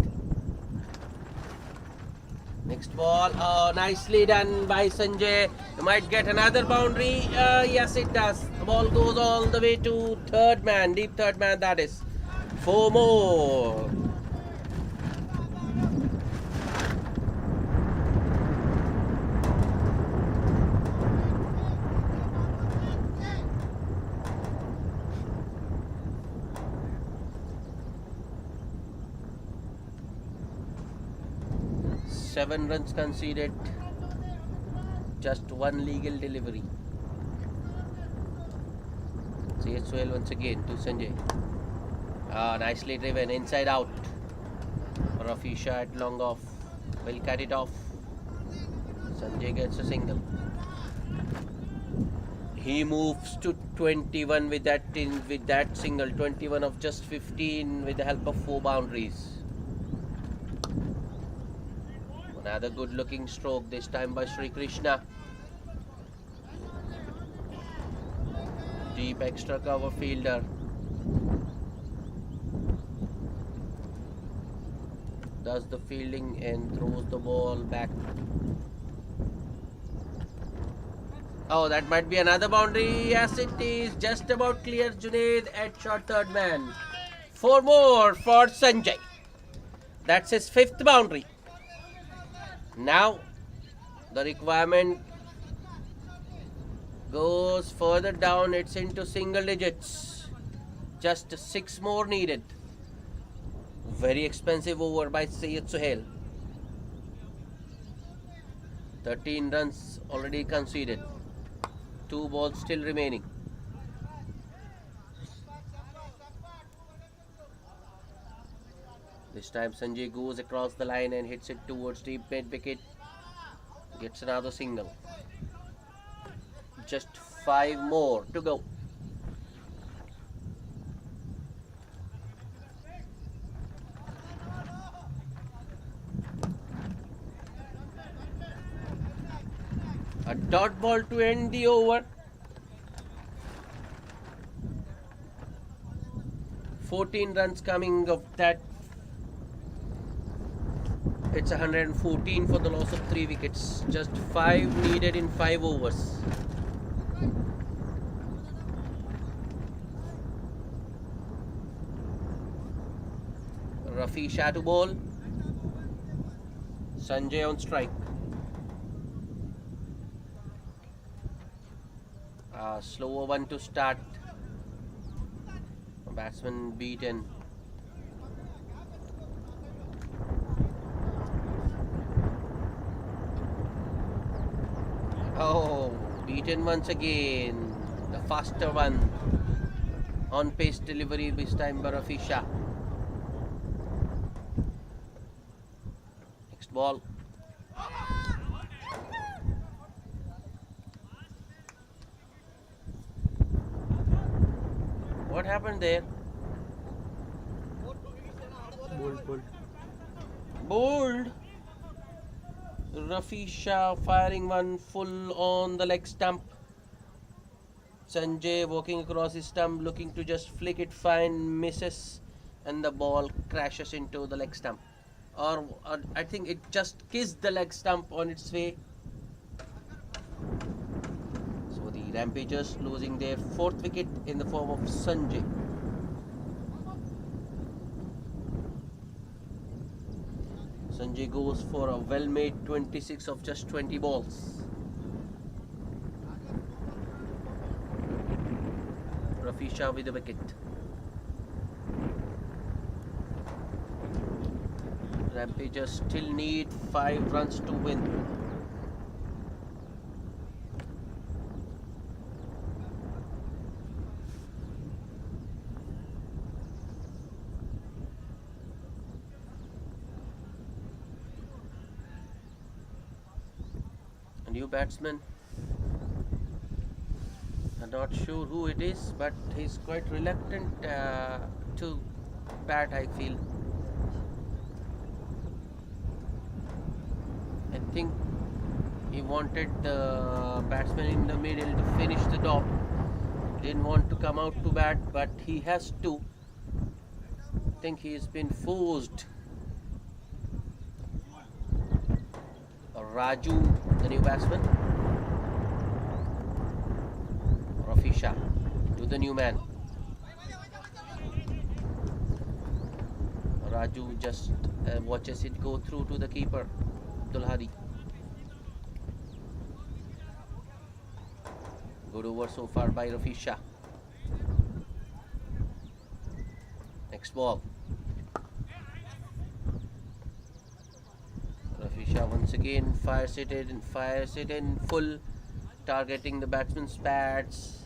Next ball. Oh, nicely done by Sanjay. You might get another boundary. Yes, it does. The ball goes all the way to third man. Deep third man, that is. 4 more. Seven runs conceded, just one legal delivery. CH12 once again to Sanjay. Nicely driven, inside out. Rafi shot long off, will cut it off. Sanjay gets a single. He moves to 21 with that single. 21 of just 15 with the help of 4 boundaries. Another good looking stroke, this time by Sri Krishna. Deep extra cover fielder. Does the fielding and throws the ball back. Oh, that might be another boundary. Yes, it is. Just about clear Junaid at short third man. 4 more for Sanjay. That's his 5th boundary. Now, the requirement goes further down. It's into single digits. Just 6 more needed. Very expensive over by Syed Suhail. 13 runs already conceded. 2 balls still remaining. This time Sanjay goes across the line and hits it towards deep mid wicket. Gets another single. Just 5 more to go. A dot ball to end the over. 14 runs coming of that. It's 114 for the loss of 3 wickets. Just 5 needed in 5 overs. Rafi Shah to bowl. Sanjay on strike. Slower one to start. Batsman beaten. Oh, beaten once again. The faster one. On pace delivery this time by Rafi Shah. Next ball. What happened there? Bold. Rafi Shah firing one full on the leg stump. Sanjay walking across his stump, looking to just flick it fine, misses, and the ball crashes into the leg stump. Or I think it just kissed the leg stump on its way. So the Rampagers losing their 4th wicket in the form of Sanjay. Sanjay goes for a well-made 26 of just 20 balls. Rafi Shah with a wicket. Rampagers still need 5 runs to win. A new batsman. I'm not sure who it is, but he's quite reluctant to bat, I feel. I think he wanted the batsman in the middle to finish the job. Didn't want to come out to bat, but he has to. I think he's been forced. Raju, the new batsman. Rafisha to the new man. Raju just watches it go through to the keeper, Abdul Hadi. Good over so far by Rafisha. Next ball. Rafisha once again fires it in full, targeting the batsman's pads.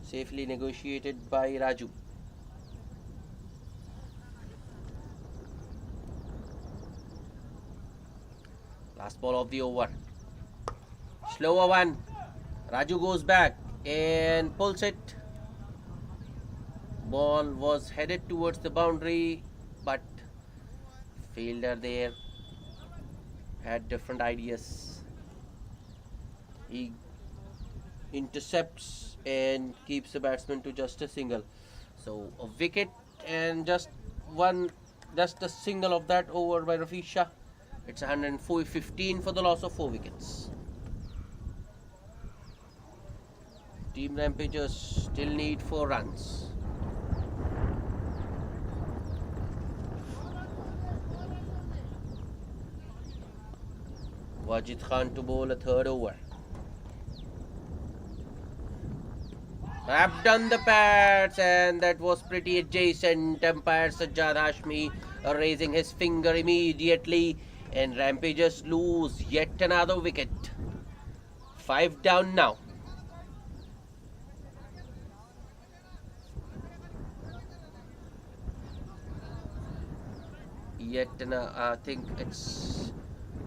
Safely negotiated by Raju. Last ball of the over. Slower one. Raju goes back and pulls it. Ball was headed towards the boundary, but fielder there had different ideas. He intercepts and keeps the batsman to just a single. So a wicket and just a single of that over by Rafisha. It's 104-15 for the loss of 4 wickets. Team Rampagers still need 4 runs. Wajid Khan to bowl a third over. Wrapped on the pads, and that was pretty adjacent. Umpire Sajjad Hashmi raising his finger immediately, and Rampagers lose yet another wicket. 5 down now. Yet another, I think it's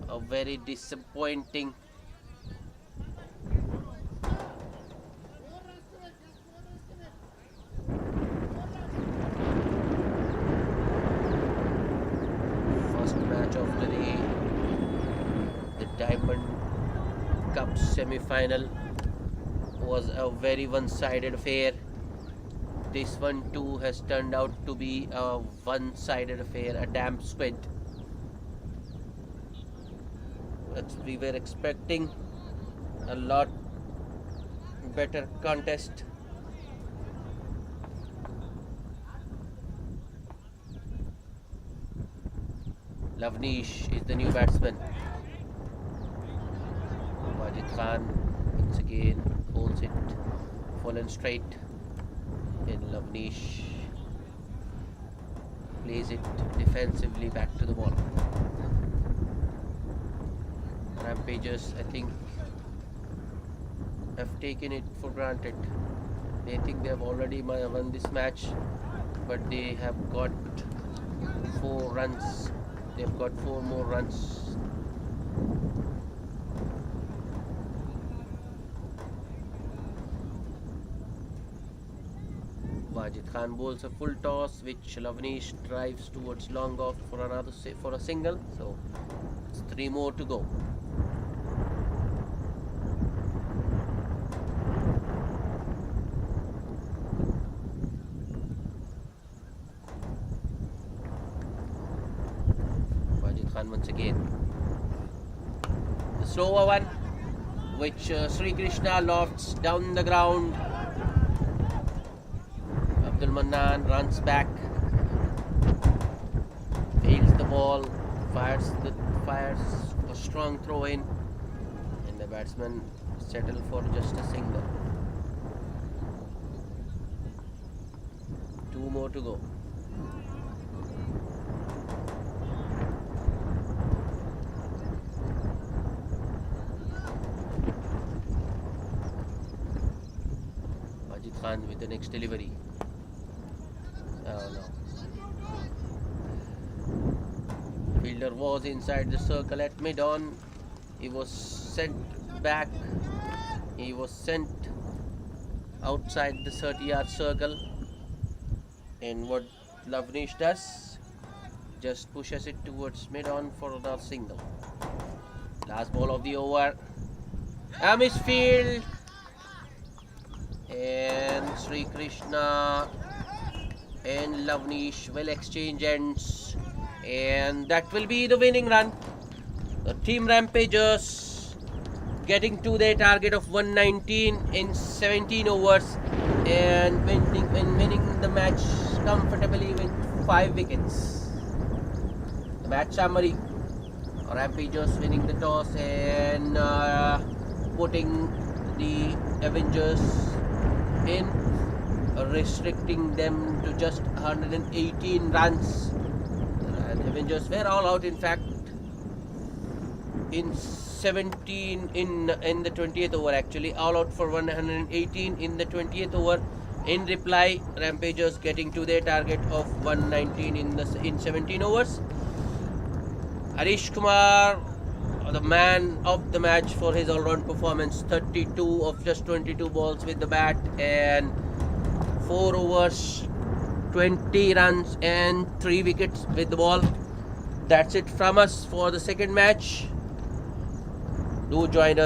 a very disappointing first match of the day. The Diamond Cup semi-final was a very one-sided affair. This one too has turned out to be a one-sided affair, a damp squid. We were expecting a lot better contest. Lavnish is the new batsman. Wajid Khan once again holds it full and straight. And Lavnish plays it defensively back to the ball. Rampagers, I think, have taken it for granted. They think they have already won this match, but they have got 4 runs. They've got 4 more runs. Wajid Khan bowls a full toss, which Lavnish drives towards long off for a single. So it's 3 more to go. Wajid Khan once again. The slower one, which Sri Krishna lofts down the ground. Abdul Mannan runs back, fields the ball, fires a strong throw in, and the batsman settle for just a single. 2 more to go. Wajid Khan with the next delivery. Oh no. Fielder was inside the circle at mid-on. He was sent back. He was sent outside the 30-yard circle. And what Lavnish does, just pushes it towards mid-on for another single. Last ball of the over. A misfield. and Sri Krishna and Lavnish will exchange ends, and that will be the winning run. The team Rampagers getting to their target of 119 in 17 overs and winning the match comfortably with 5 wickets. The match summary: Rampagers winning the toss and putting the Avengers in, restricting them to just 118 runs. And Avengers were all out, in fact, in 17 in the 20th over, actually all out for 118 in the 20th over. In reply, Rampagers getting to their target of 119 in 17 overs. Harish Kumar, the man of the match for his all-round performance, 32 of just 22 balls with the bat and 4 overs, 20 runs and 3 wickets with the ball. That's it from us for the second match. Do join us.